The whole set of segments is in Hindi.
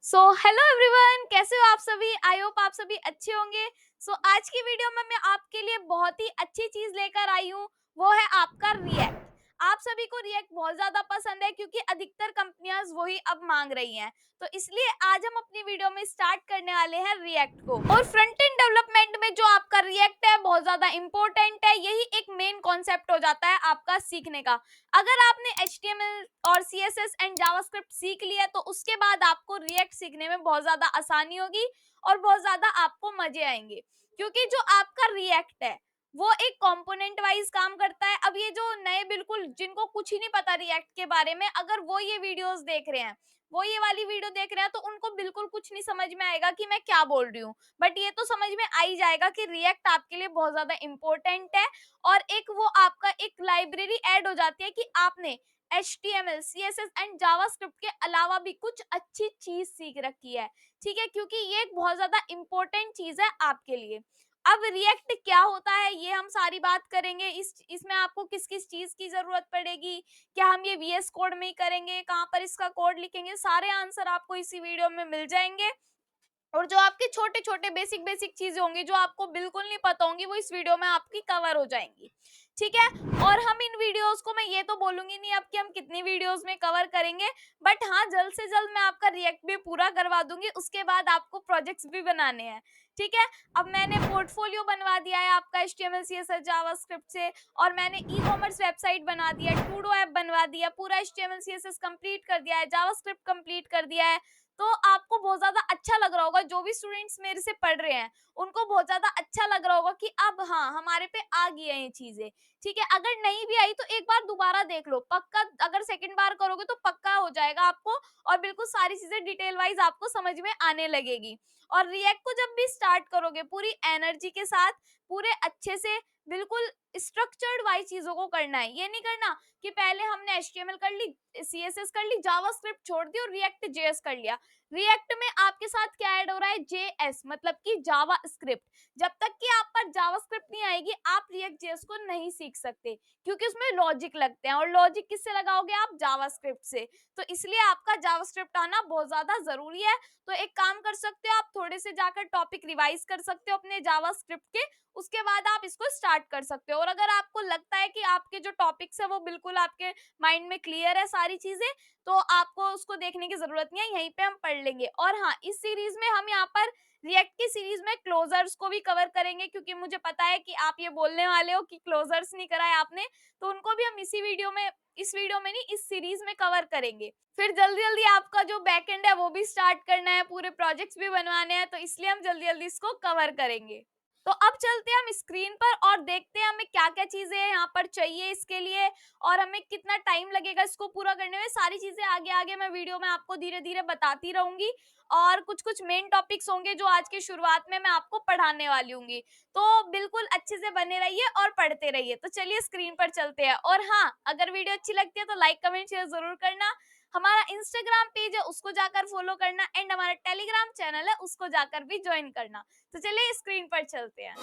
सो हेलो एवरीवन, कैसे हो आप सभी। आई होप आप सभी अच्छे होंगे। आज की वीडियो में मैं आपके लिए बहुत ही अच्छी चीज लेकर आई हूँ। वो है आपका रिएक्ट। आप सभी को रिएक्ट बहुत ज्यादा पसंद है क्योंकि अधिकतर कंपनियां वही अब मांग रही हैं। तो इसलिए आज हम अपनी वीडियो में स्टार्ट करने वाले हैं रिएक्ट को। और फ्रंट एंड डेवलपमेंट में जो आपका रिएक्ट है बहुत ज्यादा इंपॉर्टेंट है। यही एक मेन कॉन्सेप्ट हो जाता है आपका सीखने का। अगर आपने HTML और CSS एंड जावास्क्रिप्ट सीख लिया तो उसके बाद आपको रिएक्ट सीखने में बहुत ज्यादा आसानी होगी और बहुत ज्यादा आपको मजे आएंगे। क्योंकि जो आपका रिएक्ट है वो एक कंपोनेंट वाइज काम करता है। अब ये जो नए बिल्कुल जिनको कुछ ही नहीं पता रिएक्ट के बारे में, अगर वो ये वीडियोस देख रहे हैं, वो ये वाली वीडियो देख रहे हैं, तो उनको बिल्कुल कुछ नहीं समझ में आएगा कि मैं क्या बोल रही हूँ। बट ये तो समझ में आ ही जाएगा कि रिएक्ट आपके लिए बहुत ज्यादा इंपॉर्टेंट है। और एक वो आपका एक लाइब्रेरी ऐड हो जाती है कि आपने HTML, CSS एंड जावास्क्रिप्ट के अलावा भी कुछ अच्छी चीज सीख रखी है। ठीक है, क्योंकि ये एक बहुत ज्यादा इंपॉर्टेंट चीज है आपके लिए। अब रिएक्ट क्या होता है ये हम सारी बात करेंगे। इसमें आपको किस किस चीज की जरूरत पड़ेगी, क्या हम ये VS कोड में ही करेंगे, कहाँ पर इसका कोड लिखेंगे, सारे आंसर आपको इसी वीडियो में मिल जाएंगे। और जो आपके छोटे छोटे बेसिक बेसिक चीजें होंगी जो आपको बिल्कुल नहीं पता होंगी वो इस वीडियो में आपकी कवर हो जाएंगी। ठीक है। और हम इन वीडियोस को, मैं ये तो बोलूंगी नहीं अब कि हम कितनी वीडियोस में कवर करेंगे, बट हाँ जल्द से जल्द मैं आपका रिएक्ट भी पूरा करवा दूंगी। उसके बाद आपको प्रोजेक्ट्स भी बनाने हैं। ठीक है। अब मैंने पोर्टफोलियो बनवा दिया है आपका HTML CSS जावास्क्रिप्ट से, और मैंने ई-कॉमर्स वेबसाइट बना दिया है, टूडो ऐप बनवा दिया, पूरा HTML CSS कंप्लीट कर दिया है, जावास्क्रिप्ट कंप्लीट कर दिया है। तो आपको बहुत ज्यादा अच्छा लग रहा होगा, जो भी स्टूडेंट्स मेरे से पढ़ रहे हैं उनको बहुत ज्यादा अच्छा लग रहा होगा कि अब हाँ हमारे पे आ गई है ये चीजें। ठीक है। अगर नहीं भी आई तो एक बार दोबारा देख लो, पक्का अगर सेकंड बार करोगे तो पक्का हो जाएगा आपको। और बिल्कुल सारी चीजें डिटेल वाइज आपको समझ में आने लगेगी। और रिएक्ट को जब भी स्टार्ट करोगे पूरी एनर्जी के साथ, पूरे अच्छे से, बिल्कुल स्ट्रक्चर्ड वाइज चीजों को करना है। ये नहीं करना कि पहले हमने HTML कर ली, CSS कर ली, जावास्क्रिप्ट छोड़ दी और रिएक्ट JS कर लिया। रिएक्ट में आपके साथ क्या ऐड हो रहा है, JS मतलब कि जावा स्क्रिप्ट। जब तक कि आप पर जावास्क्रिप्ट नहीं आएगी आप रिएक्ट JS को नहीं सीख सकते, क्योंकि उसमें लॉजिक लगते हैं। और लॉजिक किससे लगाओगे आप, जावास्क्रिप्ट से। तो इसलिए आपका जावास्क्रिप्ट आना बहुत ज्यादा जरूरी है। तो एक काम कर सकते हो, आप थोड़े से जाकर टॉपिक रिवाइज कर सकते हो अपने जावास्क्रिप्ट के। उसके बाद आप इसको स्टार्ट कर सकते हो। और अगर आपको लगता है कि आपके जो टॉपिक्स है वो बिल्कुल आपके माइंड में क्लियर है सारी चीजें, तो आपको उसको देखने की जरूरत नहीं है, यहीं पे हम पढ़ लेंगे। और हाँ, इस सीरीज में हम यहाँ पर रिएक्ट की सीरीज में क्लोजर्स को भी कवर करेंगे, क्योंकि मुझे पता है कि आप ये बोलने वाले हो कि क्लोजर्स नहीं करा है आपने। तो उनको भी हम इसी वीडियो में, इस वीडियो में नहीं, इस सीरीज में कवर करेंगे। फिर जल्दी जल्दी आपका जो बैकएंड है वो भी स्टार्ट करना है, पूरे प्रोजेक्ट्स भी बनवाने हैं, तो इसलिए हम जल्दी जल्दी इसको कवर करेंगे। तो अब चलते हैं हम स्क्रीन पर और देखते हैं हमें क्या क्या चीजें यहाँ पर चाहिए इसके लिए, और हमें कितना टाइम लगेगा इसको पूरा करने में। सारी चीजें आगे आगे मैं वीडियो में आपको धीरे धीरे बताती रहूंगी। और कुछ कुछ मेन टॉपिक्स होंगे जो आज की शुरुआत में मैं आपको पढ़ाने वाली हूँ। तो बिल्कुल अच्छे से बने रहिए और पढ़ते रहिए। तो चलिए स्क्रीन पर चलते हैं। और हाँ, अगर वीडियो अच्छी लगती है तो लाइक कमेंट शेयर जरूर करना। हमारा इंस्टाग्राम पेज है उसको जाकर फॉलो करना, एंड हमारा टेलीग्राम चैनल है उसको जाकर भी ज्वाइन करना। तो चलिए स्क्रीन पर चलते हैं।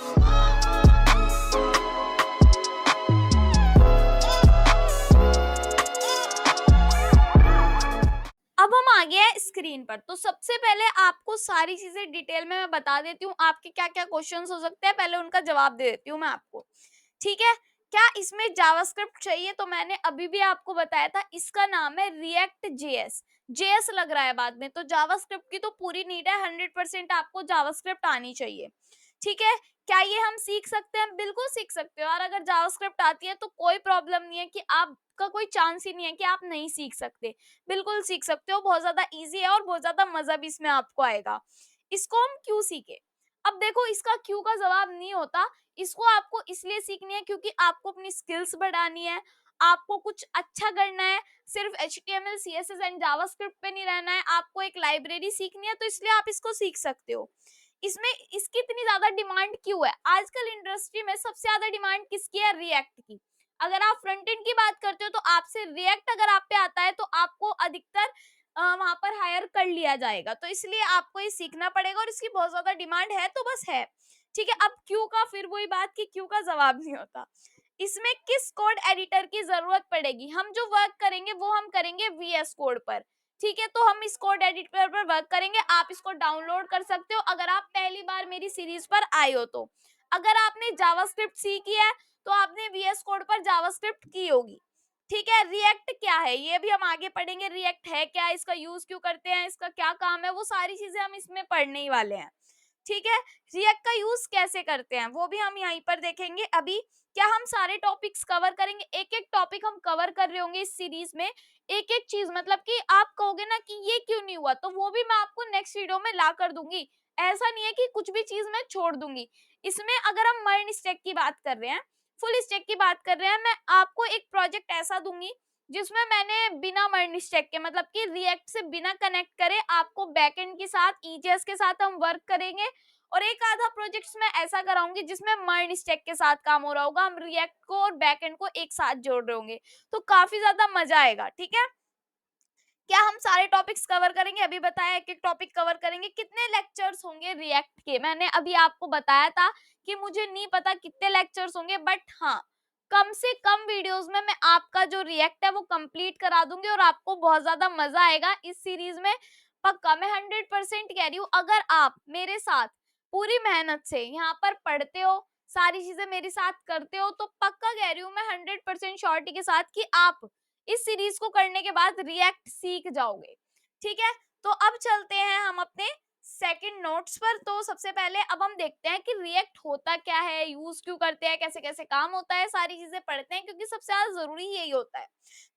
अब हम आ गए हैं स्क्रीन पर। तो सबसे पहले आपको सारी चीजें डिटेल में मैं बता देती हूँ, आपके क्या क्या क्वेश्चंस हो सकते हैं, पहले उनका जवाब दे देती हूँ मैं आपको। ठीक है। क्या इसमें जावास्क्रिप्ट चाहिए, तो मैंने अभी भी आपको बताया था इसका नाम है रिएक्ट JS। JS लग रहा है बाद में, तो जावास्क्रिप्ट की तो पूरी नीड है, 100% आपको जावास्क्रिप्ट आनी चाहिए। ठीक है। क्या ये हम सीख सकते हैं, बिल्कुल सीख सकते हो। और अगर जावास्क्रिप्ट आती है तो कोई प्रॉब्लम नहीं है, कि आपका कोई चांस ही नहीं है कि आप नहीं सीख सकते। बिल्कुल सीख सकते हो, बहुत ज्यादा इजी है और बहुत ज्यादा मजा भी इसमें आपको आएगा। इसको हम क्यों सीखे, अब देखो इसका क्यों का जवाब नहीं होता। इसको आपको इसलिए सीखनी है क्योंकि आपको अपनी स्किल्स बढ़ानी है, आपको कुछ अच्छा करना है। सिर्फ HTML CSS एंड जावास्क्रिप्ट पे नहीं रहना है, आपको एक लाइब्रेरी सीखनी है, तो इसलिए आप इसको सीख सकते हो। इसमें इसकी इतनी ज्यादा डिमांड क्यों है, आजकल इंडस्ट्री में सबसे ज्यादा डिमांड किसकी है, रिएक्ट की। अगर आप फ्रंट एंड की बात करते हो तो आपसे रिएक्ट अगर आप पे आता है तो आपको अधिकतर वहां पर हायर कर लिया जाएगा। तो इसलिए आपको ये सीखना पड़ेगा और इसकी बहुत ज्यादा डिमांड है, तो बस है। ठीक है। अब क्यों का, फिर वही बात कि क्यों का जवाब नहीं होता। इसमें किस कोड एडिटर की जरूरत पड़ेगी, हम जो वर्क करेंगे वो हम करेंगे VS कोड पर। ठीक है, तो हम इस कोड एडिटर पर वर्क करेंगे। आप इसको डाउनलोड कर सकते हो अगर आप पहली बार मेरी सीरीज पर आए हो तो। अगर आपने जावास्क्रिप्ट सीखी है तो आपने वीएस कोड पर जावास्क्रिप्ट की होगी। ठीक है, रिएक्ट क्या है ये भी हम आगे पढ़ेंगे। रिएक्ट है क्या, इसका यूज क्यों करते हैं, इसका क्या काम है, वो सारी चीजें हम इसमें पढ़ने ही वाले हैं। ठीक है, रिएक्ट का यूज कैसे करते हैं वो भी हम यहीं पर देखेंगे। अभी क्या हम सारे टॉपिक्स कवर करेंगे, एक एक टॉपिक हम कवर कर रहे होंगे इस सीरीज में। एक एक चीज, मतलब कि आप कहोगे ना कि ये क्यों नहीं हुआ, तो वो भी मैं आपको नेक्स्ट वीडियो में ला कर दूंगी। ऐसा नहीं है कि कुछ भी चीज मैं छोड़ दूंगी। इसमें अगर हम मर्न स्टैक की बात कर रहे हैं, फुल स्टैक की बात कर रहे हैं, मैं आपको एक प्रोजेक्ट ऐसा दूंगी जिसमें मैंने बिना मर्न स्टैक के, मतलब कि रिएक्ट से बिना कनेक्ट करे आपको बैकएंड के साथ ईजेएस के साथ हम वर्क करेंगे। और एक आधा प्रोजेक्ट्स में ऐसा कराऊंगी जिसमें मर्न स्टैक के साथ काम हो रहा होगा, हम रिएक्ट को और बैकएंड को एक साथ जोड़ रहे होंगे, तो काफी ज्यादा मजा आएगा। ठीक है, क्या हम सारे टॉपिक्स कवर करेंगे, अभी बताया एक एक टॉपिक कवर करेंगे। कितने लेक्चर्स होंगे रिएक्ट के, मैंने अभी आपको बताया था कि मुझे नहीं पता कितने लेक्चर्स होंगे, बट हाँ कम से कम वीडियोस में मैं आपका जो रिएक्ट है वो कंप्लीट करा दूंगी और आपको बहुत ज्यादा मजा आएगा इस सीरीज में। पक्का, मैं 100% कह रही हूँ। अगर आप मेरे साथ पूरी मेहनत से यहाँ पर पढ़ते हो, सारी चीजें मेरे साथ करते हो, तो पक्का कह रही हूँ मैं 100% श्योरिटी के साथ कि आप इस सीरीज को करने के बाद रिएक्ट सीख जाओगे। ठीक है, तो अब चलते हैं हम अपने सेकंड नोट्स पर। तो सबसे पहले अब हम देखते हैं कि रिएक्ट होता क्या है, यूज क्यों करते हैं, कैसे कैसे काम होता है, सारी चीजें पढ़ते हैं क्योंकि सबसे ज्यादा जरूरी यही होता है।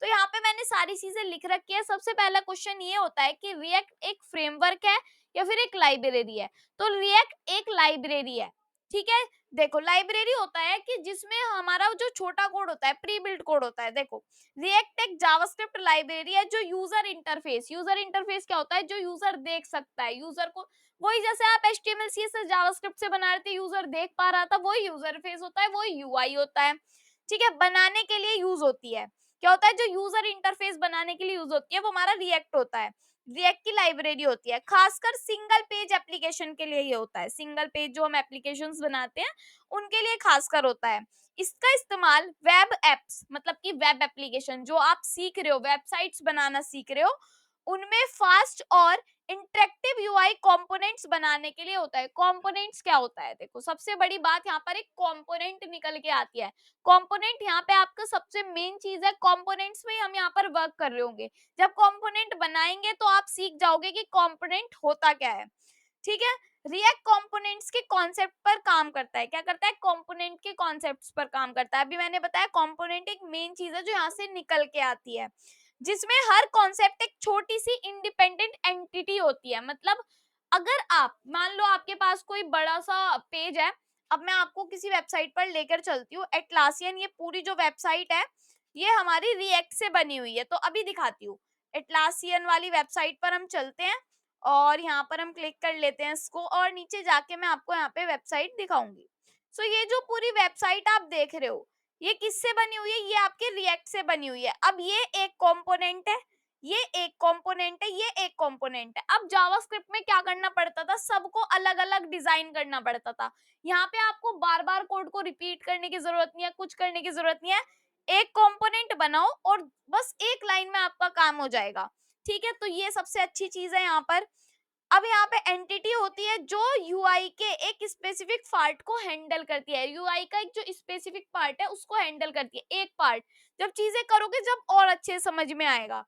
तो यहाँ पे मैंने सारी चीजें लिख रखी है। सबसे पहला क्वेश्चन ये होता है कि रिएक्ट एक फ्रेमवर्क है या फिर एक लाइब्रेरी है। तो रिएक्ट एक लाइब्रेरी है। ठीक है, देखो लाइब्रेरी होता है कि जिसमें हमारा जो छोटा कोड होता है, प्री बिल्ट कोड होता है। देखो रिएक्ट एक जावास्क्रिप्ट लाइब्रेरी है जो यूजर इंटरफेस क्या होता है, जो यूजर देख सकता है, यूजर को, वही जैसे आप एचटीएमएल सीएसएस जावास्क्रिप्ट से बना रहे थे, यूजर देख पा रहा था, वही यूजर फेस होता है, वही यूआई होता है। ठीक है, बनाने के लिए यूज होती है, क्या होता है, जो यूजर इंटरफेस बनाने के लिए यूज होती है वो हमारा रिएक्ट होता है। रिएक्ट की लाइब्रेरी होती है, खासकर सिंगल पेज एप्लीकेशन के लिए ये होता है। सिंगल पेज जो हम एप्लीकेशंस बनाते हैं उनके लिए खासकर होता है। इसका इस्तेमाल वेब एप्स, मतलब कि वेब एप्लीकेशन जो आप सीख रहे हो, वेबसाइट्स बनाना सीख रहे हो, उनमें फास्ट और इंटरेक्टिव यूआई कंपोनेंट्स बनाने के लिए होता है। कंपोनेंट्स क्या होता है, देखो सबसे बड़ी बात यहाँ पर एक कंपोनेंट निकल के आती है। कंपोनेंट यहाँ पे आपका सबसे मेन चीज है, कंपोनेंट्स में हम यहाँ पर वर्क कर रहे होंगे। जब कंपोनेंट बनाएंगे तो आप सीख जाओगे कि कंपोनेंट होता क्या है। ठीक है, रिएक्ट कंपोनेंट्स के कॉन्सेप्ट पर काम करता है। क्या करता है, कंपोनेंट के कॉन्सेप्ट्स पर काम करता है। अभी मैंने बताया कंपोनेंट एक मेन चीज है जो यहाँ से निकल के आती है, जिसमें हर कॉन्सेप्ट एक छोटी सी इंडिपेंडेंट एंटिटी होती है। मतलब अगर आप मान लो आपके पास कोई बड़ा सा पेज है, अब मैं आपको किसी वेबसाइट पर लेकर चलती हूँ, एटलासियन, ये पूरी जो वेबसाइट है ये हमारी रिएक्ट से बनी हुई है। तो अभी दिखाती हूँ, एटलासियन वाली वेबसाइट पर हम चलते हैं और यहाँ पर हम क्लिक कर लेते हैं इसको, और नीचे जाके मैं आपको यहाँ पे वेबसाइट दिखाऊंगी। सो ये जो पूरी वेबसाइट आप देख रहे हो ये किससे बनी हुई है, ये आपके रिएक्ट से बनी हुई है। अब ये एक कंपोनेंट है, ये एक कंपोनेंट है, ये एक कंपोनेंट है। अब जावास्क्रिप्ट में क्या करना पड़ता था, सबको अलग अलग डिजाइन करना पड़ता था। यहाँ पे आपको बार बार कोड को रिपीट करने की जरूरत नहीं है, कुछ करने की जरूरत नहीं है। एक कंपोनेंट बनाओ और बस एक लाइन में आपका काम हो जाएगा। ठीक है, तो ये सबसे अच्छी चीज है यहाँ पर। अब यहाँ पे एंटिटी होती है जो यूआई के एक स्पेसिफिक पार्ट को हैंडल करती है। यूआई का एक जो स्पेसिफिक पार्ट है उसको हैंडल करती है, एक पार्ट। जब चीजें करोगे जब और अच्छे समझ में आएगा।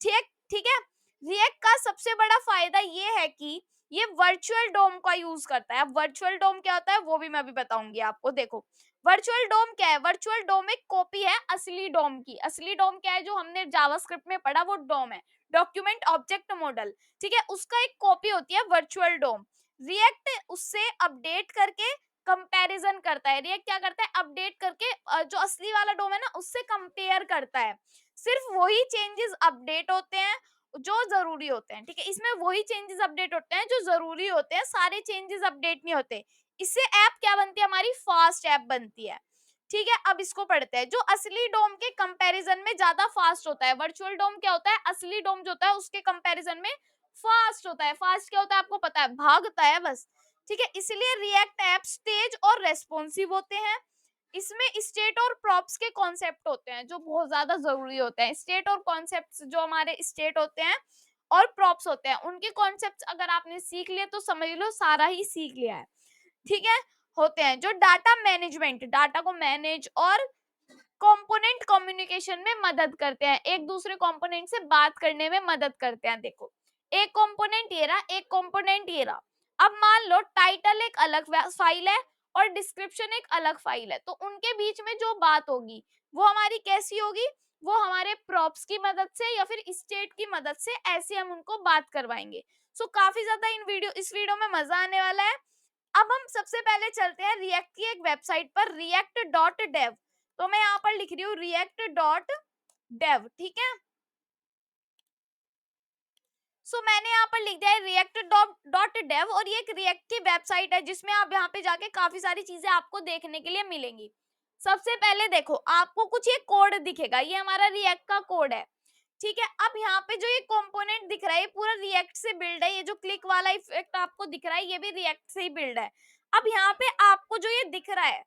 ठीक ठीक है, रिएक्ट का सबसे बड़ा फायदा ये है कि ये वर्चुअल डोम का यूज करता है। अब वर्चुअल डोम क्या होता है वो भी मैं अभी बताऊंगी आपको। देखो वर्चुअल डोम क्या है, वर्चुअल डोम एक कॉपी है असली डोम की। असली डोम क्या है, जो हमने जावास्क्रिप्ट में पढ़ा वो डोम है, डॉक्यूमेंट ऑब्जेक्ट मॉडल। ठीक है, उसका एक कॉपी होती है वर्चुअल डोम। रिएक्ट उससे अपडेट करके कंपैरिजन करता है। रिएक्ट क्या करता है, अपडेट करके जो असली वाला डोम है ना उससे कंपेयर करता है। सिर्फ वही चेंजेस अपडेट होते हैं जो जरूरी होते हैं। ठीक है, इसमें वही चेंजेस अपडेट होते हैं जो जरूरी होते हैं, सारे चेंजेस अपडेट नहीं होते। इससे ऐप क्या बनती है, हमारी फास्ट ऐप बनती है। ठीक है, अब इसको पढ़ते हैं। जो असली डोम के कंपैरिजन में ज्यादा फास्ट होता है, वर्चुअल डोम क्या होता है, असली डोम जो होता है उसके कंपैरिजन में फास्ट होता है। फास्ट क्या होता है आपको पता है, भागता है बस। ठीक है, इसलिए रिएक्ट ऐप्स तेज और रेस्पॉन्सिव होते हैं। इसमें स्टेट और प्रॉप्स के कॉन्सेप्ट होते हैं जो बहुत ज्यादा जरूरी होते हैं। स्टेट और कॉन्सेप्ट जो हमारे स्टेट होते हैं और प्रॉप्स होते हैं, उनके कॉन्सेप्ट्स अगर आपने सीख लिए तो समझ लो सारा ही सीख लिया है। ठीक है, होते हैं जो डाटा मैनेजमेंट, डाटा को मैनेज और कंपोनेंट कम्युनिकेशन में मदद करते हैं, एक दूसरे कंपोनेंट से बात करने में मदद करते हैं। देखो, एक कंपोनेंट ये रहा, एक कंपोनेंट ये रहा। अब मान लो टाइटल एक अलग फाइल है और डिस्क्रिप्शन एक अलग फाइल है, तो उनके बीच में जो बात होगी वो हमारी कैसी होगी, वो हमारे प्रॉप्स की मदद से या फिर स्टेट की मदद से ऐसे हम उनको बात करवाएंगे। सो काफी ज्यादा इस वीडियो में मजा आने वाला है। अब हम सबसे पहले चलते हैं रिएक्ट की एक वेबसाइट पर, react.dev। तो मैं यहाँ पर लिख रही हूँ react.dev। ठीक है, सो मैंने यहाँ पर लिख दिया है react.dev, और ये एक रिएक्ट की वेबसाइट है जिसमें आप यहाँ पे जाके काफी सारी चीजें आपको देखने के लिए मिलेंगी। सबसे पहले देखो, आपको कुछ ये कोड दिखेगा, ये हमारा रिएक्ट का कोड है। ठीक है, अब यहाँ पे जो ये कंपोनेंट दिख रहा है ये पूरा रिएक्ट से बिल्ड है। ये जो क्लिक वाला इफेक्ट आपको दिख रहा है ये भी रिएक्ट से ही बिल्ड है। अब यहाँ पे आपको जो ये दिख रहा है,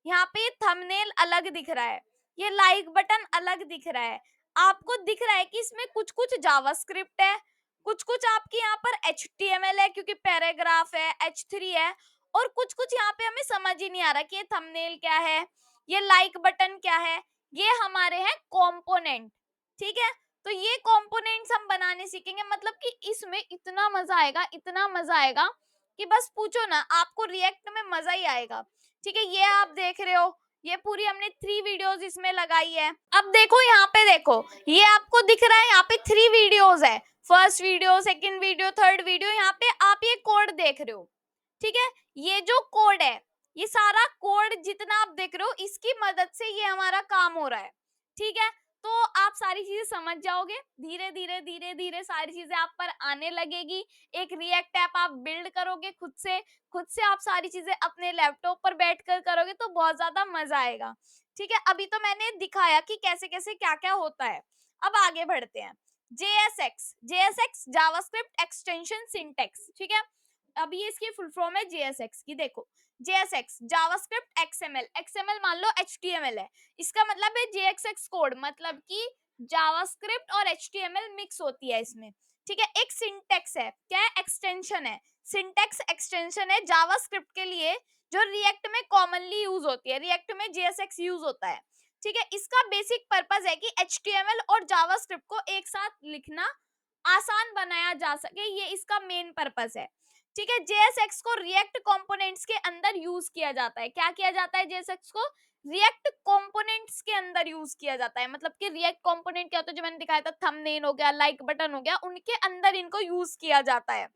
यहाँ पे ये थंबनेल अलग दिख रहा है, ये लाइक बटन अलग दिख रहा है। आपको दिख रहा है कि इसमें कुछ कुछ जावास्क्रिप्ट है, कुछ कुछ आपकी यहाँ पर HTML है क्योंकि पैराग्राफ है, H3 है, और कुछ कुछ यहाँ पे हमें समझ ही नहीं आ रहा कि ये थंबनेल क्या है, ये लाइक बटन क्या है। ये हमारे हैं कंपोनेंट। ठीक है, तो ये कंपोनेंट्स हम बनाने सीखेंगे, मतलब कि इसमें इतना मजा आएगा, इतना मजा आएगा कि बस पूछो ना, आपको रिएक्ट में मजा ही आएगा। ठीक है, ये आप देख रहे हो, ये पूरी हमने 3 वीडियोस इसमें लगाई है। अब देखो यहाँ पे, देखो ये आपको दिख रहा है, यहाँ पे 3 वीडियोस है, first video, second video, third video. यहाँ पे आप ये कोड देख रहे हो। ठीक है, ये जो कोड है, ये सारा कोड जितना आप देख रहे हो इसकी मदद से ये हमारा काम हो रहा है। ठीक है, तो आप सारी चीजें समझ जाओगे, धीरे धीरे धीरे धीरे सारी चीजें आप पर आने लगेगी। एक रिएक्ट ऐप आप बिल्ड करोगे खुद से आप सारी चीजें अपने लैपटॉप पर बैठकर करोगे तो बहुत ज्यादा मजा आएगा। ठीक है, अभी तो मैंने दिखाया कि कैसे कैसे क्या क्या होता है। अब आगे बढ़ते हैं। JSX JavaScript extension syntax. ठीक है, अभी इसकी फुल फॉर्म है JSX की। देखो, JSX जावास्क्रिप्ट XML मान लो HTML है, इसका मतलब है JSX कोड, मतलब कि जावास्क्रिप्ट और HTML मिक्स होती है इसमें। ठीक है, एक सिंटेक्स है, क्या है, एक्सटेंशन है। सिंटेक्स एक्सटेंशन है जावास्क्रिप्ट के लिए जो रिएक्ट में कॉमनली यूज होती है, रिएक्ट में JSX यूज होता है। ठीक है, इसका बेसिक पर्पस है कि HTML और जावास्क्रिप्ट को एक साथ लिखना आसान बनाया जा सके, ये इसका मेन पर्पस है। ठीक है, JSX को रिएक्ट कंपोनेंट्स के अंदर यूज किया जाता है। क्या किया जाता है, JSX को रिएक्ट कंपोनेंट्स के अंदर यूज किया जाता है। मतलब कि रिएक्ट कंपोनेंट क्या होता है, जो मैंने दिखाया था, थंबनेल हो गया, लाइक बटन हो गया, उनके अंदर इनको यूज किया जाता है।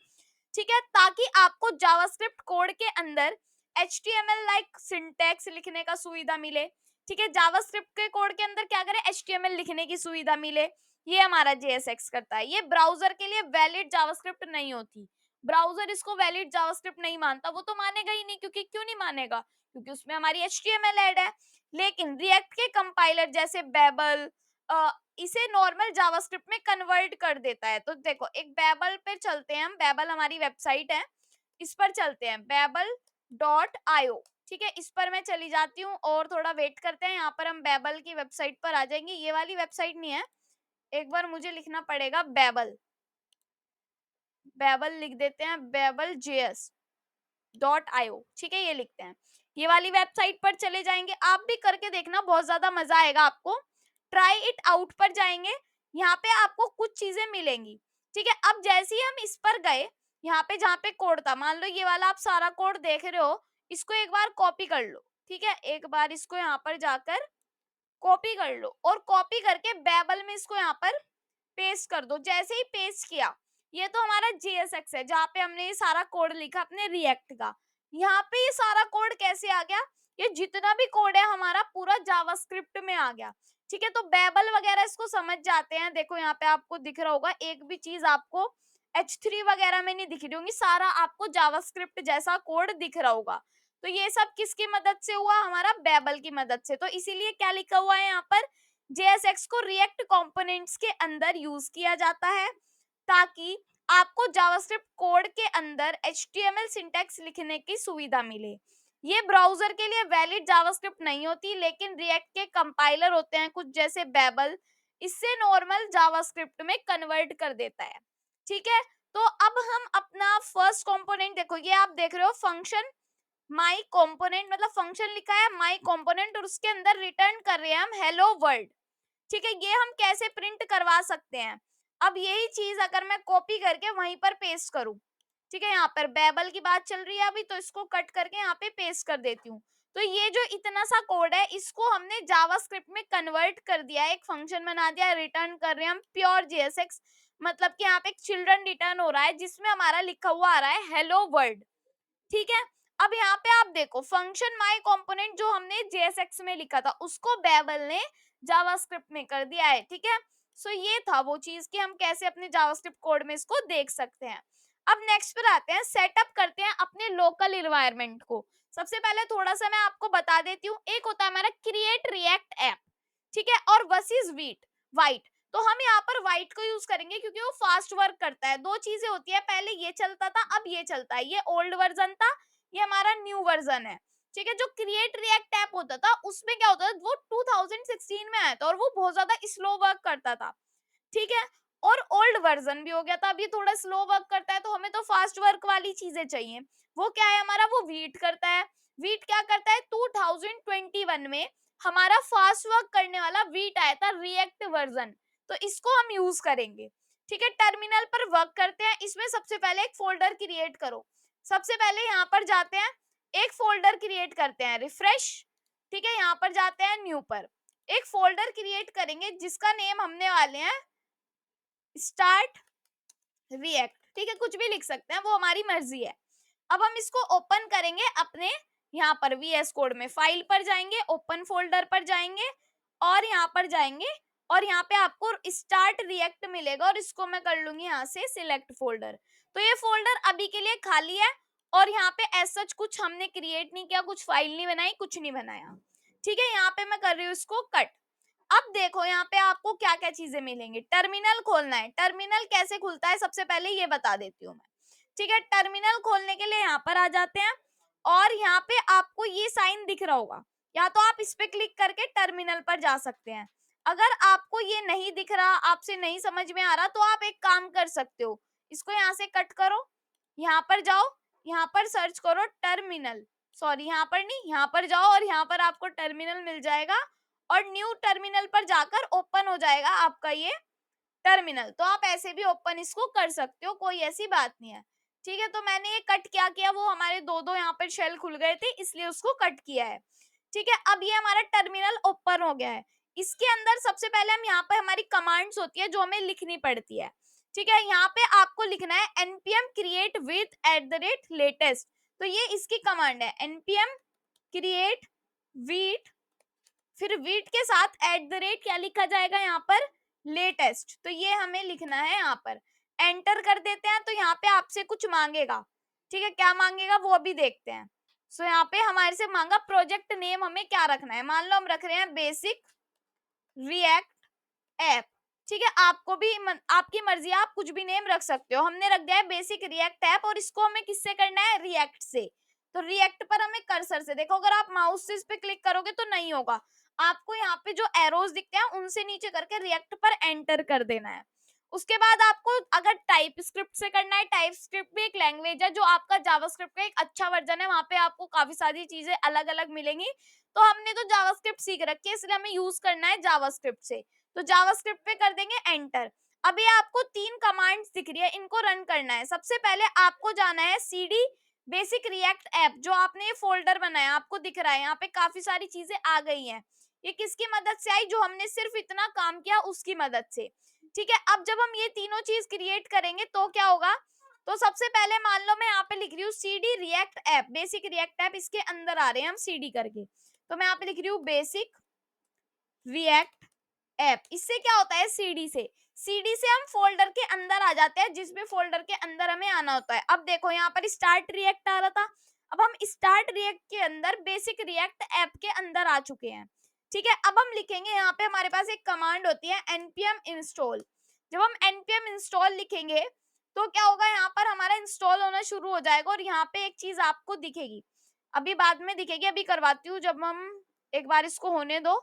ठीक है, ताकि आपको जावास्क्रिप्ट कोड के अंदर HTML लाइक सिंटैक्स लिखने का सुविधा मिले। ठीक है, जावास्क्रिप्ट के कोड के अंदर क्या करें, HTML लिखने की सुविधा मिले, ये हमारा JSX करता है। ये ब्राउजर के लिए वैलिड जावास्क्रिप्ट नहीं होती, ब्राउजर इसको वैलिड जावास्क्रिप्ट नहीं मानता, वो तो मानेगा ही नहीं, क्योंकि क्यों नहीं मानेगा, क्योंकि उसमें हमारी HTML ऐड है। लेकिन रिएक्ट के कंपाइलर जैसे बेबल इसे नॉर्मल जावास्क्रिप्ट में कन्वर्ट कर देता है। तो देखो, एक बेबल पे चलते हैं हम, बेबल हमारी वेबसाइट है, इस पर चलते हैं, babel.io। ठीक है, इस पर मैं चली जाती हूँ और थोड़ा वेट करते हैं, यहाँ पर हम बेबल की वेबसाइट पर आ जाएंगे। ये वाली वेबसाइट नहीं है, एक बार मुझे लिखना पड़ेगा बेबल, बेबल लिख देते हैं, babel.js.io। ठीक है, ये लिखते हैं, ये वाली वेबसाइट पर चले जाएंगे। आप भी करके देखना, बहुत ज्यादा मजा आएगा आपको। ट्राई इट आउट पर जाएंगे, यहाँ पे आपको कुछ चीजें मिलेंगी। ठीक है, अब जैसे ही हम इस पर गए, यहाँ पे जहाँ पे कोड था, मान लो ये वाला आप सारा कोड देख रहे हो, इसको एक बार कॉपी कर लो। ठीक है, एक बार इसको यहाँ पर जाकर कॉपी कर लो, और कॉपी करके बेबल में इसको यहाँ पर पेस्ट कर दो। जैसे ही पेस्ट किया, ये तो हमारा JSX है जहाँ पे हमने ये सारा कोड लिखा अपने रिएक्ट का। यहाँ पे ये सारा कोड कैसे आ गया, ये जितना भी कोड है हमारा पूरा जावास्क्रिप्ट में आ गया। ठीक है, तो बेबल वगैरह इसको समझ जाते हैं। देखो यहाँ पे आपको दिख रहा होगा, एक भी चीज आपको H3 वगैरह में नहीं दिख रही होंगी, सारा आपको जावास्क्रिप्ट जैसा कोड दिख रहा होगा। तो ये सब किसकी मदद से हुआ, हमारा बेबल की मदद से। तो इसीलिए क्या लिखा हुआ है यहाँ पर, JSX को रिएक्ट कंपोनेंट्स के अंदर यूज किया जाता है ताकि आपको जावास्क्रिप्ट कोड के अंदर HTML सिंटैक्स लिखने की सुविधा मिले। ये ब्राउजर के लिए वैलिड जावास्क्रिप्ट नहीं होती, लेकिन रिएक्ट के कंपाइलर होते हैं कुछ जैसे बेबल, इससे नॉर्मल जावास्क्रिप्ट में कन्वर्ट कर देता है। ठीक है। तो अब हम अपना फर्स्ट कंपोनेंट देखो, ये आप देख रहे हो फंक्शन माई कंपोनेंट, मतलब फंक्शन लिखा है माई कंपोनेंट और उसके अंदर रिटर्न कर रहे हैं हम हेलो वर्ल्ड। ठीक है, ये हम कैसे प्रिंट करवा सकते हैं? अब यही चीज अगर मैं कॉपी करके वहीं पर पेस्ट करूं, ठीक है, यहाँ पर बेबल की बात चल रही है अभी, तो इसको कट करके यहाँ पे पेस्ट कर देती हूँ। तो ये जो इतना सा कोड है, इसको हमने जावास्क्रिप्ट में कन्वर्ट कर दिया है, एक फंक्शन बना दिया है, रिटर्न कर रहे हैं हम प्योर जेएसएक्स, मतलब कि यहाँ पे एक चिल्ड्रन रिटर्न हो रहा है जिसमें हमारा लिखा हुआ आ रहा है हेलो वर्ल्ड। ठीक है। अब यहाँ पे आप देखो फंक्शन माई कंपोनेंट जो हमने जेएसएक्स में लिखा था उसको बेबल ने जावास्क्रिप्ट में कर दिया है। ठीक है। सो ये था वो चीज कि हम कैसे अपने जावास्क्रिप्ट कोड में इसको देख सकते हैं। अब नेक्स्ट पर आते हैं, सेटअप करते हैं अपने लोकल इन्वायरमेंट को। सबसे पहले थोड़ा सा मैं आपको बता देती हूँ, एक होता है हमारा क्रिएट रिएक्ट ऐप, ठीक है, और वर्सेस वीट वाइट। तो हम यहाँ पर वाइट को यूज करेंगे क्योंकि वो फास्ट वर्क करता है। दो चीजें होती है, पहले ये चलता था अब ये चलता है, ये ओल्ड वर्जन था, ये हमारा न्यू वर्जन है। ठीक है। जो क्रिएट रिएक्ट ऐप होता था उसमें क्या होता था, वो 2016 में आया था और वो बहुत ज्यादा स्लो वर्क करता था। ठीक है। और ओल्ड वर्जन भी हो गया था, अब ये थोड़ा स्लो वर्क करता है, तो हमें तो फास्ट वर्क वाली चीजें चाहिए। वो क्या है हमारा, वो वीट करता है। वीट क्या करता है, 2021 में हमारा फास्ट वर्क करने वाला वीट आया था रिएक्ट वर्जन, तो इसको हम यूज करेंगे। ठीक है। टर्मिनल पर वर्क करते हैं, इसमें सबसे पहले एक फोल्डर क्रिएट करो। सबसे पहले यहाँ पर जाते हैं, एक फोल्डर क्रिएट करते हैं, रिफ्रेश। ठीक है। यहाँ पर जाते हैं न्यू पर, एक फोल्डर क्रिएट करेंगे जिसका नेम हमने वाले हैं स्टार्ट रिएक्ट। ठीक है, कुछ भी लिख सकते हैं, वो हमारी मर्जी है। अब हम इसको ओपन करेंगे अपने यहाँ पर वीएस कोड में, फाइल पर जाएंगे, ओपन फोल्डर पर जाएंगे और यहाँ पर जाएंगे और यहाँ पे आपको स्टार्ट रिएक्ट मिलेगा और इसको मैं कर लूंगी यहाँ से सिलेक्ट फोल्डर। तो ये फोल्डर अभी के लिए खाली है और यहाँ पे एज सच कुछ हमने क्रिएट नहीं किया, कुछ फाइल नहीं बनाई, कुछ नहीं बनाया। ठीक है। यहाँ पे मैं कर रही हूँ इसको कट। अब देखो यहाँ पे आपको क्या क्या चीजें मिलेंगी। टर्मिनल खोलना है, टर्मिनल कैसे खुलता है सबसे पहले ये बता देती हूँ मैं। ठीक है। टर्मिनल खोलने के लिए यहाँ पर आ जाते हैं और यहाँ पे आपको ये साइन दिख रहा होगा, या तो आप इस पे क्लिक करके टर्मिनल पर जा सकते हैं। अगर आपको ये नहीं दिख रहा, आपसे नहीं समझ में आ रहा, तो आप एक काम कर सकते हो, इसको यहाँ से कट करो, यहाँ पर जाओ, यहाँ पर सर्च करो टर्मिनल, सॉरी यहाँ पर नहीं, यहाँ पर जाओ और यहाँ पर आपको टर्मिनल मिल जाएगा और न्यू टर्मिनल पर जाकर ओपन हो जाएगा आपका ये टर्मिनल। तो आप ऐसे भी ओपन इसको कर सकते हो, कोई ऐसी बात नहीं है। ठीक है। तो मैंने ये कट क्या किया, वो हमारे दो दो यहाँ पर शेल खुल गए थे इसलिए उसको कट किया है। ठीक है। अब ये हमारा टर्मिनल ओपन हो गया है। इसके अंदर सबसे पहले हम यहाँ पर हमारी कमांड्स होती है जो हमें लिखनी पड़ती है। ठीक है। यहाँ पे आपको लिखना है npm create with @latest, तो ये इसकी कमांड है, npm create with, फिर वीट के साथ क्या लिखा जाएगा यहाँ पर, लेटेस्ट, तो ये हमें लिखना है। यहाँ पर एंटर कर देते हैं तो यहाँ पे आपसे कुछ मांगेगा। ठीक है, क्या मांगेगा वो अभी देखते हैं। सो यहाँ पे हमारे से मांगा प्रोजेक्ट नेम हमें क्या रखना है, मान लो हम रख रहे हैं बेसिक रिएक्ट ऐप। ठीक है, आपको भी आपकी मर्जी है, आप कुछ भी नेम रख सकते हो। हमने रख दिया है बेसिक रिएक्ट ऐप और इसको हमें किससे करना है, रिएक्ट से। तो रिएक्ट पर हमें कर्सर से, देखो अगर आप माउस से इस पे क्लिक करोगे तो नहीं होगा, आपको यहाँ पे जो एरोज दिखते हैं उनसे नीचे करके रिएक्ट पर एंटर कर देना है। उसके बाद आपको अगर टाइप स्क्रिप्ट से करना है, टाइप स्क्रिप्ट भी एक लैंग्वेज है जो आपका जावास्क्रिप्ट का एक अच्छा वर्जन है, वहां पे आपको काफी सारी चीजें अलग अलग मिलेंगी। तो हमने तो जावास्क्रिप्ट सीख रखी है इसलिए हमें यूज करना है जावास्क्रिप्ट से, तो जावास्क्रिप्ट पे कर देंगे एंटर। अभी आपको तीन कमांड्स दिख रही है, इनको रन करना है। सबसे पहले आपको जाना है सीडी बेसिक रिएक्ट ऐप, जो आपने ये फोल्डर बनाया आपको दिख रहा है, यहाँ पे काफी सारी चीजें आ गई हैं। ये किसकी मदद से आई, जो हमने सिर्फ इतना काम किया उसकी मदद से। ठीक है। अब जब हम ये तीनों चीज क्रिएट करेंगे तो क्या होगा, तो सबसे पहले मान लो मैं यहाँ पे लिख रही हूँ CD react app, basic react app, इसके अंदर आ रहे हैं हम सीडी करके, तो मैं यहाँ पे लिख रही हूँ बेसिक रिएक्ट ऐप। इससे क्या होता है, सीडी से हम फोल्डर के अंदर आ जाते हैं, जिसमें फोल्डर के अंदर हमें आना होता है। अब देखो यहाँ पर स्टार्ट रिएक्ट आ रहा था, अब हम स्टार्ट रिएक्ट के अंदर बेसिक रिएक्ट ऐप के अंदर आ चुके हैं। ठीक है। अब हम लिखेंगे, यहाँ पे हमारे पास एक कमांड होती है npm install। जब हम npm install लिखेंगे तो क्या होगा, यहाँ पर हमारा इंस्टॉल होना शुरू हो जाएगा और यहाँ पे एक चीज आपको दिखेगी, अभी बाद में दिखेगी, अभी करवाती हूँ, जब हम एक बार इसको होने दो।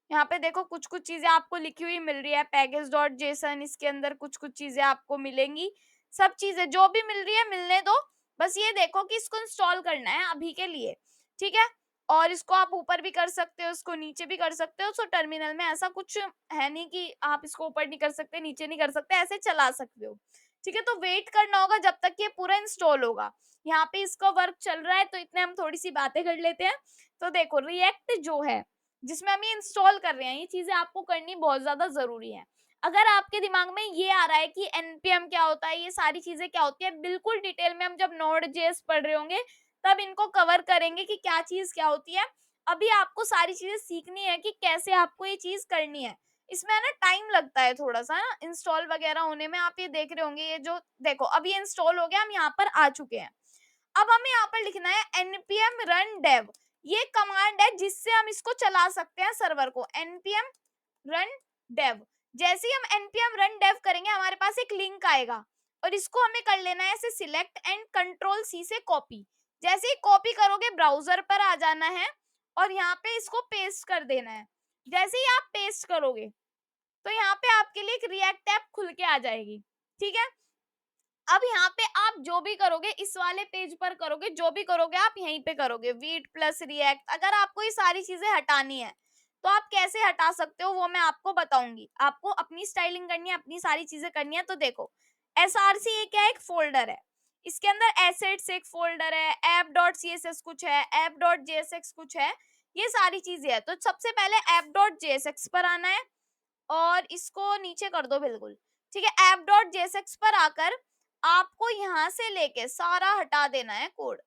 यहाँ पे देखो कुछ कुछ चीजें आपको लिखी हुई मिल रही है, पैकेज डॉट जेसन, इसके अंदर कुछ कुछ चीजें आपको मिलेंगी। सब चीजें जो भी मिल रही है मिलने दो, बस ये देखो कि इसको इंस्टॉल करना है अभी के लिए, ठीक है। और इसको आप ऊपर भी कर सकते हो, इसको नीचे भी कर सकते हो। सो टर्मिनल में ऐसा कुछ है नहीं कि आप इसको ऊपर नहीं कर सकते, नीचे नहीं कर सकते, ऐसे चला सकते हो, ठीक है। तो वेट करना होगा जब तक ये पूरा इंस्टॉल होगा। यहाँ पे इसका वर्क चल रहा है, तो इतने हम थोड़ी सी बातें कर लेते हैं। तो देखो रिएक्ट जो है, जिसमें हम ये इंस्टॉल कर रहे हैं, ये चीजें आपको करनी बहुत ज्यादा जरूरी है। अगर आपके दिमाग में ये आ रहा है कि एनपीएम क्या होता है, ये सारी चीजें क्या होती है, बिल्कुल डिटेल में हम जब नोड जेएस पढ़ रहे होंगे तब इनको कवर करेंगे कि क्या चीज क्या होती है। अभी आपको सारी चीजें सीखनी है कि कैसे आपको ये चीज करनी है। इसमें है ना टाइम लगता है थोड़ा सा इंस्टॉल वगैरह होने में। आप ये देख रहे होंगे, ये जो देखो अब ये इंस्टॉल हो गया, हम यहाँ पर आ चुके हैं। अब हमें यहाँ पर लिखना है npm run dev। ये कमांड है जिससे हम इसको चला सकते हैं सर्वर को, npm run dev। जैसे ही हम npm run dev करेंगे हमारे पास एक लिंक आएगा, और इसको हमें कर लेना है ऐसे सिलेक्ट एंड कंट्रोल सी से कॉपी। जैसे ही कॉपी करोगे ब्राउजर पर आ जाना है और यहाँ पे इसको पेस्ट कर देना है। जैसे ही आप पेस्ट करोगे तो यहाँ पे आपके लिए एक रिएक्ट ऐप खुल के आ जाएगी, ठीक है। अब यहाँ पे आप जो भी करोगे इस वाले पेज पर करोगे, जो भी करोगे आप यहीं पे करोगे, वीट प्लस रिएक्ट। अगर आपको ये सारी चीजें हटानी है तो आप कैसे हटा सकते हो वो मैं आपको बताऊंगी। आपको अपनी स्टाइलिंग करनी है, अपनी सारी चीजें करनी है। तो देखो एसआरसी ये क्या है, एक फोल्डर है। इसके अंदर एसेट्स एक फोल्डर है, app dot C S S कुछ है, ऐप डॉट जेएसएक्स कुछ है, ये सारी चीजें है। तो सबसे पहले ऐप डॉट जेएसएक्स पर आना है और इसको नीचे कर दो बिल्कुल, ठीक है। ऐप डॉट जेएसएक्स पर आकर आपको यहाँ से लेके सारा हटा देना है कोड,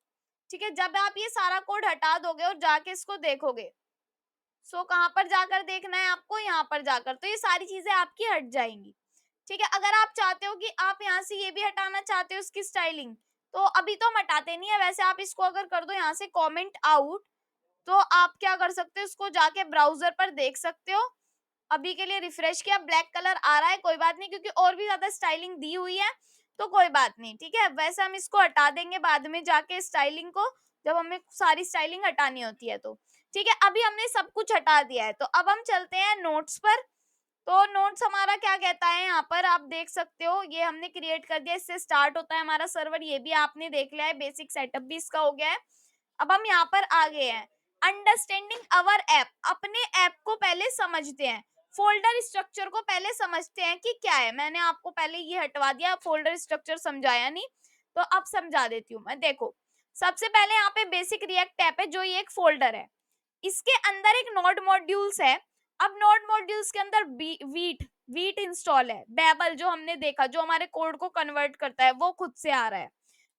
ठीक है। जब आप ये सारा कोड हटा दोगे और जाके इसको देखोगे, सो कहाँ पर जाकर देखना है आपको, यहाँ पर जाकर, तो ये सारी चीजें आपकी हट जाएंगी, ठीक है। अगर आप चाहते हो कि आप यहाँ से ये भी हटाना चाहते हो इसकी स्टाइलिंग, तो अभी तो हम हटाते नहीं है, वैसे आप इसको अगर कर दो यहाँ से कॉमेंट आउट, तो आप क्या कर सकते हो, इसको जाके ब्राउजर पर देख सकते हो। अभी के लिए रिफ्रेश किया, ब्लैक कलर आ रहा है, कोई बात नहीं, क्योंकि और भी ज्यादा स्टाइलिंग दी हुई है, तो कोई बात नहीं, ठीक है। वैसे हम इसको हटा देंगे बाद में जाके स्टाइलिंग को, जब हमें सारी स्टाइलिंग हटानी होती है तो, ठीक है। अभी हमने सब कुछ हटा दिया है, तो अब हम चलते हैं नोट्स पर। तो नोट्स हमारा क्या कहता है, यहाँ पर आप देख सकते हो, ये हमने क्रिएट कर दिया, इससे स्टार्ट होता है हमारा सर्वर, ये भी आपने देख लिया है, बेसिक सेटअप भी इसका हो गया है। अब हम यहाँ पर आ गए हैं, अंडरस्टैंडिंग अवर ऐप। अपने ऐप को पहले समझते हैं, फोल्डर स्ट्रक्चर को पहले समझते हैं कि क्या है। मैंने आपको पहले ये हटवा दिया, फोल्डर स्ट्रक्चर समझाया नहीं, तो अब समझा देती हूँ मैं। देखो सबसे पहले यहाँ पे बेसिक रिएक्ट ऐप है, जो ये एक फोल्डर है, इसके अंदर एक नोड मॉड्यूल्स है। अब नोड मॉड्यूल्स के अंदर वीट वीट इंस्टॉल है, बेबल जो हमने देखा, जो हमारे कोड को कन्वर्ट करता है, वो खुद से आ रहा है।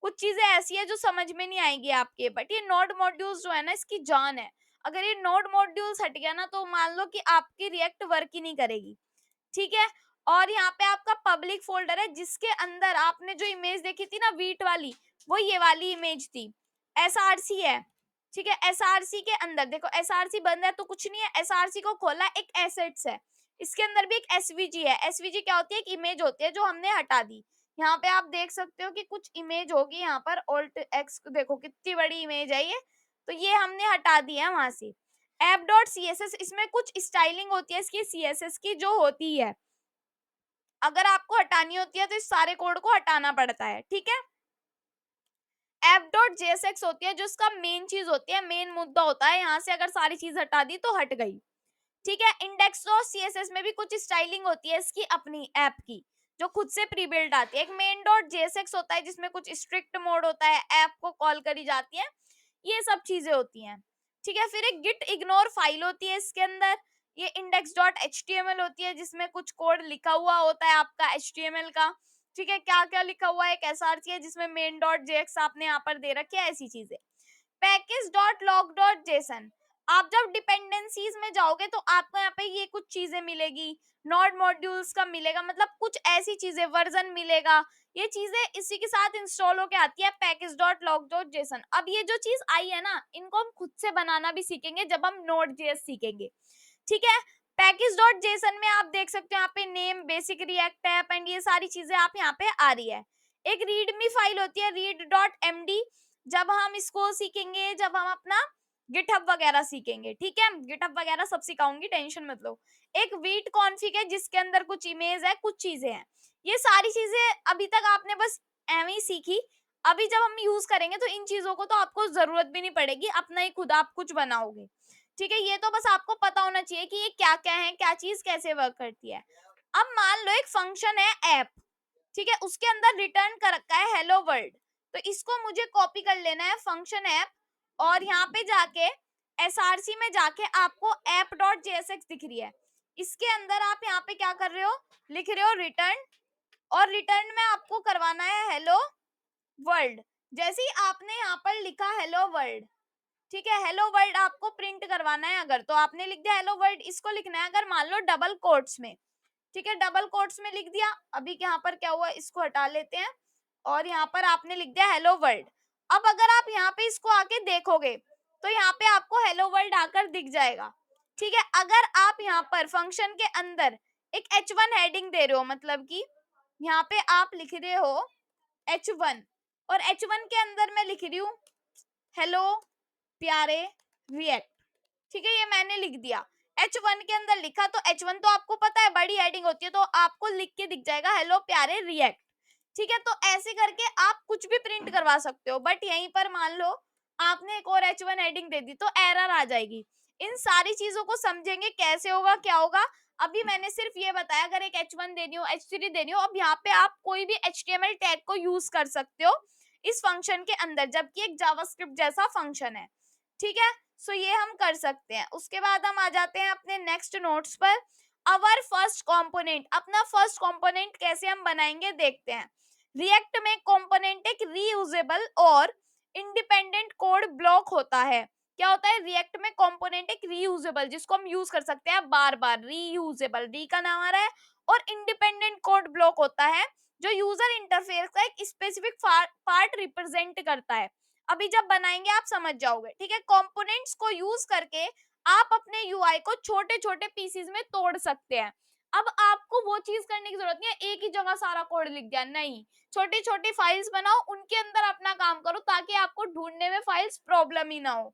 कुछ चीजें ऐसी है जो समझ में नहीं आएगी आपके, बट ये नोड मॉड्यूल्स जो है ना, इसकी जान है। अगर ये नोड मॉड्यूल्स हट गया ना, तो मान लो कि आपकी रिएक्ट वर्क ही नहीं करेगी, ठीक है। और यहाँ पे आपका पब्लिक फोल्डर है, जिसके अंदर आपने जो इमेज देखी थी ना वीट वाली, वो ये वाली इमेज थी। एसआरसी है, ठीक है। एसआरसी के अंदर देखो, एसआरसी बंद है तो कुछ नहीं है, एसआरसी को खोला, एक एसेट्स है, इसके अंदर भी एक एसवीजी है। एसवीजी क्या होती है, एक इमेज होती है जो हमने हटा दी। यहाँ पे आप देख सकते हो कि कुछ इमेज होगी, यहाँ पर ऑल्ट एक्स, देखो कितनी बड़ी इमेज है ये, तो ये हमने हटा दी है वहां से। App dot C S S, इसमें कुछ स्टाइलिंग होती है इसकी सीएसएस की जो होती है, अगर आपको हटानी होती है तो इस सारे कोड को हटाना पड़ता है, ठीक है। ऐप डॉट जेएसएक्स होती है जो इसका मेन चीज होती है, मेन मुद्दा होता है, यहाँ से अगर सारी चीज हटा दी तो हट गई, ठीक है। इंडेक्स डॉट सीएसएस में भी कुछ स्टाइलिंग होती है इसकी अपनी ऐप की, जो खुद से प्री बिल्ड आती है। एक मेन डॉट जेएसएक्स होता है जिसमें कुछ स्ट्रिक्ट मोड होता है, ऐप को कॉल करी जाती है, ये सब चीजें होती हैं, ठीक है। फिर एक गिट इग्नोर फाइल होती है इसके अंदर। ये इंडेक्स डॉट एचटीएमएल होती है जिसमें कुछ कोड लिखा हुआ होता है आपका एचटीएमएल का, ठीक है। क्या क्या लिखा हुआ है, एक एसआरसी है जिसमें मेन डॉट जेएक्स आपने यहाँ पर दे रखे है, ऐसी चीजें। Package dot log dot JSON, आप जब डिपेंडेंसीज में जाओगे तो आपको यहाँ पे ये कुछ चीजें मिलेगी, नोड मॉड्यूल्स का मिलेगा, मतलब कुछ ऐसी चीजें, वर्जन मिलेगा, ये चीजें इसी के साथ इंस्टॉल होके आती है, package dot log dot JSON. अब ये जो चीज आई है ना, इनको हम खुद से बनाना भी सीखेंगे जब हम नोड जेएस सीखेंगे, ठीक है। पैकेज डॉट जेसन में आप देख सकते हो यहाँ पे name, basic react app and ये सारी चीजें आप यहाँ पे आ रही है। एक रीडमी फाइल होती है, रीड डॉट एमडी, जब हम इसको सीखेंगे, जब हम अपना गिटहब वगैरह सीखेंगे, ठीक है, गिटहब वगैरह सब सिखाऊंगी, टेंशन मत लो। एक वीट कॉन्फ़िग है जिसके अंदर कुछ इमेज है, कुछ चीजें हैं। ये सारी चीजें अभी तक आपने बस एवं ही सीखी। अभी जब हम यूज करेंगे तो इन चीजों को तो आपको जरूरत भी नहीं पड़ेगी, अपना ही खुद आप कुछ बनाओगे, ठीक है। ये तो बस आपको पता होना चाहिए कि ये क्या क्या है, क्या चीज कैसे वर्क करती है। अब मान लो एक फंक्शन है ऐप, ठीक है, उसके अंदर रिटर्न कर रखा है हेलो वर्ल्ड। तो इसको मुझे कॉपी कर लेना है फंक्शन ऐप, और यहाँ पे जाके एसआरसी में जाके आपको ऐप डॉट जेएसएक्स दिख रही है, इसके अंदर आप यहाँ पे क्या कर रहे हो, लिख रहे हो रिटर्न, और रिटर्न में आपको करवाना है हेलो वर्ल्ड। जैसे ही आपने यहाँ पर लिखा हेलो वर्ल्ड, ठीक है, हेलो वर्ल्ड आपको प्रिंट करवाना है, अगर तो आपने लिख दिया हेलो वर्ल्ड, इसको लिखना है अगर मान लो डबल कोट्स में, ठीक है, डबल कोट्स में लिख दिया। अभी यहाँ पर क्या हुआ, इसको हटा लेते हैं, और यहाँ पर आपने लिख दिया हेलो वर्ल्ड। अब अगर आप यहाँ पे इसको आके देखोगे तो यहाँ पे आपको हेलो वर्ल्ड आकर दिख जाएगा, ठीक है। अगर आप यहाँ पर फंक्शन के अंदर एक H1 हेडिंग दे रहे हो, मतलब कि यहाँ पे आप लिख रहे हो H1, और H1 के अंदर मैं लिख रही हूँ हेलो प्यारे रिएक्ट, ठीक है, ये मैंने लिख दिया। H1 के अंदर लिखा, तो H1 तो आपको पता है बड़ी हेडिंग होती है, तो आपको लिख के दिख जाएगा हेलो प्यारे रिएक्ट, ठीक है। तो ऐसे करके आप कुछ भी प्रिंट करवा सकते हो, बट यहीं पर मान लो आपने एक और H1 हेडिंग दे दी तो एरर आ जाएगी। इन सारी चीजों को समझेंगे कैसे होगा, क्या होगा। अभी मैंने सिर्फ ये बताया, अगर एक H1 देनी हो, H3 देनी हो, अब यहाँ पे आप कोई भी HTML टैग को यूज कर सकते हो इस फंक्शन के अंदर, जबकि एक जावास्क्रिप्ट जैसा फंक्शन है, ठीक है। सो ये हम कर सकते हैं। उसके बाद हम आ जाते हैं अपने नेक्स्ट नोट्स पर। अवर फर्स्ट कंपोनेंट, अपना फर्स्ट कंपोनेंट कैसे हम बनाएंगे देखते हैं। रिएक्ट में कंपोनेंट एक रीयूजेबल और इंडिपेंडेंट कोड ब्लॉक होता है। क्या होता है, रिएक्ट में कंपोनेंट एक रीयूजेबल, जिसको हम यूज कर सकते हैं बार बार, रीयूजेबल, री का नाम आ रहा है, और इंडिपेंडेंट कोड ब्लॉक होता है जो यूजर इंटरफेस का एक स्पेसिफिक पार्ट रिप्रेजेंट करता है। अभी जब बनाएंगे आप समझ जाओगे, ठीक है। कंपोनेंट्स को यूज करके आप अपने यूआई को छोटे छोटे पीसेस में तोड़ सकते हैं। अब आपको वो चीज करने की जरूरत नहीं है एक ही जगह सारा कोड लिख दिया, नहीं, छोटी छोटी फाइल्स बनाओ, उनके अंदर अपना काम करो, ताकि आपको ढूंढने में फाइल्स प्रॉब्लम ही ना हो,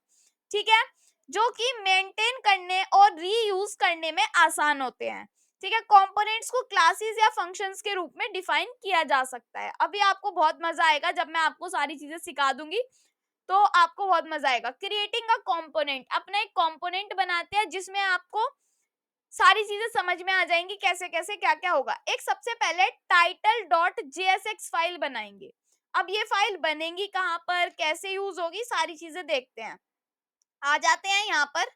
ठीक है, जो कि मेंटेन करने और रीयूज करने में आसान होते हैं, ठीक है। कंपोनेंट्स को क्लासेस या फंक्शंस के रूप में डिफाइन किया जा सकता है। अभी आपको बहुत मजा आएगा जब मैं आपको सारी चीजें सिखा दूंगी, तो आपको बहुत मजा आएगा। क्रिएटिंग अ कंपोनेंट, अपना एक कंपोनेंट बनाते हैं जिसमें आपको सारी चीजें समझ में आ जाएंगी, कैसे कैसे क्या क्या होगा। एक सबसे पहले टाइटल डॉट जेएसएक्स फाइल बनाएंगे। अब ये फाइल बनेगी कहाँ पर, कैसे यूज होगी, सारी चीजें देखते हैं। आ जाते हैं यहाँ पर,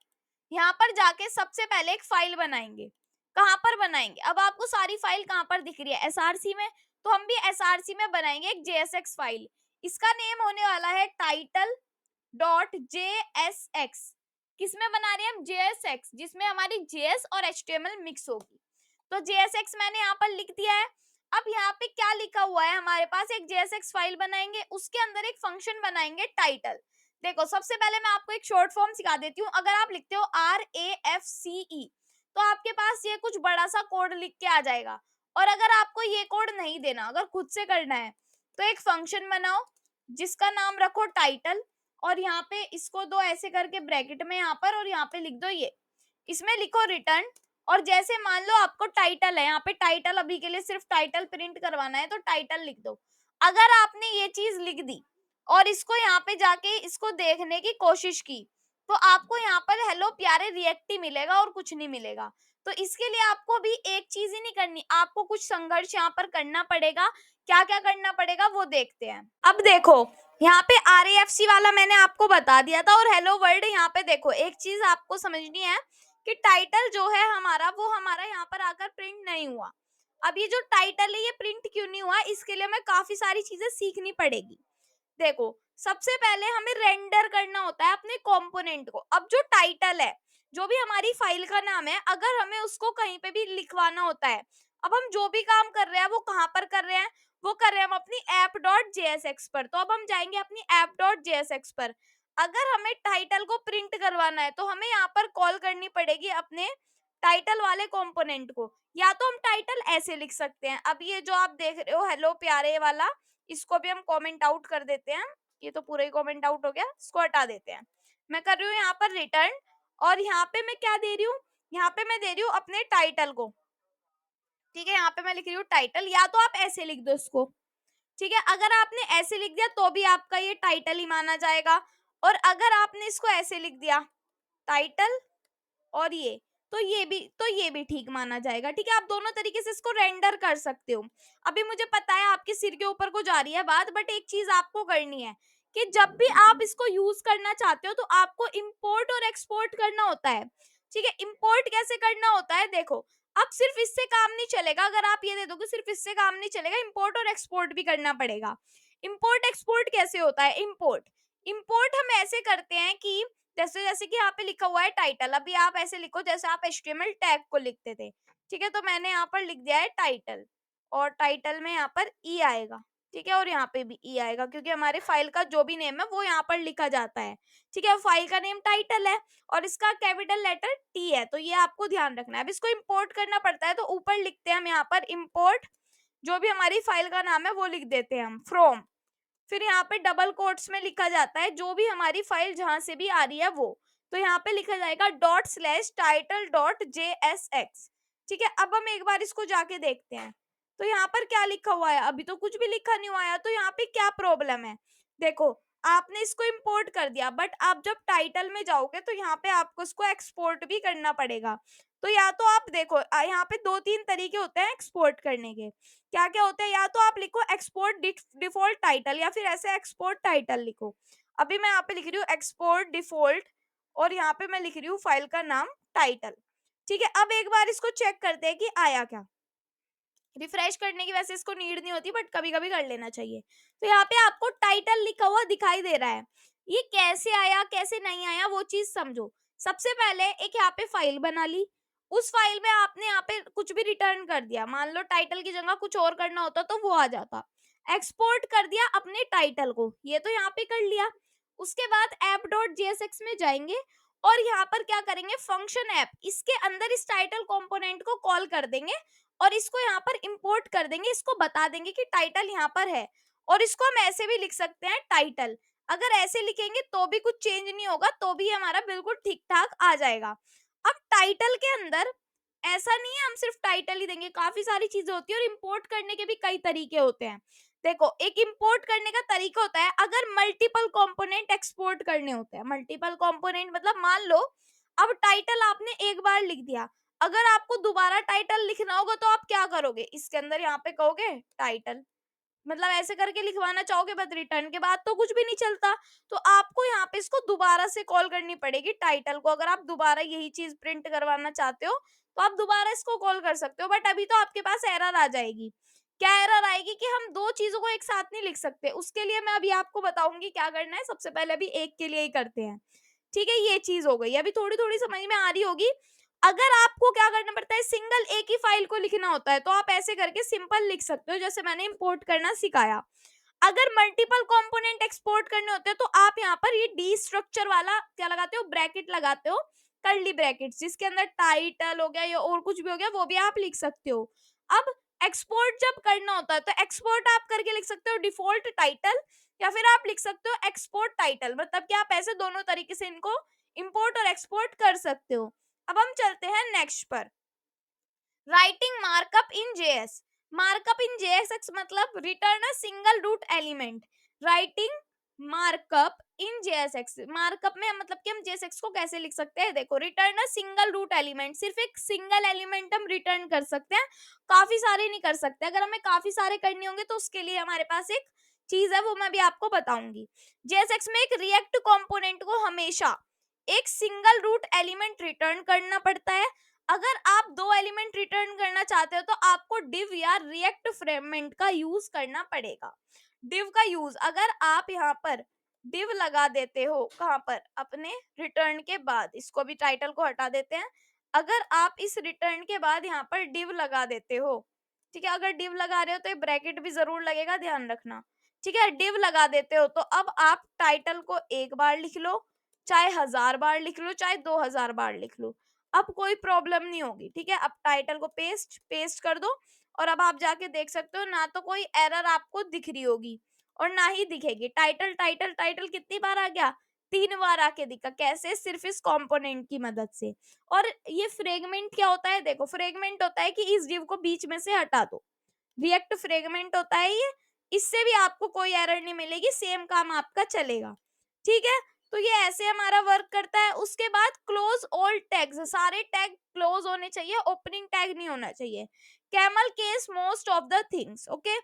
यहाँ पर जाके सबसे पहले एक फाइल बनाएंगे। कहाँ पर बनाएंगे, अब आपको सारी फाइल कहाँ पर दिख रही है, एसआरसी में, तो हम भी एसआरसी में बनाएंगे एक जेएसएक्स फाइल। इसका नेम होने वाला है टाइटल डॉट जेएसएक्स। किसमें बना रहे हैं हम, जेएसएक्स, जिसमें हमारी जेएस और एचटीएमएल मिक्स होगी। तो जेएसएक्स मैंने यहाँ पर लिख दिया है। अब यहाँ पे क्या लिखा हुआ है हमारे पास, एक जेएसएक्स फाइल बनाएंगे, उसके अंदर एक फंक्शन बनाएंगे टाइटल। देखो सबसे पहले मैं आपको एक शॉर्ट फॉर्म सिखा देती हूँ। अगर आप लिखते हो RAFCE, तो आपके पास ये कुछ बड़ा सा कोड लिख के आ जाएगा। और अगर आपको ये कोड नहीं देना, अगर खुद से करना है, तो एक फंक्शन बनाओ जिसका नाम रखो टाइटल, और यहाँ पे इसको दो ऐसे करके ब्रैकेट में यहाँ पर, और यहाँ पे लिख दो ये, इसमें लिखो रिटर्न। और जैसे मान लो आपको टाइटल है, यहाँ पे टाइटल, अभी के लिए सिर्फ टाइटल प्रिंट करवाना है, तो टाइटल लिख दो। अगर आपने ये चीज लिख दी और इसको यहाँ पे जाके इसको देखने की कोशिश की, तो आपको यहाँ पर हेलो प्यारे रिएक्ट ही मिलेगा और कुछ नहीं मिलेगा। तो इसके लिए आपको भी एक चीज ही नहीं करनी, आपको कुछ संघर्ष यहाँ पर करना पड़ेगा। क्या क्या करना पड़ेगा वो देखते हैं। अब देखो यहाँ पे RAFC वाला मैंने आपको बता दिया था, और हेलो वर्ल्ड, यहाँ पे देखो एक चीज आपको समझनी है कि टाइटल जो है हमारा, वो हमारा यहाँ पर आकर प्रिंट नहीं हुआ। अब ये जो टाइटल है ये प्रिंट क्यों नहीं हुआ, इसके लिए हमें काफी सारी चीजें सीखनी पड़ेगी। देखो सबसे पहले हमें रेंडर करना होता है अपने कंपोनेंट को। अब जो टाइटल है, जो भी हमारी फाइल का नाम है, अगर हमें उसको कहीं पे भी लिखवाना होता है, अब हम जो भी काम कर रहे हैं वो कहाँ पर कर रहे हैं, वो कर रहे हैं हम अपनी ऐप डॉट जेएसएक्स पर। तो अब हम जाएंगे अपनी ऐप डॉट जेएसएक्स पर। अगर हमें टाइटल को प्रिंट करवाना है, तो हमें यहाँ पर कॉल करनी पड़ेगी अपने टाइटल वाले कंपोनेंट को। या तो हम टाइटल ऐसे लिख सकते हैं, अब ये जो आप देख रहे हो हेलो प्यारे वाला, इसको भी हम कमेंट आउट कर देते हैं। ये तो पूरा ही कमेंट आउट हो गया, इसको हटा देते हैं। मैं कर रही हूँ यहाँ पर रिटर्न, और यहाँ पे मैं क्या दे रही हूँ, यहाँ पे मैं दे रही हूँ अपने टाइटल को। ठीक है, यहाँ पे मैं लिख रही हूँ टाइटल, या तो आप ऐसे लिख दो इसको। ठीक है, अगर आपने ऐसे लिख दिया तो भी आपका ये टाइटल ही माना जाएगा, और अगर आपने इसको ऐसे लिख दिया टाइटल और ये भी ठीक माना जाएगा। ठीक है, आप दोनों तरीके से इसको रेंडर कर सकते हो। अभी मुझे पता है आपके सिर के ऊपर को जा रही है बात, बट एक चीज आपको करनी है कि जब भी आप इसको यूज करना चाहते हो तो आपको इंपोर्ट और एक्सपोर्ट करना होता है। ठीक है, इंपोर्ट कैसे करना होता है, देखो, अब सिर्फ इससे काम नहीं चलेगा, अगर आप ये दे दोगे सिर्फ इससे काम नहीं चलेगा, इंपोर्ट और एक्सपोर्ट भी करना पड़ेगा। इंपोर्ट एक्सपोर्ट कैसे होता है, इंपोर्ट इंपोर्ट हम ऐसे करते हैं कि जैसे जैसे कि यहाँ पे लिखा हुआ है टाइटल, अभी आप ऐसे लिखो जैसे आप एचटीएमएल टैग को लिखते थे। ठीक है, तो मैंने यहाँ पर लिख दिया है टाइटल, और टाइटल में यहाँ पर ई आएगा। ठीक है, और यहाँ पे भी ई आएगा, क्योंकि हमारे फाइल का जो भी नेम है वो यहाँ पर लिखा जाता है। ठीक है, फाइल का नेम टाइटल है और इसका कैपिटल लेटर टी है, तो ये आपको ध्यान रखना है। अब इसको इंपोर्ट करना पड़ता है, तो ऊपर लिखते हैं हम यहाँ पर इंपोर्ट, जो भी हमारी फाइल का नाम है वो लिख देते हैं हम फ्रॉम, फिर यहाँ पे डबल कोट्स में लिखा जाता है जो भी हमारी फाइल जहां से भी आ रही है वो, तो यहाँ पे लिखा जाएगा ./title.jsx। ठीक है, अब हम एक बार इसको जाके देखते हैं, तो यहाँ पर क्या लिखा हुआ है, अभी तो कुछ भी लिखा नहीं हुआ है, तो यहाँ पे क्या प्रॉब्लम है, देखो, आपने इसको इंपोर्ट कर दिया, बट आप जब टाइटल में जाओगे तो यहाँ पे आपको इसको एक्सपोर्ट भी करना पड़ेगा। तो या तो आप देखो, यहाँ पे दो तीन तरीके होते हैं एक्सपोर्ट करने के। क्या क्या होता है, या तो आप लिखो एक्सपोर्ट डिफॉल्ट टाइटल, या फिर ऐसे एक्सपोर्ट टाइटल लिखो। अभी मैं यहाँ पे लिख रही हूँ एक्सपोर्ट डिफॉल्ट, और यहाँ पे मैं लिख रही हूँ फाइल का नाम टाइटल। ठीक है, अब एक बार इसको चेक करते हैं कि आया क्या। रिफ्रेश करने की वैसे इसको नीड नहीं होती, बट कभी कभी कर लेना चाहिए। तो यहाँ पे आपको टाइटल लिखा हुआ दिखाई दे रहा है, ये कैसे आया कैसे नहीं आया वो चीज समझो। सबसे पहले एक यहाँ पे फाइल बना ली, उस फाइल में आपने यहाँ पे कुछ भी रिटर्न कर दिया, मान लो टाइटल की जगह कुछ और करना होता तो वो आ जाता। एक्सपोर्ट कर दिया अपने टाइटल को, ये तो यहाँ पे कर लिया। उसके बाद app.jsx में जाएंगे, और यहाँ पर क्या करेंगे, फंक्शन ऐप, इसके अंदर इस टाइटल कंपोनेंट को कॉल कर देंगे, और इसको यहाँ पर इंपोर्ट कर देंगे, इसको बता देंगे कि टाइटल यहाँ पर है, और इसको हम ऐसे भी लिख सकते हैं टाइटल। अगर ऐसे लिखेंगे तो भी कुछ चेंज नहीं होगा, तो भी हमारा बिल्कुल ठीक ठाक आ जाएगा। अब टाइटल के अंदर ऐसा नहीं है हम सिर्फ टाइटल ही देंगे, काफी सारी चीजें होती है, और इंपोर्ट करने के भी कई तरीके होते हैं। देखो, एक इंपोर्ट करने का तरीका होता है अगर मल्टीपल कंपोनेंट एक्सपोर्ट करने होते हैं। मल्टीपल कंपोनेंट मतलब मान लो अब टाइटल आपने एक बार लिख दिया, अगर आपको दोबारा टाइटल लिखना होगा तो आप क्या करोगे, इसके अंदर यहाँ पे कहोगे टाइटल, मतलब ऐसे करके लिखवाना चाहोगे, बट रिटर्न के बाद तो कुछ भी नहीं चलता, तो आपको यहाँ पे इसको दोबारा से कॉल करनी पड़ेगी टाइटल को। अगर आप दोबारा यही चीज प्रिंट करवाना चाहते हो तो आप दोबारा इसको कॉल कर सकते हो, बट अभी तो आपके पास एरर आ जाएगी। क्या एरर आएगी कि हम दो चीजों को एक साथ नहीं लिख सकते, उसके लिए मैं अभी आपको बताऊंगी क्या करना है। सबसे पहले अभी एक के लिए ही करते हैं। ठीक है, ये चीज हो गई, अभी थोड़ी थोड़ी समझ में आ रही होगी। अगर आपको क्या करना पड़ता है, सिंगल एक ही फाइल को लिखना होता है, तो आप ऐसे करके सिंपल लिख सकते हो, जैसे मैंने इंपोर्ट करना सिखाया। अगर मल्टीपल कंपोनेंट एक्सपोर्ट करने होते हैं तो आप यहाँ पर ये डी स्ट्रक्चर वाला क्या लगाते हो, ब्रैकेट लगाते हो, कर्ली ब्रैकेट, जिसके अंदर टाइटल हो गया या और कुछ भी हो गया वो भी आप लिख सकते हो। अब एक्सपोर्ट जब करना होता है तो एक्सपोर्ट आप करके लिख सकते हो डिफॉल्ट टाइटल, या फिर आप लिख सकते हो एक्सपोर्ट टाइटल, मतलब कि आप ऐसे दोनों तरीके से इनको इंपोर्ट और एक्सपोर्ट कर सकते हो। अब हम चलते हैं नेक्स्ट पर, writing markup in JS. Markup in JSX मतलब return a single root element. Writing markup in JSX, markup में मतलब कि हम जेएसएक्स को कैसे लिख सकते हैं, देखो, return a single root element, सिर्फ एक सिंगल एलिमेंट हम रिटर्न कर सकते हैं, काफी सारे नहीं कर सकते। अगर हमें काफी सारे करने होंगे तो उसके लिए हमारे पास एक चीज है, वो मैं भी आपको बताऊंगी। जेएसएक्स में एक रिएक्ट कंपोनेंट को हमेशा एक सिंगल रूट एलिमेंट रिटर्न करना पड़ता है। अगर आप दो एलिमेंट रिटर्न करना चाहते हो तो आपको डिव या रिएक्ट फ्रेगमेंट का यूज करना पड़ेगा। डिव का यूज, अगर आप यहाँ पर डिव लगा देते हो, कहाँ पर, अपने रिटर्न के बाद, इसको भी टाइटल को हटा देते हैं, अगर आप इस रिटर्न के बाद यहाँ पर डिव लगा देते हो, ठीक है, अगर डिव लगा रहे हो तो ब्रैकेट भी जरूर लगेगा, ध्यान रखना। ठीक है, डिव लगा देते हो तो अब आप टाइटल को एक बार लिख लो, चाहे 1000 बार लिख लो, चाहे 2000 बार लिख लो, अब कोई प्रॉब्लम नहीं होगी। ठीक है, अब टाइटल को पेस्ट पेस्ट कर दो, और अब आप जाके देख सकते हो, ना तो कोई एरर आपको दिख रही होगी और ना ही दिखेगी। टाइटल टाइटल टाइटल कितनी बार आ गया, 3 बार आके दिखा। कैसे? सिर्फ इस कंपोनेंट की मदद से। और ये फ्रेगमेंट क्या होता है? देखो, फ्रेगमेंट होता है कि इस div को बीच में से हटा दो। रिएक्ट फ्रेगमेंट होता है ये। इससे भी आपको कोई एरर नहीं मिलेगी, सेम काम आपका चलेगा। ठीक है, तो ये ऐसे हमारा वर्क करता है। उसके बाद क्लोज ऑल टैग्स, सारे टैग क्लोज होने चाहिए, ओपनिंग टैग नहीं होना चाहिए। Camel case most of the things. Okay,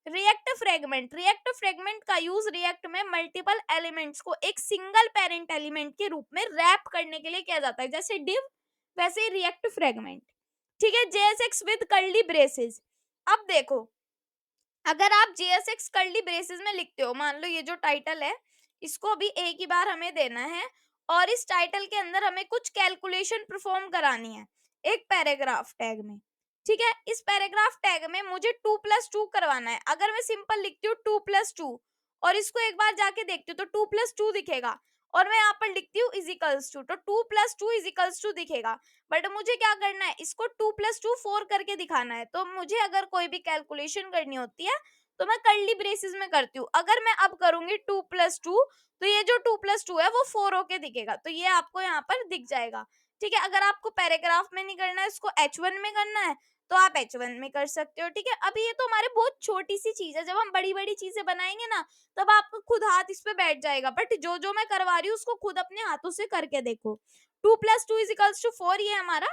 react fragment का यूज रिएक्ट में मल्टीपल एलिमेंट्स को एक सिंगल पेरेंट एलिमेंट के रूप में रैप करने के लिए किया जाता है। जैसे डिव, वैसे ही रिएक्ट फ्रेगमेंट। ठीक है, जेएसएक्स विद कर्ली ब्रेसेस। अब देखो, अगर आप जेएसएक्स कर्ली ब्रेसेस में लिखते हो, मान लो ये जो टाइटल है इसको भी एक ही बार हमें देना है, और इस टाइटल के अंदर हमें कुछ कैलकुलेशन परफॉर्म करानी है एक पैराग्राफ टैग में। ठीक है, इस पैराग्राफ टैग में मुझे 2+2 करवाना है। अगर मैं सिंपल लिखती हूँ 2+2 और इसको एक बार जाके देखती हूँ तो 2+2 दिखेगा, और मैं यहाँ पर लिखती हूँ इजिकल्स टू, तो 2+2 इजिकल्स टू दिखेगा। बट मुझे क्या करना है, इसको 2+2 4 करके दिखाना है। तो मुझे अगर कोई भी कैलकुलेशन करनी होती है तो मैं कर्ली ब्रेसेस में करती हूँ। अगर मैं अब करूंगी 2+2, तो ये जो 2+2 है वो 4 होके दिखेगा, तो ये आपको यहाँ पर दिख जाएगा। ठीक है, अगर आपको पैराग्राफ में नहीं करना है, इसको H1 में करना है, तो आप H1 में कर सकते हो। ठीक है, अभी ये तो हमारे बहुत छोटी सी चीज है, जब हम बड़ी बड़ी चीजें बनाएंगे ना, तब आपका खुद हाथ इस पे बैठ जाएगा। बट जो जो मैं करवा रही हूँ उसको खुद अपने हाथों से करके देखो। 2+2 = 4 ये हमारा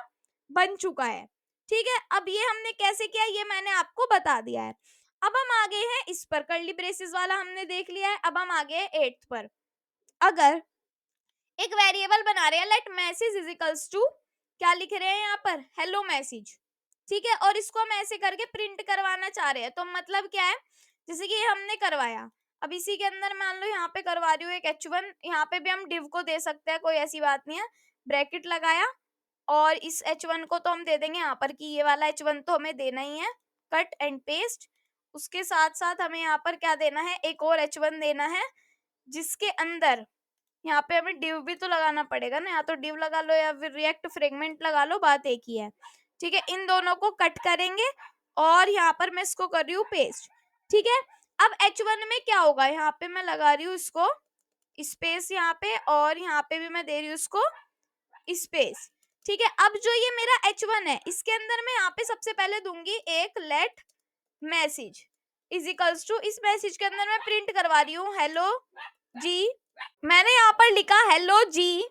बन चुका है। ठीक है, अब ये हमने कैसे किया ये मैंने आपको बता दिया है। अब हम आगे हैं इस पर, कर्ली ब्रेसेस वाला हमने देख लिया है। अब हम आगे हैं 8th पर। अगर एक वेरिएबल बना रहे हैं, let message is equals to, क्या लिख रहे हैं यहाँ पर, हेलो मैसेज। ठीक है, और इसको हम ऐसे करके प्रिंट करवाना चाह रहे हैं, तो मतलब क्या है, जैसे कि ये हमने करवाया, अब इसी के अंदर मान लो यहाँ पे करवा रही हूँ एक H1, यहाँ पे भी हम div को दे सकते हैं, कोई ऐसी बात नहीं है। ब्रैकेट लगाया, और इस H1 को तो हम दे देंगे यहाँ पर कि ये वाला H1 तो हमें देना ही है, कट एंड पेस्ट। उसके साथ साथ हमें यहाँ पर क्या देना है, एक और H1 देना है, जिसके अंदर यहाँ पे हमें div भी तो लगाना पड़ेगा ना, या तो div लगा लो या फिर रिएक्ट फ्रेगमेंट लगा लो, बात एक ही है। ठीक है, इन दोनों को कट करेंगे, और यहाँ पर मैं इसको कर रही हूँ पेस्ट। ठीक है, अब H1 में क्या होगा, यहाँ पे मैं लगा रही हूँ इसको स्पेस यहाँ पे, और यहाँ पे भी मैं दे रही हूँ इसको स्पेस। ठीक है, अब जो ये मेरा H1 है, इसके अंदर मैं यहाँ पे सबसे पहले दूंगी एक let message is equals to, इस मैसेज के अंदर मैं प्रिंट करवा रही हूँ हेलो जी। मैंने यहाँ पर लिखा हेलो जी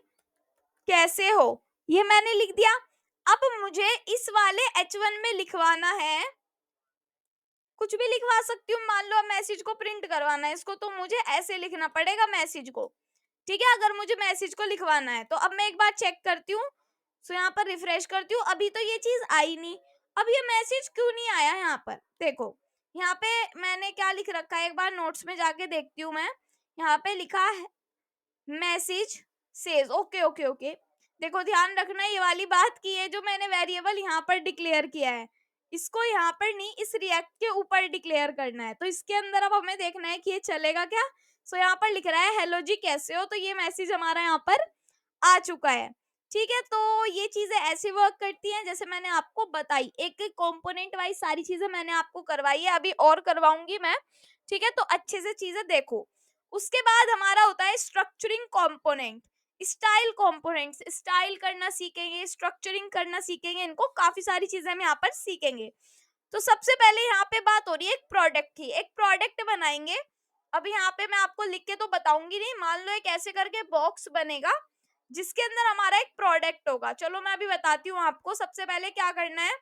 कैसे हो, ये मैंने लिख दिया। अब मुझे इस वाले H1 में लिखवाना है, कुछ भी लिखवा सकती हूँ, मान लो मैसेज को प्रिंट करवाना है इसको, तो मुझे ऐसे लिखना पड़ेगा मैसेज को। ठीक है, अगर मुझे मैसेज को लिखवाना है तो अब मैं एक बार चेक करती हूँ, सो यहाँ पर रिफ्रेश करती हूँ, अभी तो ये चीज आई नहीं। अब ये मैसेज क्यों नहीं आया, यहाँ पर देखो, यहाँ पे मैंने क्या लिख रखा है, एक बार नोट्स में जाके देखती हूँ मैं। यहाँ पे लिखा है message says, okay okay okay. देखो ध्यान रखना ये वाली बात की, ये जो मैंने वेरिएबल यहाँ पर डिक्लेयर किया है, इसको यहाँ पर नहीं, इस रिएक्ट के ऊपर डिक्लेयर करना है। तो इसके अंदर अब हमें देखना है कि ये चलेगा क्या। सो यहाँ पर लिख रहा है हेलो जी कैसे हो, तो ये मैसेज हमारा यहाँ पर आ चुका है। ठीक है, तो ये चीजें ऐसे वर्क करती हैं जैसे मैंने आपको बताई, एक एक कंपोनेंट वाइज सारी चीजें मैंने आपको करवाई है, अभी और करवाऊंगी मैं। ठीक है, तो अच्छे से चीजें देखो। उसके बाद हमारा होता है structuring component, style components, style करना सीखेंगे, स्ट्रक्चरिंग करना सीखेंगे, इनको काफी सारी चीजें हम यहाँ पर सीखेंगे। तो सबसे पहले यहाँ पे बात हो रही है एक प्रोडक्ट की, एक प्रोडक्ट बनाएंगे। अब यहाँ पे मैं आपको लिख के तो बताऊंगी नहीं, मान लो एक ऐसे करके बॉक्स बनेगा जिसके अंदर हमारा एक प्रोडक्ट होगा। चलो मैं अभी बताती हूँ आपको, सबसे पहले क्या करना है,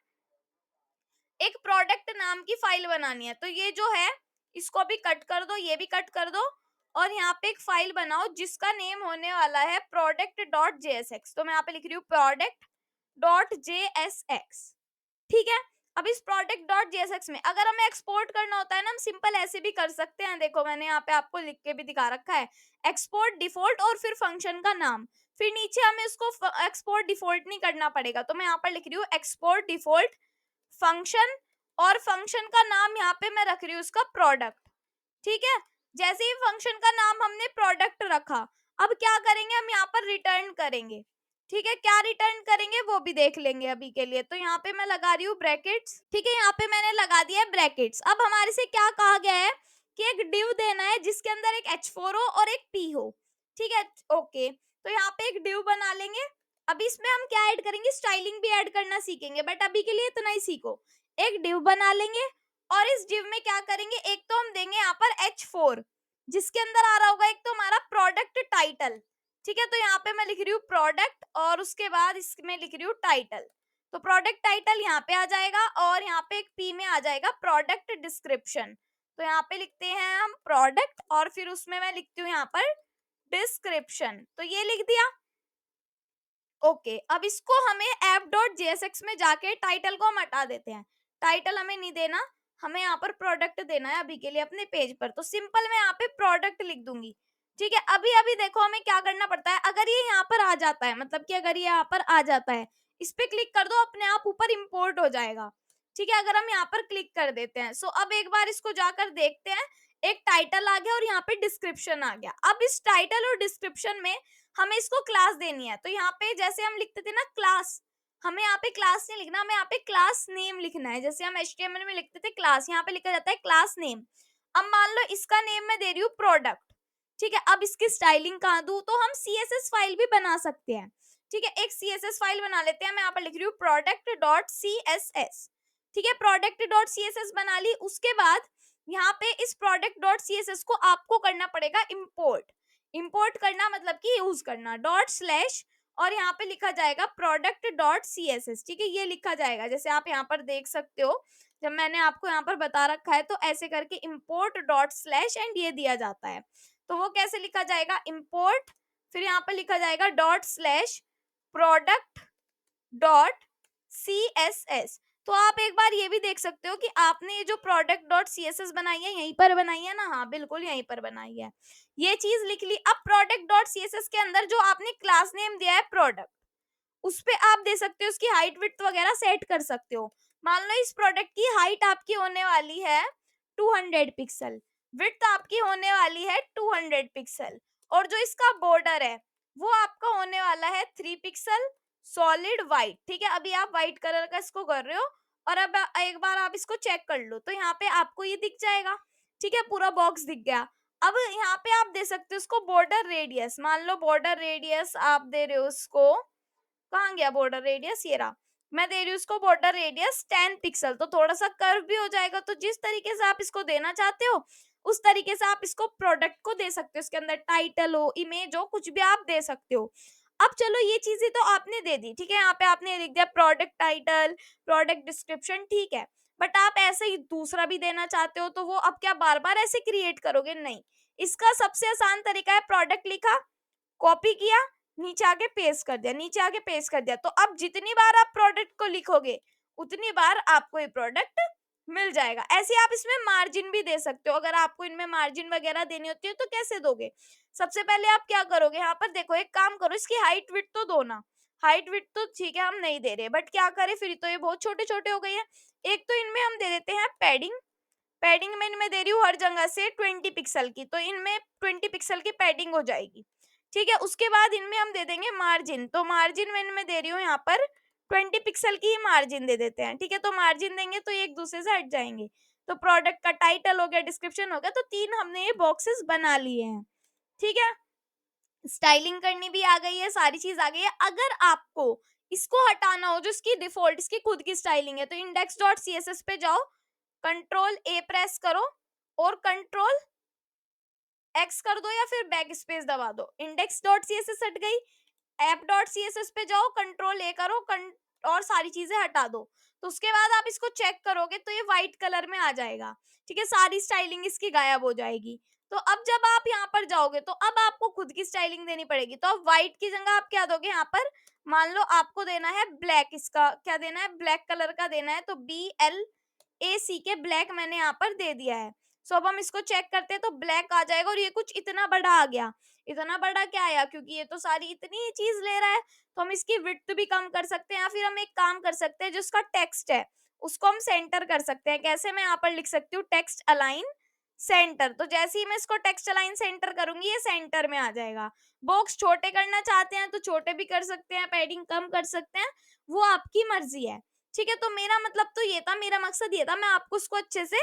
एक प्रोडक्ट नाम की फाइल बनानी है। तो ये जो है इसको भी कट कर दो, ये भी कट कर दो, और यहाँ पे एक फाइल बनाओ जिसका नेम होने वाला है product.jsx। तो मैं यहाँ पे लिख रही हूँ product.jsx। ठीक है, अब इस product.jsx में अगर हमें एक्सपोर्ट करना होता है ना, हम सिंपल ऐसे भी कर सकते हैं। देखो मैंने यहाँ पे आपको लिख के भी दिखा रखा है, एक्सपोर्ट डिफॉल्ट और फिर फंक्शन का नाम, फिर नीचे हमें उसको एक्सपोर्ट डिफॉल्ट नहीं करना पड़ेगा। तो मैं यहाँ पर लिख रही हूँ एक्सपोर्ट डिफॉल्ट फंक्शन, और फंक्शन का नाम यहाँ पे मैं रख रही हूँ उसका प्रोडक्ट। ठीक है, जैसे ही फंक्शन का नाम हमने प्रोडक्ट रखा, अब क्या करेंगे, हम यहाँ पर रिटर्न करेंगे। ठीक है, क्या रिटर्न करेंगे वो भी देख लेंगे अभी के लिए। तो यहाँ पे मैं लगा रही हूँ ब्रैकेट्स। ठीक है, यहाँ पे मैंने लगा दिया है ब्रैकेट्स। अब हमारे से क्या कहा गया है कि एक डिव देना है जिसके अंदर एक H4 हो और एक P हो। ठीक है, ओके। तो यहाँ पे एक डिव बना लेंगे। अभी इसमें हम क्या ऐड करेंगे, स्टाइलिंग भी ऐड करना सीखेंगे, बट अभी के लिए इतना ही सीखो। एक डिव बना लेंगे और इस डिव में क्या करेंगे, एक तो हम देंगे यहाँ पर H4, जिसके अंदर आ रहा होगा एक तो हमारा प्रोडक्ट टाइटल। ठीक है, तो यहाँ पे मैं लिख रही हूँ प्रोडक्ट और उसके बाद इसमें लिख रही हूँ टाइटल। तो प्रोडक्ट टाइटल यहाँ पे आ जाएगा और यहाँ पे एक पी में आ जाएगा प्रोडक्ट डिस्क्रिप्शन। तो यहाँ पे लिखते हैं हम प्रोडक्ट और फिर उसमें मैं लिखती हूँ यहाँ पर डिस्क्रिप्शन। तो ये लिख दिया, ओके। अब इसको हमें app.jsx में जाके टाइटल को हम हटा देते हैं। टाइटल हमें नहीं देना, हमें यहाँ पर प्रोडक्ट देना है अभी के लिए अपने पेज पर। तो सिंपल मैं यहाँ पे प्रोडक्ट लिख दूंगी। ठीक है, अभी अभी देखो हमें क्या करना पड़ता है, अगर ये यहाँ पर आ जाता है, मतलब कि अगर ये यहाँ पर आ जाता है, इस पे क्लिक कर दो, अपने आप ऊपर इंपोर्ट हो जाएगा। ठीक है, अगर हम यहाँ पर क्लिक कर देते हैं, सो अब एक बार इसको जाकर देखते हैं। एक टाइटल आ गया और यहाँ पे डिस्क्रिप्शन आ गया। अब इस टाइटल और डिस्क्रिप्शन में हमें इसको क्लास देनी है। तो यहाँ पे जैसे हम लिखते थे ना क्लास, हमें यहाँ पे क्लास नहीं लिखना, हमें यहाँ पे क्लास नेम लिखना है। जैसे हम HTML में लिखते थे क्लास, यहाँ पे लिखा जाता है क्लास नेम। अब मान लो इसका नेम मैं दे रही हूँ प्रोडक्ट। ठीक है, अब इसकी स्टाइलिंग कहाँ दूं, तो हम CSS फाइल भी बना सकते हैं। ठीक है, एक CSS फाइल बना लेते हैं। मैं यहाँ पर लिख रही हूँ product.css। ठीक है, product.css बना ली। उसके बाद यहाँ पे इस product.css को आपको करना पड़ेगा import। इंपोर्ट करना मतलब कि यूज करना, डॉट स्लैश और यहाँ पे लिखा जाएगा product.css। ठीक है, ये लिखा जाएगा जैसे आप यहाँ पर देख सकते हो। जब मैंने आपको यहाँ पर बता रखा है तो ऐसे करके import डॉट स्लैश एंड ये दिया जाता है। तो वो कैसे लिखा जाएगा, import फिर यहाँ पर लिखा जाएगा dot slash product dot CSS। तो आप एक बार ये भी देख सकते हो कि आपने ये जो प्रोडक्ट डॉट CSS बनाई है यहीं पर बनाई है ना, हाँ बिल्कुल यहीं पर बनाई है। ये चीज लिख ली। अब प्रोडक्ट डॉट CSS के अंदर जो आपने क्लास नेम दिया है प्रोडक्ट, उस पे आप दे सकते हो उसकी हाइट विड्थ वगैरह सेट कर सकते हो। मान लो इस प्रोडक्ट की हाइट आपकी होने वाली है 200 पिक्सल, विड्थ आपकी होने वाली है 200 पिक्सल, और जो इसका बॉर्डर है वो आपका होने वाला है 3 पिक्सल सॉलिड व्हाइट। ठीक है, अभी आप व्हाइट कलर का इसको कर रहे हो और अब एक बार आप इसको चेक कर लो तो यहाँ पे आपको ये दिख जाएगा। ठीक है, पूरा बॉक्स दिख गया। अब यहाँ पे आप दे सकते हो उसको बॉर्डर रेडियस। मान लो बॉर्डर रेडियस आप दे रहे हो उसको, कहाँ गया बॉर्डर रेडियस, ये रहा। मैं दे रही हूँ उसको बॉर्डर रेडियस 10 पिक्सल, तो थोड़ा सा कर्व भी हो जाएगा। तो जिस तरीके से आप इसको देना चाहते हो उस तरीके से आप इसको प्रोडक्ट को दे सकते हो। इसके अंदर टाइटल हो, इमेज हो, कुछ भी आप दे सकते हो। अब चलो ये चीजें तो आपने दे दी। ठीक है, यहाँ पे आपने लिख दिया प्रोडक्ट टाइटल, प्रोडक्ट डिस्क्रिप्शन, ठीक है। बट आप ऐसे ही दूसरा भी देना चाहते हो तो वो अब क्या बार बार ऐसे क्रिएट करोगे, नहीं। इसका सबसे आसान तरीका है, प्रोडक्ट लिखा, कॉपी किया, नीचे आके पेस्ट कर दिया, नीचे आके पेस्ट कर दिया। तो अब जितनी बार आप प्रोडक्ट को लिखोगे उतनी बार आपको ये प्रोडक्ट मिल जाएगा। ऐसे आप इसमें मार्जिन भी दे सकते हो। अगर आपको इनमें मार्जिन वगैरह देनी होती है तो कैसे दोगे, सबसे पहले आप क्या करोगे, यहाँ पर देखो एक काम करो, इसकी हाइट विड्थ तो दो ना। हाइट विड्थ तो ठीक है हम नहीं दे रहे, बट क्या करें फिर, तो ये बहुत छोटे छोटे हो गए हैं। एक तो इनमें हम दे देते हैं पैडिंग। पैडिंग में इनमें दे रही हूँ हर जगह से 20 पिक्सल की, तो इनमें 20 पिक्सल की पैडिंग हो जाएगी। ठीक है, उसके बाद इनमें हम दे देंगे मार्जिन। तो मार्जिन में इनमें दे रही हूँ यहाँ पर 20 पिक्सल की ही मार्जिन दे देते हैं। ठीक है, तो मार्जिन देंगे तो ये एक दूसरे से हट जाएंगे। तो प्रोडक्ट का टाइटल हो गया, डिस्क्रिप्शन हो गया, तो 3 हमने ये बॉक्सेस बना लिए हैं। ठीक है, स्टाइलिंग करनी भी आ गई है, सारी चीज आ गई है। अगर आपको इसको हटाना हो, जो इसकी डिफॉल्ट इसकी खुद की स्टाइलिंग है, तो index.css पे जाओ, कंट्रोल A प्रेस करो और कंट्रोल X कर दो या फिर बैक स्पेस दबा दो। index.css हट गई। app.css पे जाओ, कंट्रोल A करो और सारी चीजें हटा दो। तो उसके बाद आप इसको चेक करोगे तो ये व्हाइट कलर में आ जाएगा। ठीक है, सारी स्टाइलिंग इसकी गायब हो जाएगी। तो अब जब आप यहाँ पर जाओगे तो अब आपको खुद की स्टाइलिंग देनी पड़ेगी। तो अब व्हाइट की जगह आप क्या दोगे, यहाँ पर मान लो आपको देना है ब्लैक, इसका क्या देना है, ब्लैक कलर का देना है। तो BLAC के ब्लैक मैंने यहाँ पर दे दिया है। सो अब हम इसको चेक करते हैं तो ब्लैक आ जाएगा और ये कुछ इतना बड़ा आ गया। इतना बड़ा क्या आया, क्योंकि ये तो सारी इतनी ही चीज ले रहा है। तो हम इसकी विड्थ भी कम कर सकते हैं या फिर हम एक काम कर सकते हैं, जो उसका टेक्स्ट है उसको हम सेंटर कर सकते हैं। कैसे, मैं यहाँ पर लिख सकती हूँ टेक्स्ट अलाइन सेंटर। तो जैसे ही मैं इसको टेक्स्ट अलाइन सेंटर करूंगी ये सेंटर में आ जाएगा। बॉक्स छोटे करना चाहते हैं तो छोटे भी कर सकते हैं, पैडिंग कम कर सकते हैं, वो आपकी मर्जी है। ठीक है, तो मेरा मतलब तो ये था, मेरा मकसद ये था मैं आपको उसको अच्छे से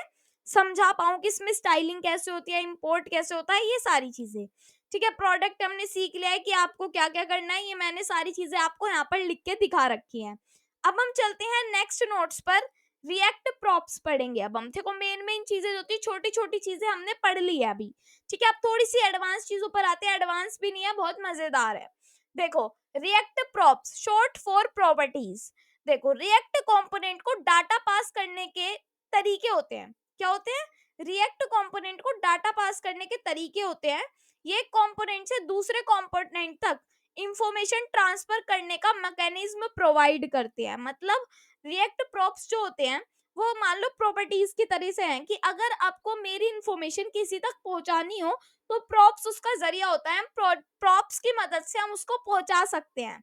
समझा पाऊं कि इसमें स्टाइलिंग कैसे होती है, इंपोर्ट कैसे होता है, ये सारी चीजें। ठीक है, प्रोडक्ट हमने सीख लिया है कि आपको क्या क्या करना है, ये मैंने सारी चीजें आपको यहाँ पर लिख के दिखा रखी हैं। अब हम चलते हैं नेक्स्ट नोट्स पर, रिएक्ट प्रॉप्स पढ़ेंगे। अब हम देखो मेन मेन चीजें जो होती, छोटी छोटी चीजें हमने पढ़ ली है अभी, ठीक है। अब थोड़ी सी एडवांस चीजों पर आते हैं, एडवांस भी नहीं है, बहुत मजेदार है। देखो, react props short for properties. देखो, रिएक्ट कंपोनेंट को डाटा पास करने के तरीके होते हैं। क्या होते हैं? रिएक्ट कंपोनेंट को डाटा पास करने के तरीके होते हैं। ये कंपोनेंट से दूसरे कंपोनेंट तक इंफॉर्मेशन ट्रांसफर करने का मैकेनिज्म प्रोवाइड करते हैं। मतलब रिएक्ट प्रॉप्स जो होते हैं वो मान लो प्रॉपर्टीज की तरह से हैं कि अगर आपको मेरी इंफॉर्मेशन किसी तक पहुंचानी हो तो प्रॉप्स उसका जरिया होता है। प्रॉप्स की मदद से हम उसको पहुंचा सकते हैं,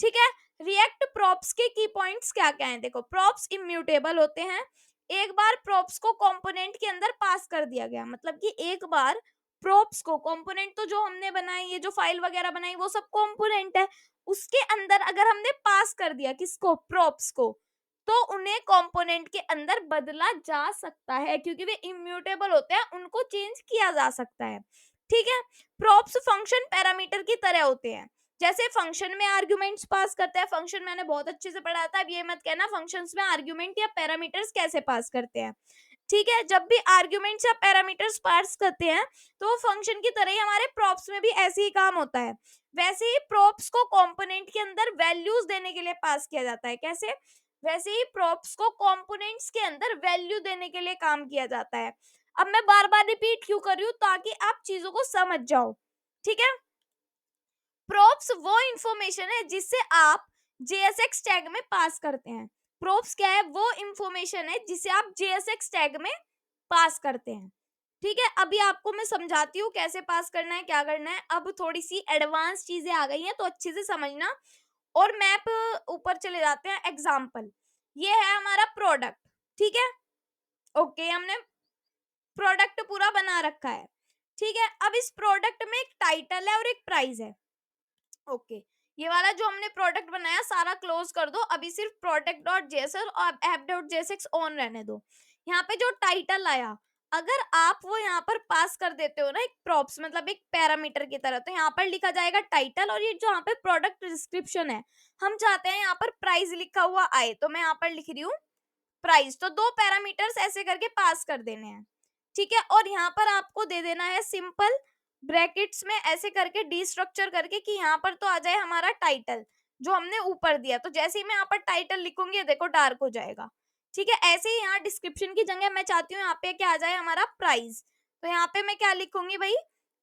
ठीक है। रिएक्ट प्रॉप्स के की पॉइंट्स क्या क्या हैं? देखो, प्रॉप्स इम्यूटेबल होते हैं। एक बार प्रॉप्स को कंपोनेंट के अंदर पास कर दिया गया, मतलब कि एक बार प्रॉप्स को, कंपोनेंट तो जो हमने बनाई, ये जो फाइल वगैरह बनाई वो सब कंपोनेंट है, उसके अंदर अगर हमने पास कर दिया किसको? प्रॉप्स को, तो उन्हें कंपोनेंट के अंदर बदला जा सकता है क्योंकि वे इम्यूटेबल होते हैं, उनको चेंज किया जा सकता है, ठीक है। प्रॉप्स फंक्शन पैरामीटर की तरह होते हैं। जैसे फंक्शन में आर्गुमेंट्स पास करते हैं, फंक्शन मैंने बहुत अच्छे से पढ़ा था, अब ये मत कहना फंक्शंस में आर्गुमेंट या पैरामीटर्स कैसे पास करते हैं, ठीक है। जब भी आर्गुमेंट्स या पैरामीटर्स पास करते हैं तो वो फंक्शन की तरह ही हमारे प्रॉप्स में भी ऐसे ही काम होता है। वैसे ही प्रॉप्स को कंपोनेंट के अंदर वैल्यूज देने के लिए पास किया जाता है। कैसे? वैसे ही प्रॉप्स को कंपोनेंट्स के अंदर वैल्यू देने के लिए काम किया जाता है। अब मैं बार बार रिपीट क्यों कर रही हूँ? ताकि आप चीजों को समझ जाओ, ठीक है। प्रोप्स वो इंफॉर्मेशन है जिससे आप जेएसएक्स टैग में पास करते हैं। प्रोप्स क्या है? वो इंफॉर्मेशन है जिसे आप जेएसएक्स टैग में पास करते हैं, ठीक है। अभी आपको मैं समझाती हूँ कैसे पास करना है, क्या करना है। अब थोड़ी सी एडवांस चीजें आ गई हैं तो अच्छे से समझना। और मैप ऊपर चले जाते हैं। एग्जाम्पल, ये है हमारा प्रोडक्ट, ठीक है। ओके, हमने प्रोडक्ट पूरा बना रखा है, ठीक है। अब इस प्रोडक्ट में एक टाइटल है और एक प्राइस है। ओके, ये वाला जो हमने प्रोडक्ट बनाया सारा क्लोज कर दो। अभी सिर्फ प्रोडक्ट डॉट जेएसएल और ऐप डॉट जेएसएक्स ऑन रहने दो। यहाँ पे जो टाइटल आया, अगर आप वो यहाँ पर पास कर देते हो ना एक प्रॉप्स, मतलब एक पैरामीटर की तरह, तो यहाँ पर लिखा जाएगा टाइटल, और ये जो यहाँ पे प्रोडक्ट डिस्क्रिप्शन है, हम चाहते हैं यहाँ पर प्राइस लिखा हुआ आए, तो मैं यहाँ पर लिख रही हूँ प्राइस। तो दो पैरामीटर्स ऐसे करके पास कर देने हैं, ठीक है। और यहाँ पर आपको दे देना है सिंपल ब्रैकेट्स में ऐसे करके डी स्ट्रक्चर करके कि यहाँ पर तो आ जाए हमारा टाइटल जो हमने ऊपर दिया। तो जैसे ही मैं यहाँ पर टाइटल लिखूंगी ये देखो डार्क हो जाएगा, ठीक है। ऐसे ही यहाँ डिस्क्रिप्शन की जगह मैं चाहती हूँ यहाँ पे क्या आ जाए हमारा प्राइस। तो यहाँ पे मैं क्या लिखूंगी भाई?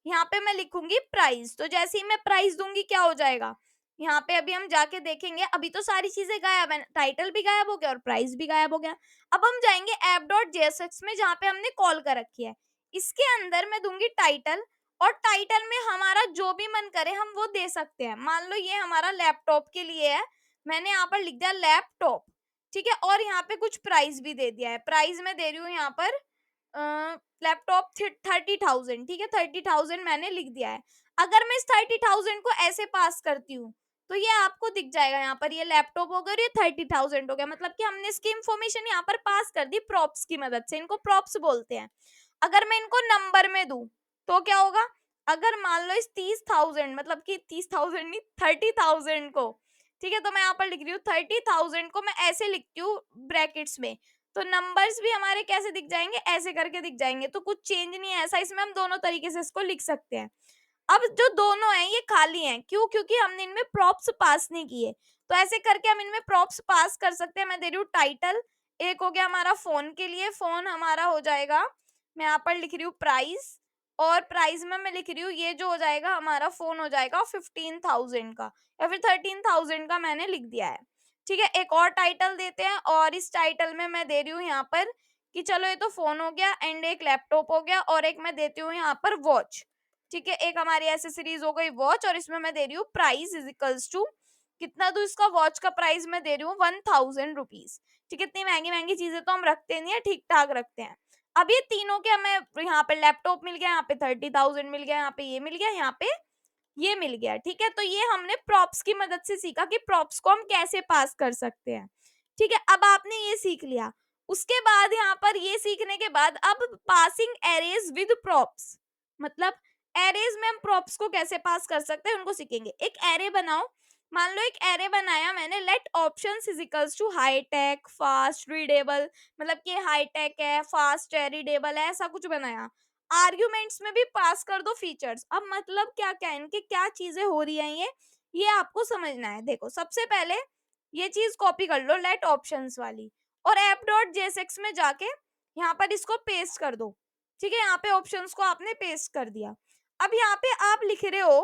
यहाँ पे मैं लिखूंगी प्राइस। तो जैसे ही मैं प्राइस दूंगी क्या हो जाएगा? यहाँ पे अभी हम जाके देखेंगे, अभी तो सारी चीजें गायब है, टाइटल भी गायब हो गया और प्राइस भी गायब हो गया। अब हम जाएंगे ऐप डॉट जेएसएक्स में जहाँ पे हमने कॉल कर रखी है, इसके अंदर मैं दूंगी टाइटल, और टाइटल में हमारा जो भी मन करे हम वो दे सकते हैं। मान लो ये हमारा लैपटॉप के लिए है, मैंने यहाँ पर लिख दिया लैपटॉप, ठीक है। और यहाँ पे कुछ प्राइस भी दे दिया है, प्राइस मैं दे रही हूँ यहाँ पर लैपटॉप 30,000, ठीक है। 30,000 मैंने लिख दिया है। अगर मैं इस 30,000 को ऐसे पास करती हूँ तो ये आपको दिख जाएगा यहाँ पर, ये लैपटॉप हो गया और ये 30,000 हो गया। मतलब कि हमने इसकी इंफॉर्मेशन यहाँ पर पास कर दी प्रॉप्स की मदद से, इनको प्रॉप्स बोलते हैं। अगर मैं इनको नंबर में दूं तो क्या होगा? अगर मान लो इस 30,000, मतलब कि 30,000 नहीं 30,000 को, ठीक है, तो मैं यहाँ पर लिख रही हूँ 30,000 को मैं ऐसे लिखती हूँ ब्रैकेट्स में, तो नंबर्स भी हमारे कैसे दिख जाएंगे? ऐसे करके दिख जाएंगे। तो कुछ चेंज नहीं है ऐसा, इसमें हम दोनों तरीके से इसको लिख सकते हैं। अब जो दोनों हैं ये खाली हैं, क्यों? क्योंकि हमने इनमें प्रॉप्स पास नहीं किए। तो ऐसे करके हम इनमें प्रॉप्स पास कर सकते हैं। मैं दे रही हूँ टाइटल, एक हो गया हमारा फोन के लिए, फोन हमारा हो जाएगा, मैं यहाँ पर लिख रही हूँ प्राइस, और प्राइस में मैं लिख रही हूँ ये जो हो जाएगा हमारा फोन हो जाएगा 15,000 का, या फिर 13,000 का मैंने लिख दिया है, ठीक है। एक और टाइटल देते हैं, और इस टाइटल में मैं दे रही हूँ यहाँ पर कि चलो ये तो फोन हो गया एंड एक लैपटॉप हो गया, और एक मैं देती हूँ यहाँ पर वॉच, ठीक है। एक हमारी एसेसरीज हो गई वॉच, और इसमें मैं दे रही हूँ प्राइस इज इक्वल्स टू कितना दूं इसका? वॉच का प्राइस मैं दे रही हूँ 1,000 रुपीज, ठीक है। इतनी महंगी महंगी चीजें तो हम रखते नहीं है, ठीक ठाक रखते हैं। अब ये तीनों के हमें, यहाँ पे लैपटॉप मिल गया, यहाँ पे 30,000 मिल गया, यहाँ पे ये मिल गया, यहाँ पे ये मिल गया, ठीक है। तो ये हमने प्रॉप्स की मदद से सीखा कि प्रॉप्स को हम कैसे पास कर सकते हैं, ठीक है। अब आपने ये सीख लिया, उसके बाद यहाँ पर ये सीखने के बाद अब पासिंग एरेज विद प्रॉप्स, मतलब एरेज में हम प्रॉप्स को कैसे पास कर सकते हैं उनको सीखेंगे। एक एरे बनाओ, मान लो एक एरे बनाया मैंने, let options is equals to high tech fast readable, मतलब कि हाई टेक है, फास्ट है, रीडेबल है, ऐसा कुछ बनाया। आर्ग्यूमेंट्स में भी पास कर दो फीचर्स। अब मतलब क्या क्या है, इनकी क्या चीजें हो रही हैं ये आपको समझना है। देखो सबसे पहले ये चीज कॉपी कर लो लेट ऑप्शंस वाली, और ऐप डॉट जेएसएक्स में जाके यहाँ पर इसको पेस्ट कर दो। ठीक है, यहाँ पे ऑप्शंस को आपने पेस्ट कर दिया। अब यहाँ पे आप लिख रहे हो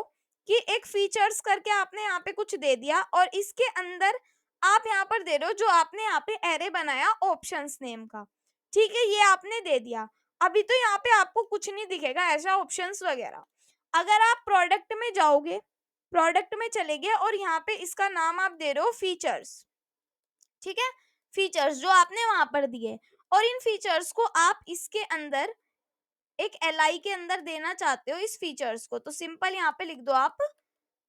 कि एक फीचर्स करके आपने यहाँ पे कुछ दे दिया, और इसके अंदर आप यहाँ पर दे रहे हो जो आपने यहाँ पे एरे बनाया ऑप्शंस नेम का। ठीक है, ये आपने दे दिया। अभी तो यहाँ पे आपको कुछ नहीं दिखेगा ऐसा ऑप्शंस वगैरह। अगर आप प्रोडक्ट में जाओगे, प्रोडक्ट में चले गए और यहाँ पे इसका नाम आप दे रहे हो फीचर्स। ठीक है, फीचर्स जो आपने वहां पर दिए, और इन फीचर्स को आप इसके अंदर एक एलआई के अंदर देना चाहते हो इस फीचर्स को, तो सिंपल यहाँ पे लिख दो आप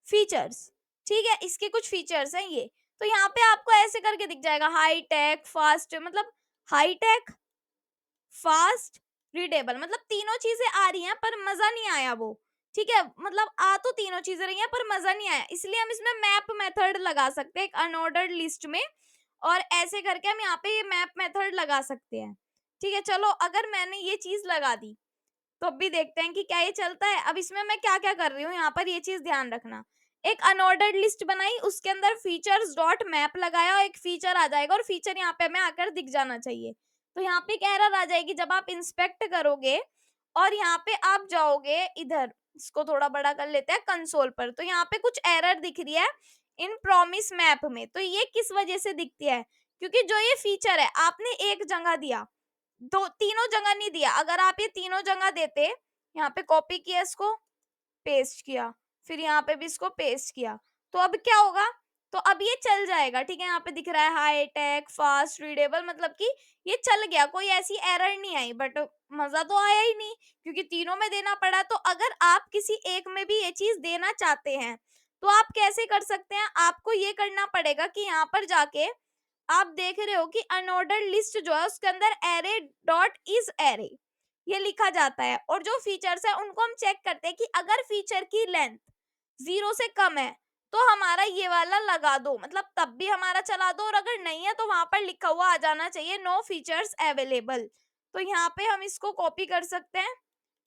फीचर्स। ठीक है, इसके कुछ फीचर्स हैं ये, तो यहाँ पे आपको ऐसे करके दिख जाएगा हाई टेक फास्ट, मतलब हाई टेक फास्ट रीडेबल, मतलब तीनों चीजें आ रही हैं पर मजा नहीं आया वो। ठीक है, मतलब आ तो तीनों चीजें रही हैं पर मजा नहीं आया, इसलिए हम इसमें मैप मेथड लगा सकते हैं एक अनऑर्डर्ड लिस्ट में, और ऐसे करके हम यहाँ पे ये मैप मेथड लगा सकते हैं। ठीक है, चलो अगर मैंने ये चीज लगा दी तो अब भी देखते हैं कि क्या ये चलता है। अब इसमें मैं क्या क्या कर रही हूँ, यहाँ पर ये चीज ध्यान रखना। एक अनऑर्डर्ड लिस्ट बनाई, उसके अंदर फीचर्स डॉट मैप लगाया, और एक फीचर आ जाएगा, और फीचर यहाँ पे हमें आकर दिख जाना चाहिए। तो यहाँ पे एक एरर आ जाएगी जब आप इंस्पेक्ट करोगे, और यहाँ पे आप जाओगे इधर, इसको थोड़ा बड़ा कर लेते हैं कंसोल पर, तो यहाँ पे कुछ एरर दिख रही है इन प्रॉमिस मैप में। तो ये किस वजह से दिखती है, क्योंकि जो ये फीचर है आपने एक जगह दिया, दो तीनों जगह नहीं दिया। अगर आप ये तीनों जगह देते, यहाँ पे कॉपी किया इसको, पेस्ट किया, फिर यहाँ पे भी इसको पेस्ट किया, तो अब क्या होगा, तो अब ये चल जाएगा। ठीक है, यहाँ पे दिख रहा है हाई टेक फास्ट रीडेबल, मतलब कि ये चल गया, कोई ऐसी एरर नहीं आई। बट मजा तो आया ही नहीं, क्योंकि तीनों में देना पड़ा। तो अगर आप किसी एक में भी ये चीज देना चाहते हैं तो आप कैसे कर सकते हैं, आपको ये करना पड़ेगा कि यहाँ पर जाके आप देख रहे हो कि अनऑर्डर्ड लिस्ट जो है उसके अंदर एरे डॉट इज एरे ये लिखा जाता है, और जो फीचर्स है उनको हम चेक करते हैं कि अगर फीचर की लेंथ 0 से कम है तो हमारा ये वाला लगा दो, मतलब तब भी हमारा चला दो, और अगर नहीं है तो वहां पर लिखा हुआ आ जाना चाहिए नो फीचर्स अवेलेबल। तो यहाँ पे हम इसको कॉपी कर सकते हैं,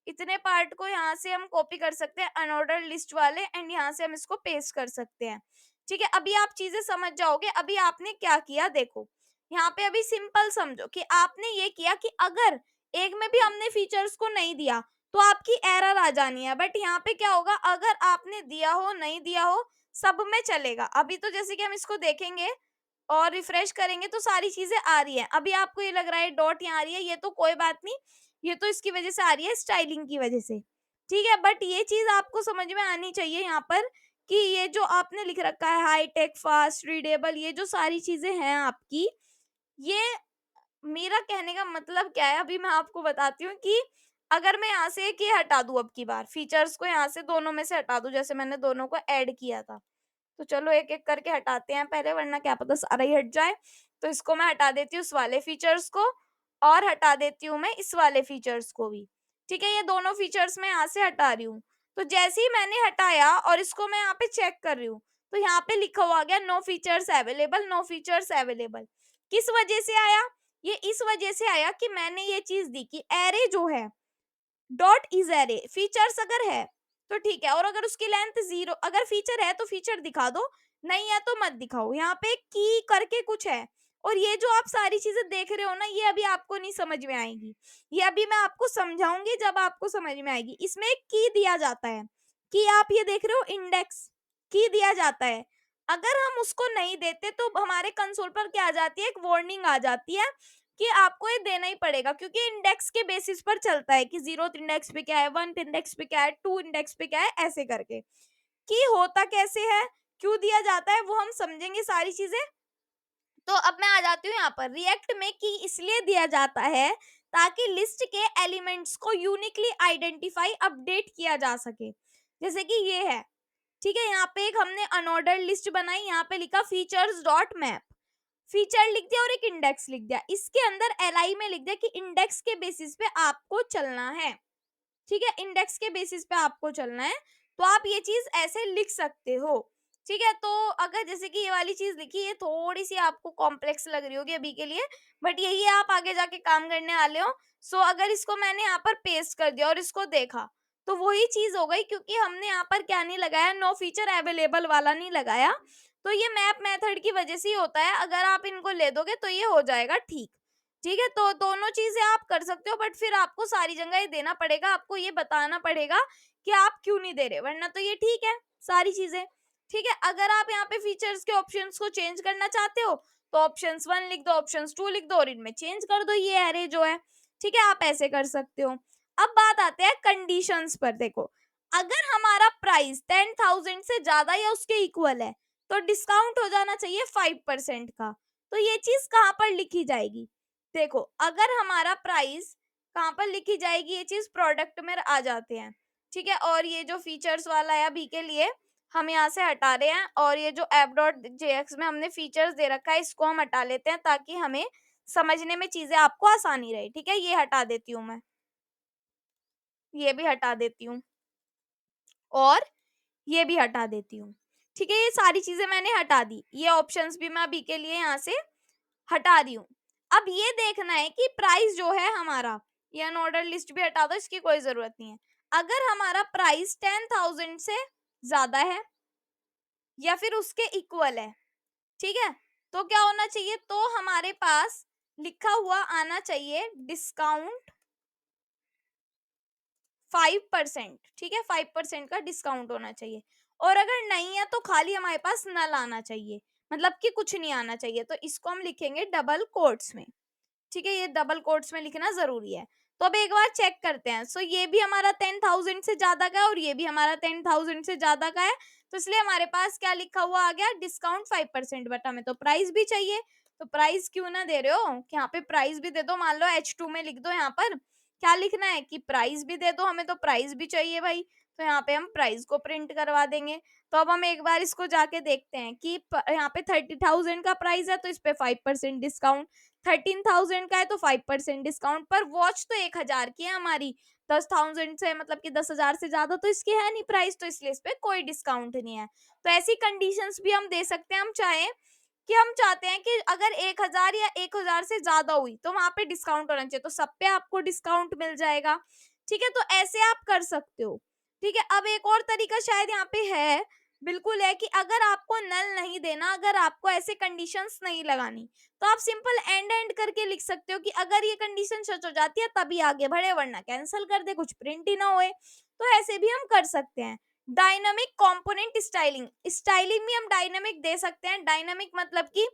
इतने पार्ट को यहाँ से हम कॉपी कर सकते हैं अनऑर्डर्ड लिस्ट वाले, एंड यहाँ से हम इसको पेस्ट कर सकते हैं। ठीक है, अभी आप चीजें समझ जाओगे। अभी आपने क्या किया देखो, यहाँ पे अभी सिंपल समझो कि आपने ये किया कि अगर एक में भी हमने फीचर्स को नहीं दिया तो आपकी एरर आ जानी है। बट यहाँ पे क्या होगा, अगर आपने दिया हो नहीं दिया हो सब में चलेगा। अभी तो जैसे कि हम इसको देखेंगे और रिफ्रेश करेंगे तो सारी चीजें आ रही है। अभी आपको ये लग रहा है डॉट यहाँ आ रही है, ये तो कोई बात नहीं, ये तो इसकी वजह से आ रही है, स्टाइलिंग की वजह से। ठीक है, बट ये चीज आपको समझ में आनी चाहिए यहाँ पर कि ये जो आपने लिख रखा है हाई टेक फास्ट रीडेबल, ये जो सारी चीजें हैं आपकी, ये मेरा कहने का मतलब क्या है, अभी मैं आपको बताती हूँ कि अगर मैं यहाँ से एक ये हटा दूं, अब की बार फीचर्स को यहाँ से दोनों में से हटा दूं, जैसे मैंने दोनों को ऐड किया था, तो चलो एक एक करके हटाते हैं पहले, वरना क्या पता सारा ही हट जाए। तो इसको मैं हटा देती हूँ, इस वाले फीचर्स को, और हटा देती हूँ मैं इस वाले फीचर्स को भी। ठीक है, ये दोनों फीचर्स मैं यहाँ से हटा रही हूँ। तो जैसे ही मैंने हटाया और इसको मैं यहाँ पे चेक कर रही हूँ, तो यहाँ पे लिखा हुआ गया no features available, no features available. किस वजह से आया, ये इस वजह से आया कि मैंने ये चीज दी कि एरे जो है डॉट इज एरे, फीचर्स अगर है तो ठीक है, और अगर उसकी लेंथ 0, अगर फीचर है तो फीचर दिखा दो, नहीं है तो मत दिखाओ। यहाँ पे की करके कुछ है, और ये जो आप सारी चीजें देख रहे हो ना, ये अभी आपको नहीं समझ में आएगी, ये अभी मैं आपको समझाऊंगी जब आपको समझ में आएगी। इसमें एक की दिया जाता है, कि आप ये देख रहे हो इंडेक्स की दिया जाता है। अगर हम उसको नहीं देते तो हमारे कंसोल पर क्या आ जाती है, एक वार्निंग आ जाती है कि आपको ये देना ही पड़ेगा, क्योंकि इंडेक्स के बेसिस पर चलता है कि 0th इंडेक्स पे क्या है, 1th इंडेक्स पे क्या है, 2 इंडेक्स पे क्या है, ऐसे करके। कि होता कैसे है, क्यों दिया जाता है, वो हम समझेंगे सारी चीजें। तो अब मैं आ जाती हूँ यहाँ पर, रिएक्ट में की इसलिए दिया जाता है ताकि लिस्ट के एलिमेंट्स को यूनिकली आइडेंटिफाई अपडेट किया जा सके। जैसे कि ये है, ठीक है, यहाँ पे एक हमने अनऑर्डर्ड लिस्ट बनाई, यहाँ पे लिखा फीचर्स डॉट मैप, फीचर लिख दिया और एक इंडेक्स लिख दिया, इसके अंदर एलआई में लिख दिया कि इंडेक्स के बेसिस पे आपको चलना है। ठीक है, इंडेक्स के बेसिस पे आपको चलना है, तो आप ये चीज ऐसे लिख सकते हो। ठीक है, तो अगर जैसे कि ये वाली चीज लिखी, ये थोड़ी सी आपको कॉम्प्लेक्स लग रही होगी अभी के लिए, बट यही है, आप आगे जाके काम करने वाले हो। सो अगर इसको मैंने यहाँ पर पेस्ट कर दिया और इसको देखा, तो वही चीज हो गई, क्योंकि हमने यहाँ पर क्या नहीं लगाया, नो फीचर अवेलेबल वाला नहीं लगाया। तो ये मैप मेथड की वजह से ही होता है, अगर आप इनको ले दोगे तो ये हो जाएगा ठीक। ठीक है, तो दोनों चीजें आप कर सकते हो, बट फिर आपको सारी जगह ये देना पड़ेगा, आपको ये बताना पड़ेगा कि आप क्यों नहीं दे रहे, वरना तो ये ठीक है सारी चीजें। ठीक है, अगर आप यहाँ पे फीचर्स के ऑप्शंस को चेंज करना चाहते हो, तो ऑप्शंस 1 लिख दो, ऑप्शंस 2 लिख दो और इनमें चेंज कर दो ये एरे जो है। ठीक है, आप ऐसे कर सकते हो। अब बात आते हैं कंडीशंस पर। देखो, अगर हमारा प्राइस 10,000 से ज्यादा या उसके इक्वल है, तो डिस्काउंट हो जाना चाहिए 5% का। तो ये चीज कहाँ पर लिखी जाएगी? देखो, अगर हमारा प्राइस कहाँ पर लिखी जाएगी, ये चीज प्रोडक्ट में आ जाते हैं। ठीक है, और ये जो फीचर्स वाला है अभी के लिए हम यहाँ से हटा रहे हैं, और ये जो app.jx में हमने फीचर्स दे रखा है इसको हम हटा लेते हैं, ताकि हमें समझने में चीजें आपको आसानी रहे। ठीक है, ये हटा देती हूँ मैं, ये भी हटा देती हूँ और ये भी हटा देती हूँ। ठीक है, ये सारी चीजें मैंने हटा दी, ये ऑप्शंस भी मैं अभी के लिए यहाँ से हटा रही हूँ। अब ये देखना है कि प्राइस जो है हमारा, ये अनऑर्डर लिस्ट भी हटा दो, इसकी कोई जरूरत नहीं है। अगर हमारा प्राइस 10,000 से ज्यादा है या फिर उसके इक्वल है, ठीक है, तो क्या होना चाहिए, तो हमारे पास लिखा हुआ आना चाहिए डिस्काउंट 5%। ठीक है, 5% का डिस्काउंट होना चाहिए। और अगर नहीं है तो खाली हमारे पास नल आना चाहिए, मतलब कि कुछ नहीं आना चाहिए। तो इसको हम लिखेंगे डबल कोट्स में। ठीक है, ये डबल कोट्स में लिखना जरूरी है। तो अब एक बार चेक करते हैं। सो ये भी हमारा 10,000 से ज्यादा का है और ये भी हमारा 10,000 से ज्यादा का है, तो इसलिए हमारे पास क्या लिखा हुआ आ गया, डिस्काउंट 5%। बट हमें तो प्राइस भी चाहिए, तो प्राइस क्यों ना दे रहे हो, कि यहाँ पे प्राइस भी दे दो, मान लो H2 में लिख दो। यहाँ पर क्या लिखना है कि प्राइस भी दे दो, हमें तो प्राइस भी चाहिए भाई, तो यहाँ पे हम प्राइस को प्रिंट करवा देंगे। तो अब हम एक बार इसको जाके देखते हैं कि यहाँ पे 30,000 का प्राइस है, तो इस पे 5% डिस्काउंट, 13,000 का है तो 5% डिस्काउंट। पर वॉच तो 1,000 की है हमारी, 10,000 से मतलब कि 10,000 से ज्यादा तो इसकी है नहीं प्राइस, तो इसलिए इस पे कोई डिस्काउंट नहीं है। तो ऐसी कंडीशंस भी हम दे सकते हैं, हम चाहें कि हम चाहते हैं कि अगर 1,000 या 1,000 से ज्यादा हुई तो वहां पे डिस्काउंट होना चाहिए, तो सब पे आपको डिस्काउंट मिल जाएगा। ठीक है, तो ऐसे आप कर सकते हो। ठीक है, अब एक और तरीका शायद यहाँ पे है, बिल्कुल है, कि अगर आपको नल नहीं देना, अगर आपको ऐसे कंडीशंस नहीं लगानी, तो आप सिंपल एंड एंड करके लिख सकते हो कि अगर ये कंडीशन सच हो जाती है तभी आगे बढ़े, वरना कैंसिल कर दे, कुछ प्रिंट ही ना होए। तो ऐसे भी हम कर सकते हैं। डायनामिक कंपोनेंट स्टाइलिंग, स्टाइलिंग भी हम डायनामिक दे सकते हैं। डायनामिक मतलब कि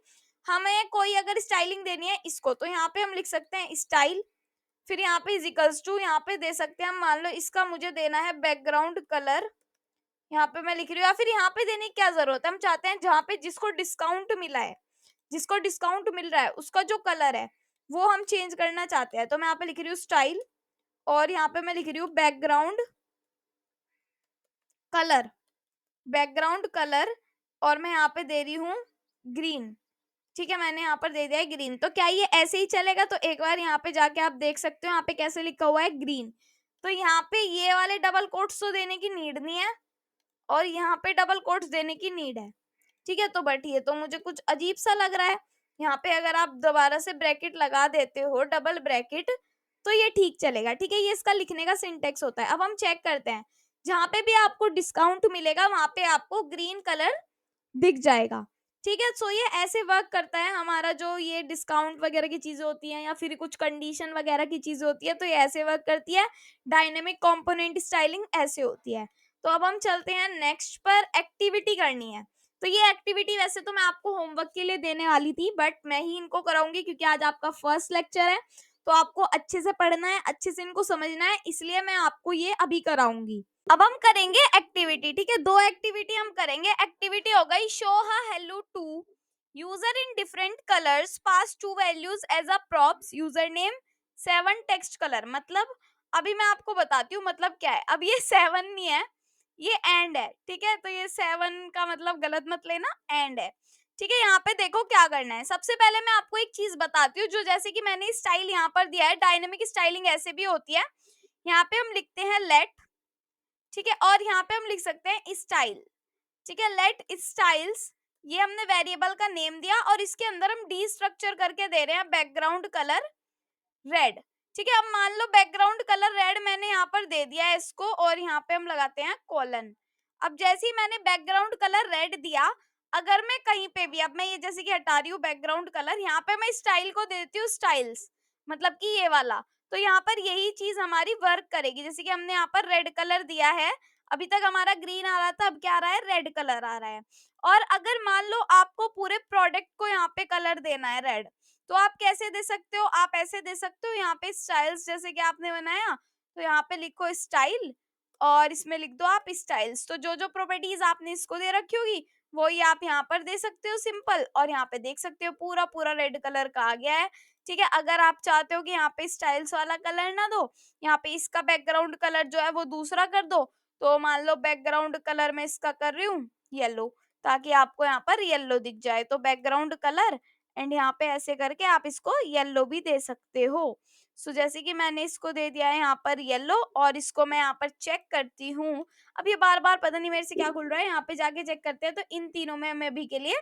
हमें कोई अगर स्टाइलिंग देनी है इसको, तो यहाँ पे हम लिख सकते हैं स्टाइल, फिर यहाँ पे इजिकल्स टू, यहाँ पे दे सकते हैं हम, मान लो इसका मुझे देना है बैकग्राउंड कलर, यहाँ पे मैं लिख रही हूँ, या फिर यहाँ पे देने की क्या जरूरत है, हम चाहते हैं जहाँ पे जिसको डिस्काउंट मिला है, जिसको डिस्काउंट मिल रहा है उसका जो कलर है वो हम चेंज करना चाहते हैं। तो मैं यहाँ पे लिख रही हूँ स्टाइल, और यहाँ पे मैं लिख रही हूँ बैकग्राउंड कलर, बैकग्राउंड कलर, और मैं यहाँ पे दे रही हूँ ग्रीन। ठीक है, मैंने यहाँ पर दे दिया है ग्रीन। तो क्या ये ऐसे ही चलेगा? तो एक बार यहाँ पे जाके आप देख सकते हो यहाँ पे कैसे लिखा हुआ है ग्रीन। तो यहाँ पे ये वाले डबल कोट्स तो देने की नीड नहीं है, और यहाँ पे डबल कोट्स देने की नीड है। ठीक है, तो बट ये तो मुझे कुछ अजीब सा लग रहा है। यहाँ पे अगर आप दोबारा से ब्रैकेट लगा देते हो, डबल ब्रैकेट, तो ये ठीक चलेगा। ठीक है, ये इसका लिखने का सिंटेक्स होता है। अब हम चेक करते हैं, जहाँ पे भी आपको डिस्काउंट मिलेगा वहां पे आपको ग्रीन कलर दिख जाएगा। ठीक है, सो ये ऐसे वर्क करता है हमारा, जो ये डिस्काउंट वगैरह की चीजें होती हैं या फिर कुछ कंडीशन वगैरह की चीजें होती है, तो ये ऐसे वर्क करती है। डायनेमिक कंपोनेंट स्टाइलिंग ऐसे होती है। तो अब हम चलते हैं नेक्स्ट पर, एक्टिविटी करनी है। तो ये एक्टिविटी वैसे तो मैं आपको होमवर्क के लिए देने वाली थी, बट मैं ही इनको कराऊंगी क्योंकि आज आपका फर्स्ट लेक्चर है, तो आपको अच्छे से पढ़ना है, अच्छे से इनको समझना है, इसलिए मैं आपको ये अभी कराऊंगी। अब हम करेंगे एक्टिविटी। ठीक है, दो एक्टिविटी हम करेंगे। एक्टिविटी हो गई शो हा hello to user in different colours, pass to values as a props, user name 7 text colour. मतलब अभी मैं आपको बताती हूँ मतलब क्या है। अब ये 7 नहीं है, ये एंड है। ठीक है, तो ये 7 का मतलब गलत मत लेना, एंड है। ठीक है, यहाँ पे देखो क्या करना है। सबसे पहले मैं आपको एक चीज बताती हूँ, जो जैसे कि मैंने स्टाइल यहाँ पर दिया है, डायनेमिक स्टाइलिंग ऐसे भी होती है। यहाँ पे हम लिखते हैं लेट, ठीक है, और यहाँ पे हम लिख सकते हैं स्टाइल, ठीक है, लेट स्टाइल्स, ये हमने वेरिएबल का नेम दिया और इसके अंदर हम डी स्ट्रक्चर करके दे रहे हैं बैकग्राउंड कलर रेड, ठीक है। अब मान लो बैकग्राउंड कलर रेड मैंने यहाँ पर दे दिया है इसको, और यहाँ पे हम लगाते हैं कॉलन। अब जैसे ही मैंने बैकग्राउंड कलर रेड दिया, अगर मैं कहीं पे भी, अब मैं ये जैसे कि हटा रही हूँ बैकग्राउंड कलर, यहाँ पे मैं स्टाइल को देती हूँ स्टाइल्स, मतलब कि ये वाला, तो यहाँ पर यही चीज हमारी वर्क करेगी। जैसे कि हमने यहाँ पर रेड कलर दिया है, अभी तक हमारा ग्रीन आ रहा था, अब क्या आ रहा है, रेड कलर आ रहा है। और अगर मान लो आपको पूरे प्रोडक्ट को यहाँ पे कलर देना है रेड, तो आप कैसे दे सकते हो, आप ऐसे दे सकते हो, यहाँ पे स्टाइल्स जैसे कि आपने बनाया, तो यहाँ पे लिखो स्टाइल और इसमें लिख दो आप स्टाइल्स। तो जो जो प्रॉपर्टीज आपने इसको दे रखी होगी वो ही आप यहाँ पर दे सकते हो सिंपल, और यहाँ पे देख सकते हो पूरा पूरा रेड कलर का आ गया है, ठीक है। अगर आप चाहते हो कि यहाँ पे स्टाइल्स वाला कलर ना दो, यहाँ पे इसका बैकग्राउंड कलर जो है वो दूसरा कर दो, तो मान लो बैकग्राउंड कलर में इसका कर रही हूँ येलो, ताकि आपको यहाँ पर येलो दिख जाए, तो बैकग्राउंड कलर एंड यहाँ पे ऐसे करके आप इसको येलो भी दे सकते हो। सो जैसे कि मैंने इसको दे दिया है यहाँ पर येलो, और इसको मैं यहाँ पर चेक करती हूँ। अब ये बार बार पता नहीं मेरे से क्या खुल रहा है, यहाँ पे जाके चेक करते हैं, तो इन तीनों में हमें अभी के लिए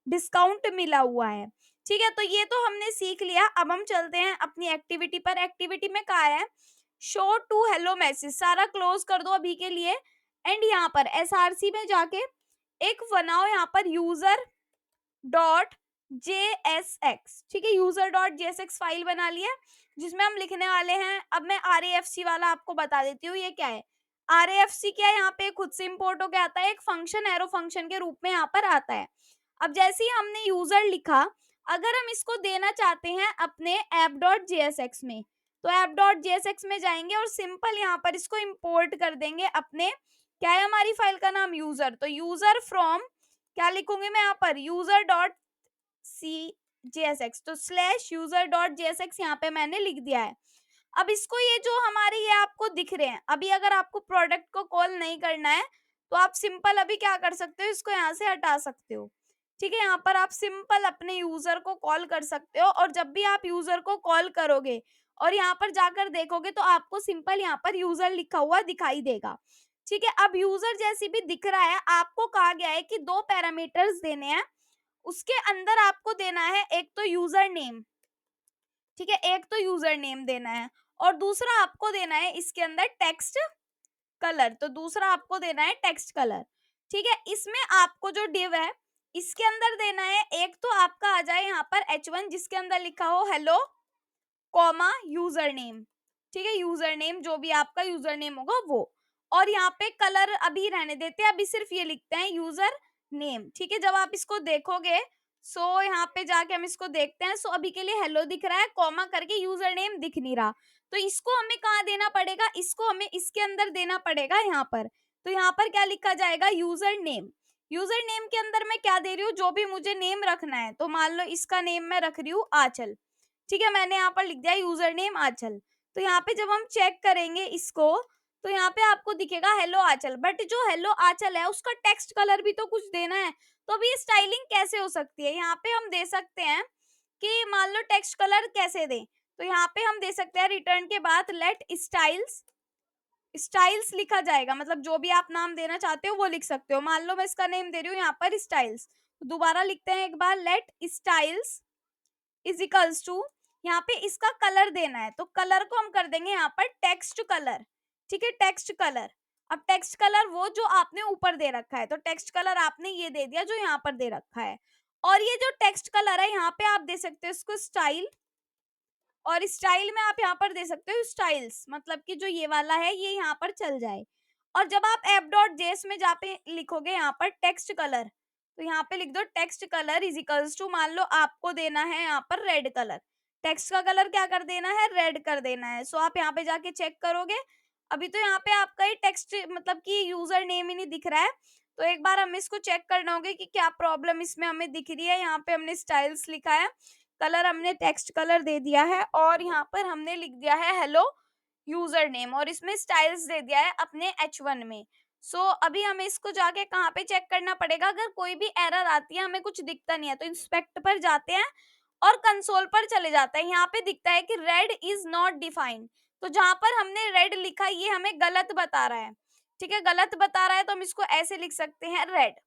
डिस्काउंट मिला हुआ है, ठीक है। तो ये तो हमने सीख लिया। अब हम चलते हैं अपनी एक्टिविटी पर। एक्टिविटी में कहा है शो टू हेलो मैसेज, सारा क्लोज कर दो अभी के लिए, एंड यहाँ पर एसआरसी में जाके एक बनाओ यहाँ पर यूजर डॉट JSX, ठीक है, यूजर डॉट JSX फाइल बना लिया जिसमें हम लिखने वाले हैं। अब मैं RAFC वाला आपको बता देती हूँ ये क्या है। RAFC क्या है, यहाँ पे खुद से इम्पोर्ट होके आता है, एक फंक्शन एरो फंक्शन के रूप में यहाँ पर आता है। अब जैसे ही हमने यूजर लिखा, अगर हम इसको देना चाहते हैं अपने ऐप डॉट JSX में, तो ऐप डॉट JSX में जाएंगे और सिंपल यहाँ पर इसको इम्पोर्ट कर देंगे अपने, क्या है हमारी फाइल का नाम, यूजर, तो यूजर फ्रॉम, क्या लिखूंगी मैं यहाँ पर, यूजर डॉट JSX, तो स्लैश यूजर डॉट JSX यहाँ पे मैंने लिख दिया है। अब इसको, ये जो हमारे ये आपको दिख रहे हैं, अभी अगर आपको प्रोडक्ट को कॉल नहीं करना है तो आप सिंपल अभी क्या कर सकते हो, इसको यहाँ से हटा सकते हो, ठीक है। यहाँ पर आप सिंपल अपने यूजर को कॉल कर सकते हो, और जब भी आप यूजर को कॉल करोगे और यहाँ पर जाकर देखोगे तो आपको सिंपल यहाँ पर यूजर लिखा हुआ दिखाई देगा, ठीक है। अब यूजर जैसी भी दिख रहा है, आपको कहा गया है कि दो पैरामीटर्स देने हैं, उसके अंदर आपको देना है एक तो यूजर नेम, ठीक है, एक तो यूजर नेम देना है, और दूसरा आपको देना है इसके अंदर टेक्स्ट कलर, तो दूसरा आपको देना है टेक्स्ट कलर, ठीक है। इसमें आपको जो डिव है इसके अंदर देना है, एक तो आपका आ जाए यहाँ पर H1 जिसके अंदर लिखा हो हेलो कॉमा यूजर नेम, ठीक है, यूजर नेम जो भी आपका यूजर नेम होगा वो, और यहाँ पे कलर अभी रहने देते हैं, अभी सिर्फ ये लिखते हैं यूजर नेम, ठीक है। जब आप इसको देखोगे, सो यहाँ पे जाके हम इसको देखते हैं, सो अभी के लिए हेलो दिख रहा है, कॉमा करके यूजर नेम दिख नहीं रहा, तो इसको हमें कहाँ देना पड़ेगा, इसको हमें इसके अंदर देना पड़ेगा यहाँ पर। तो यहाँ पर क्या लिखा जाएगा, यूजर नेम, यूजर नेम के अंदर मैं क्या दे रही हूँ, जो भी मुझे नेम रखना है, तो मान लो इसका नेम मैं रख रही हूँ आंचल, ठीक है, मैंने यहाँ पर लिख दिया यूजर नेम आंचल। तो यहाँ पे जब हम चेक करेंगे इसको, तो यहाँ पे आपको दिखेगा हेलो आंचल, बट जो हेलो आंचल है उसका टेक्स्ट कलर भी तो कुछ देना है, तो अभी स्टाइलिंग कैसे हो सकती है, यहाँ पे हम दे सकते हैं कि मान लो टेक्स्ट कलर कैसे दें, तो यहाँ पे हम दे सकते हैं रिटर्न के बाद लेट स्टाइल्स, स्टाइल्स लिखा जाएगा, मतलब जो भी आप नाम देना चाहते हो वो लिख सकते हो, मान लो मैं इसका नेम दे रही हूँ यहाँ पर स्टाइल्स, तो दोबारा लिखते हैं एक बार, let styles is equals to, यहाँ पे इसका कलर देना है, तो कलर को हम कर देंगे यहाँ पर टेक्स्ट कलर, ठीक है, टेक्स्ट कलर। अब टेक्स्ट कलर वो जो आपने ऊपर दे रखा है, तो टेक्स्ट कलर आपने ये दे दिया जो यहाँ पर दे रखा है, और ये जो टेक्स्ट कलर है यहाँ पे आप दे सकते हो इसको स्टाइल, और स्टाइल में आप यहाँ पर दे सकते हो स्टाइल्स, मतलब कि जो ये वाला है ये यहाँ पर चल जाए। और जब आप एप डॉट जेएस में जहाँ पे लिखोगे यहाँ पर टेक्स्ट कलर, तो यहाँ पे लिख दो text colour is equals to, मान लो आपको देना है यहाँ पर रेड कलर, टेक्स्ट का कलर क्या कर देना है, रेड कर देना है। सो आप यहाँ पे जाके चेक करोगे, अभी तो यहाँ पे आपका ही टेक्स्ट मतलब कि यूजर नेम ही नहीं दिख रहा है, तो एक बार हमें इसको चेक करना होगा कि क्या प्रॉब्लम इसमें हमें दिख रही है। यहाँ पे हमने स्टाइल्स लिखा है, कलर हमने टेक्स्ट कलर दे दिया है, और यहाँ पर हमने लिख दिया है हेलो यूजर नेम, और इसमें स्टाइल्स दे दिया है अपने H1 में। सो अभी हमें इसको जाके कहाँ पे चेक करना पड़ेगा, अगर कोई भी एरर आती है हमें कुछ दिखता नहीं है, तो इंस्पेक्ट पर जाते हैं और कंसोल पर चले जाते हैं, यहाँ पे दिखता है कि रेड इज नॉट डिफाइंड, तो जहां पर हमने रेड लिखा ये हमें गलत बता रहा है, ठीक है, गलत बता रहा है तो हम इसको ऐसे लिख सकते हैं रेड।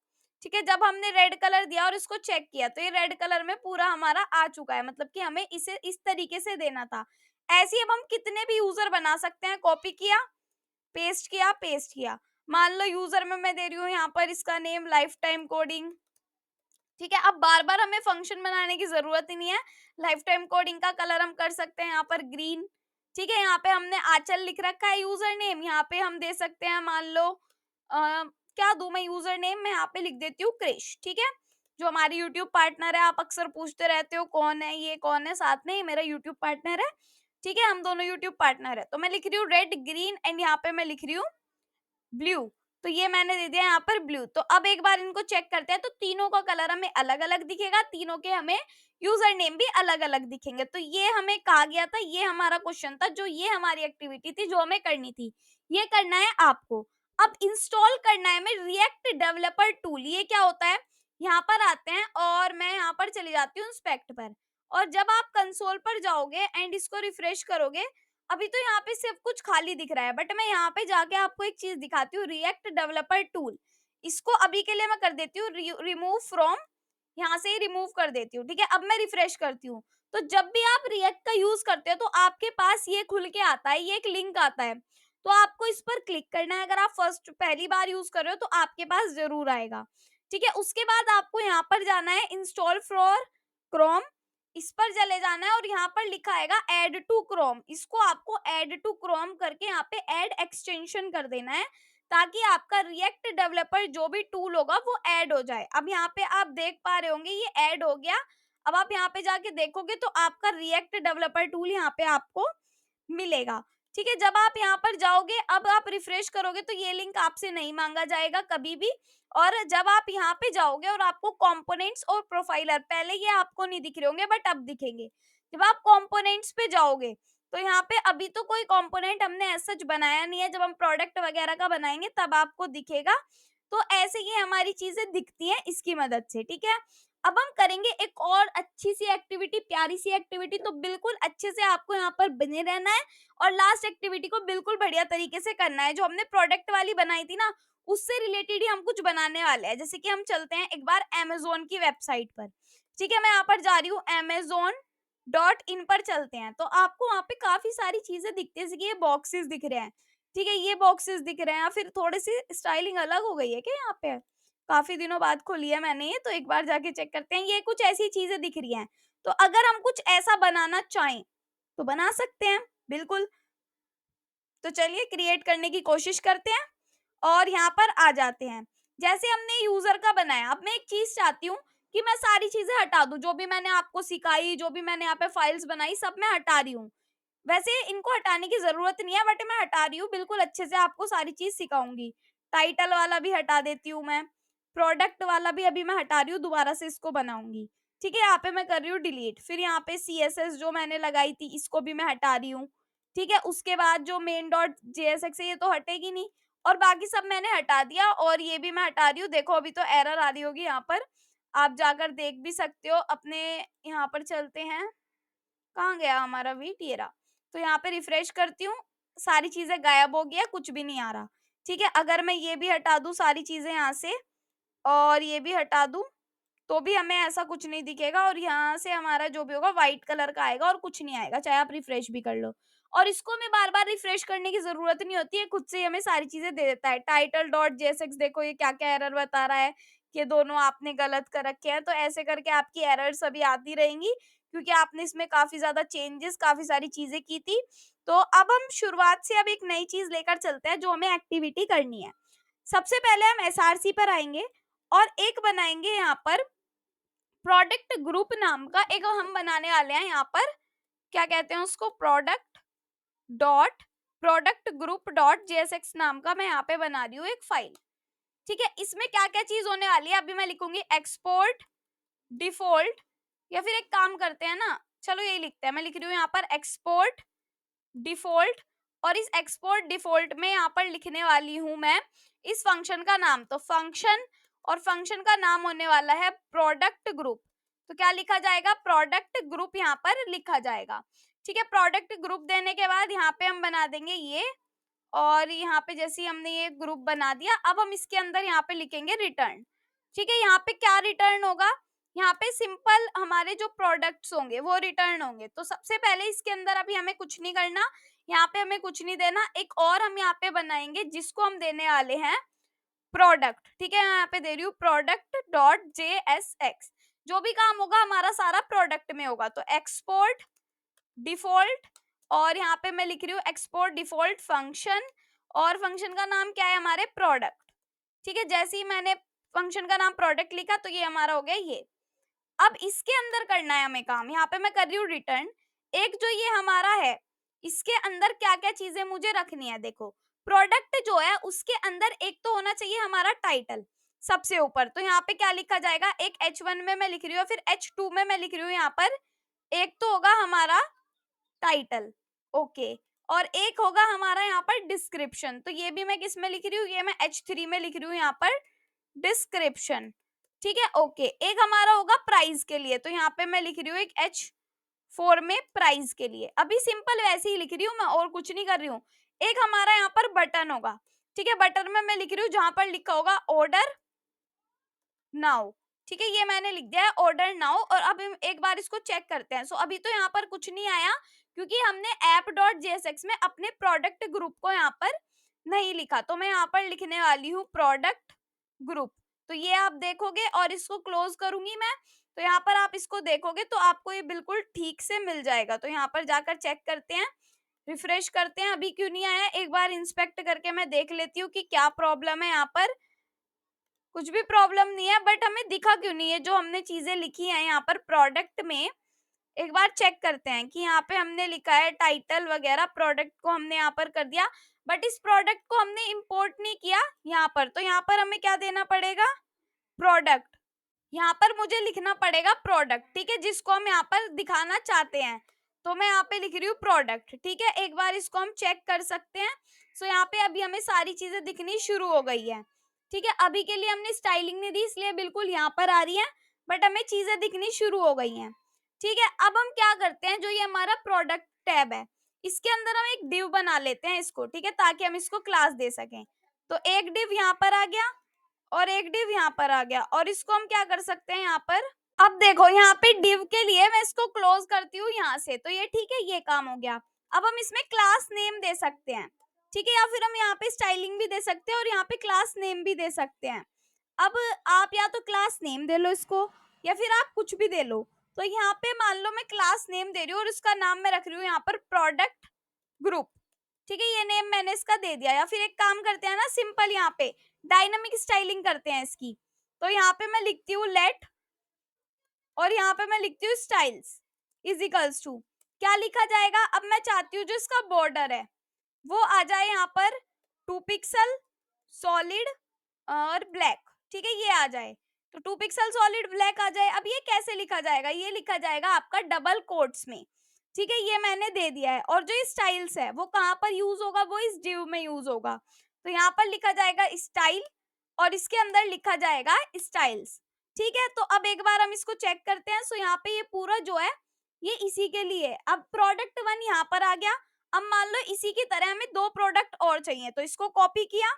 ठीक है, जब हमने रेड कलर दिया और इसको चेक किया तो ये रेड कलर में पूरा हमारा आ चुका है, मतलब कि हमें इसे इस तरीके से देना था। ऐसे ही अब हम कितने भी यूजर बना सकते हैं, कॉपी किया, पेस्ट किया, पेस्ट किया। मान लो यूजर में मैं दे रही हूँ यहाँ पर इसका नेम लाइफ टाइम कोडिंग, ठीक है। अब बार बार हमें फंक्शन बनाने की जरूरत ही नहीं है, लाइफ टाइम कोडिंग का कलर हम कर सकते हैं यहाँ पर ग्रीन, ठीक है। यहाँ पे हमने आंचल लिख रखा है यूजर नेम, यहाँ पे हम दे सकते हैं, मान लो क्या दूं मैं यूजर नेम, मैं यहाँ पे लिख देती हूँ क्रिश, ठीक है। जो हमारी यूट्यूब पार्टनर है, आप अक्सर पूछते रहते हो कौन है ये, कौन है, साथ में ये मेरा यूट्यूब पार्टनर है, ठीक है, हम दोनों यूट्यूब पार्टनर है। तो मैं लिख रही हूँ रेड ग्रीन एंड यहाँ पे मैं लिख रही हूँ ब्लू, तो ये मैंने दे दिया यहाँ पर ब्लू। तो अब एक बार इनको चेक करते हैं, तो तीनों का कलर हमें अलग अलग दिखेगा, तीनों के हमें यूजर नेम भी अलग अलग दिखेंगे। तो ये हमें कहा गया था, ये हमारा क्वेश्चन था, जो ये हमारी एक्टिविटी थी जो हमें करनी थी, ये करना है आपको। अब इंस्टॉल करना है हमें रिएक्ट डेवलपर टूल। ये क्या होता है, यहाँ पर आते हैं और मैं यहाँ पर चली जाती हूँ इंस्पेक्ट पर, और जब आप कंसोल पर जाओगे एंड इसको रिफ्रेश करोगे, अभी तो यहाँ पे सिर्फ कुछ खाली दिख रहा है, बट मैं यहाँ पे जाके आपको एक चीज दिखाती हूँ, रिएक्ट डेवलपर टूल। इसको अभी के लिए मैं कर देती हूँ रिमूव फ्रॉम, यहाँ से ही रिमूव कर देती हूँ, ठीक है। अब मैं रिफ्रेश करती हूँ, तो जब भी आप रिएक्ट का यूज करते हो तो आपके पास ये खुल के आता है, ये एक लिंक आता है, तो आपको इस पर क्लिक करना है। अगर आप फर्स्ट पहली बार यूज कर रहे हो तो आपके पास जरूर आएगा, ठीक है। उसके बाद आपको यहाँ पर जाना है इंस्टॉल फॉर क्रोम, इस पर चले जाना है और यहाँ पर लिखा आएगा ऐड टू क्रोम, इसको आपको ऐड टू क्रोम करके यहाँ पे ऐड एक्सटेंशन कर देना है, ताकि आपका रिएक्ट डेवलपर जो भी टूल होगा वो ऐड हो जाए। अब यहाँ पे आप देख पा रहे होंगे ये ऐड हो गया। अब आप यहाँ पे जाके देखोगे तो आपका रिएक्ट डेवलपर टूल यहाँ पे आपको मिलेगा, ठीक है। जब आप यहाँ पर जाओगे, अब आप रिफ्रेश करोगे तो ये लिंक आपसे नहीं मांगा जाएगा कभी भी। और जब आप यहाँ पे जाओगे और आपको कंपोनेंट्स और प्रोफाइलर, पहले ये आपको नहीं दिख रहे होंगे बट अब दिखेंगे। जब आप कंपोनेंट्स पे जाओगे तो यहाँ पे अभी तो कोई कंपोनेंट हमने ऐसा सच बनाया नहीं है, जब हम प्रोडक्ट वगैरह का बनाएंगे तब आपको दिखेगा। तो ऐसे ये हमारी चीजें दिखती हैं इसकी मदद से, ठीक है। अब हम करेंगे एक और अच्छी सी एक्टिविटी, प्यारी सी एक्टिविटी, तो बिल्कुल अच्छे से आपको यहाँ पर बने रहना है और लास्ट एक्टिविटी को बिल्कुल बढ़िया तरीके से करना है। जो हमने प्रोडक्ट वाली बनाई थी ना, उससे रिलेटेड ही हम कुछ बनाने वाले हैं। जैसे कि हम चलते हैं एक बार अमेज़न की वेबसाइट पर, ठीक है, मैं यहाँ पर जा रही हूँ amazon.in पर चलते हैं, तो आपको वहाँ पे काफी सारी चीजें दिखती है, जैसे कि ये बॉक्सेस दिख रहे हैं, ठीक है, ये बॉक्सेस दिख रहे हैं, या फिर थोड़ी सी स्टाइलिंग अलग हो गई है क्या यहाँ पे, काफी दिनों बाद खोली है मैंने ये, तो एक बार जाके चेक करते हैं। ये कुछ ऐसी चीजें दिख रही हैं, तो अगर हम कुछ ऐसा बनाना चाहें तो बना सकते हैं बिल्कुल। तो चलिए क्रिएट करने की कोशिश करते हैं और यहाँ पर आ जाते हैं। जैसे हमने यूजर का बनाया, अब मैं एक चीज चाहती हूँ कि मैं सारी चीजें हटा दूं, जो भी मैंने आपको सिखाई, जो भी मैंने यहाँ पे फाइल्स बनाई, सब मैं हटा रही हूँ। वैसे इनको हटाने की जरूरत नहीं है, बट मैं हटा रही हूँ, बिल्कुल अच्छे से आपको सारी चीज सिखाऊंगी। टाइटल वाला भी हटा देती हूँ मैं, प्रोडक्ट वाला भी अभी मैं हटा रही हूँ, दोबारा से इसको बनाऊंगी, ठीक है। यहाँ पे मैं कर रही हूँ डिलीट, फिर यहाँ पे CSS जो मैंने लगाई थी इसको भी मैं हटा रही हूँ, ठीक है। उसके बाद जो मेन डॉट JSX है ये तो हटेगी नहीं, और बाकी सब मैंने हटा दिया, और ये भी मैं हटा रही हूँ। देखो अभी तो एरर आ रही होगी यहाँ पर, आप जाकर देख भी सकते हो अपने। यहाँ पर चलते हैं, कहाँ गया हमारा वेट, ये रहा। तो यहाँ पे रिफ्रेश करती हूँ, सारी चीजें गायब हो गया, कुछ भी नहीं आ रहा, ठीक है। अगर मैं ये भी हटा दूं सारी चीजें यहाँ से, और ये भी हटा दूं, तो भी हमें ऐसा कुछ नहीं दिखेगा, और यहाँ से हमारा जो भी होगा व्हाइट कलर का आएगा और कुछ नहीं आएगा, चाहे आप रिफ्रेश भी कर लो। और इसको हमें बार बार रिफ्रेश करने की जरूरत नहीं होती है, खुद से ही हमें सारी चीजें दे देता है। टाइटल डॉट जेएसएक्स, देखो ये क्या क्या एरर बता रहा है कि दोनों आपने गलत कर रखे हैं। तो ऐसे करके आपकी एरर्स अभी आती रहेंगी, क्योंकि आपने इसमें काफी ज्यादा चेंजेस, काफी सारी चीजें की थी। तो अब हम शुरुआत से अब एक नई चीज लेकर चलते हैं जो हमें एक्टिविटी करनी है। सबसे पहले हम SRC पर आएंगे और एक बनाएंगे यहाँ पर प्रोडक्ट ग्रुप नाम का, एक हम बनाने वाले हैं यहाँ पर, क्या कहते हैं उसको, प्रोडक्ट ग्रुप डॉट जेएसएक्स नाम का मैं यहाँ पे बना रही हूँ एक फाइल, ठीक है। इसमें क्या क्या चीज होने वाली है अभी मैं लिखूंगी, एक्सपोर्ट डिफॉल्ट, या फिर एक काम करते हैं ना, चलो यही लिखते हैं, मैं लिख रही हूँ यहाँ पर एक्सपोर्ट डिफॉल्ट। और इस एक्सपोर्ट डिफॉल्ट में यहाँ पर लिखने वाली हूँ मैं इस फंक्शन का नाम, तो फंक्शन, और फंक्शन का नाम होने वाला है प्रोडक्ट ग्रुप। तो क्या लिखा जाएगा, प्रोडक्ट ग्रुप यहाँ पर लिखा जाएगा। ठीक है, प्रोडक्ट ग्रुप देने के बाद यहाँ पे हम बना देंगे ये, और यहाँ पे जैसे ही हमने ये ग्रुप बना दिया, अब हम इसके अंदर यहाँ पे लिखेंगे रिटर्न। ठीक है, यहाँ पे क्या रिटर्न होगा, यहाँ पे सिंपल हमारे जो प्रोडक्ट्स होंगे वो रिटर्न होंगे। तो सबसे पहले इसके अंदर अभी हमें कुछ नहीं करना, यहाँ पे हमें कुछ नहीं देना, एक और हम यहाँ पे बनाएंगे जिसको हम देने वाले हैं प्रोडक्ट। ठीक है, मैं यहाँ पे दे रही हूँ प्रोडक्ट डॉट JSX। जो भी काम होगा हमारा सारा प्रोडक्ट में होगा, तो एक्सपोर्ट डिफॉल्ट, और यहाँ पे मैं लिख रही हूँ एक्सपोर्ट डिफॉल्ट फंक्शन, और फंक्शन का नाम क्या है हमारे प्रोडक्ट। ठीक है, जैसे ही मैंने फंक्शन का नाम प्रोडक्ट लिखा तो ये हमारा हो गया ये। अब इसके अंदर करना है हमें काम, यहाँ पे मैं कर रही हूँ रिटर्न। एक जो ये हमारा है, इसके अंदर क्या क्या चीजें मुझे रखनी है, देखो प्रोडक्ट जो है उसके अंदर एक तो होना चाहिए हमारा टाइटल सबसे ऊपर। तो यहाँ पे क्या लिखा जाएगा, एक H1 में मैं लिख रही हूँ, फिर H2 में मैं लिख रही हूँ, यहाँ पर एक तो होगा हमारा टाइटल, ओके, और एक होगा हमारा यहाँ पर डिस्क्रिप्शन। तो ये भी मैं किस में लिख रही हूँ, ये मैं H3 में लिख रही हूँ यहाँ पर डिस्क्रिप्शन। ठीक है, ओके, एक हमारा होगा प्राइस के लिए, तो यहाँ पे मैं लिख रही हूँ एक H4 में प्राइस के लिए। अभी सिंपल वैसे ही लिख रही हूँ मैं, और कुछ नहीं कर रही हूँ। एक हमारा यहाँ पर बटन होगा, ठीक है, बटन में मैं लिख रही हूँ जहां पर लिखा होगा ऑर्डर नाउ। ठीक है, ये मैंने लिख दिया है ऑर्डर नाउ, और अब हम एक बार इसको चेक करते हैं। सो अभी तो यहाँ पर कुछ नहीं आया, क्योंकि हमने app.jsx में अपने प्रोडक्ट ग्रुप को यहाँ पर नहीं लिखा। तो मैं यहाँ पर लिखने वाली हूँ प्रोडक्ट ग्रुप। तो ये आप देखोगे, और इसको क्लोज करूंगी मैं, तो यहाँ पर आप इसको देखोगे तो आपको ये बिल्कुल ठीक से मिल जाएगा। तो यहाँ पर जाकर चेक करते हैं, रिफ्रेश करते हैं, अभी क्यों नहीं आया, एक बार इंस्पेक्ट करके मैं देख लेती हूँ कि क्या प्रॉब्लम है। यहाँ पर कुछ भी प्रॉब्लम नहीं है, बट हमें दिखा क्यों नहीं है जो हमने चीजें लिखी हैं यहाँ पर प्रोडक्ट में। एक बार चेक करते हैं कि यहाँ पे हमने लिखा है टाइटल वगैरह, प्रोडक्ट को हमने यहाँ पर कर दिया, बट इस प्रोडक्ट को हमने इंपोर्ट नहीं किया यहाँ पर। तो यहाँ पर हमें क्या देना पड़ेगा, प्रोडक्ट। यहाँ पर मुझे लिखना पड़ेगा प्रोडक्ट, ठीक है, जिसको हम यहाँ पर दिखाना चाहते हैं। तो मैं यहाँ पे लिख रही हूँ प्रोडक्ट। ठीक है, एक बार इसको हम चेक कर सकते हैं। सो यहाँ पे अभी हमें सारी चीजें दिखनी शुरू हो गई है। ठीक है, अभी के लिए हमने स्टाइलिंग नहीं दी, इसलिए बिल्कुल यहाँ पर आ रही है, बट हमें चीजें दिखनी शुरू हो गई हैं। ठीक है, अब हम क्या करते हैं, जो ये हमारा प्रोडक्ट टैब है, इसके अंदर हम एक डिव बना लेते हैं इसको, ठीक है, ताकि हम इसको क्लास दे सकें। तो एक डिव यहाँ पर आ गया, और एक डिव यहाँ पर आ गया, और इसको हम क्या कर सकते हैं यहाँ पर, अब देखो यहाँ पे डिव के लिए मैं इसको क्लोज करती हूँ यहाँ से, तो ये ठीक है, ये काम हो गया। अब हम इसमें क्लास नेम दे सकते हैं, ठीक है, या फिर हम यहाँ पे स्टाइलिंग भी दे सकते हैं और यहाँ पे क्लास नेम भी दे सकते हैं। अब आप या तो क्लास नेम दे लो इसको, या फिर आप कुछ भी दे लो। तो यहाँ पे मान लो मैं क्लास नेम दे रही हूँ, और इसका नाम मैं रख रही हूँ यहाँ पर प्रोडक्ट ग्रुप। ठीक है, ये नेम मैंने इसका दे दिया। या फिर एक काम करते हैं ना, सिंपल यहाँ पे डायनामिक स्टाइलिंग करते हैं इसकी। तो यहाँ पे मैं लिखती हूँ लेट, और यहाँ पे मैं लिखती हूँ स्टाइल्स इज इक्वल्स टू, क्या लिखा जाएगा, अब मैं चाहती हूँ जो इसका बॉर्डर है वो आ जाए यहाँ पर 2 पिक्सल सॉलिड और ब्लैक। ठीक है, ये आ जाए, तो 2 पिक्सल सॉलिड ब्लैक आ जाए। अब ये कैसे लिखा जाएगा, ये लिखा जाएगा आपका डबल कोट्स में। ठीक है, ये मैंने दे दिया है, और जो ये स्टाइल्स है वो कहाँ पर यूज होगा, वो इस डिव में यूज होगा। तो यहाँ पर लिखा जाएगा स्टाइल, और इसके अंदर लिखा जाएगा स्टाइल्स। ठीक है, तो अब एक बार हम इसको चेक करते हैं। सो यहाँ पे ये पूरा जो है ये इसी के लिए है। अब प्रोडक्ट 1 यहाँ पर आ गया। अब मान लो इसी की तरह हमें 2 प्रोडक्ट और चाहिए, तो इसको कॉपी किया,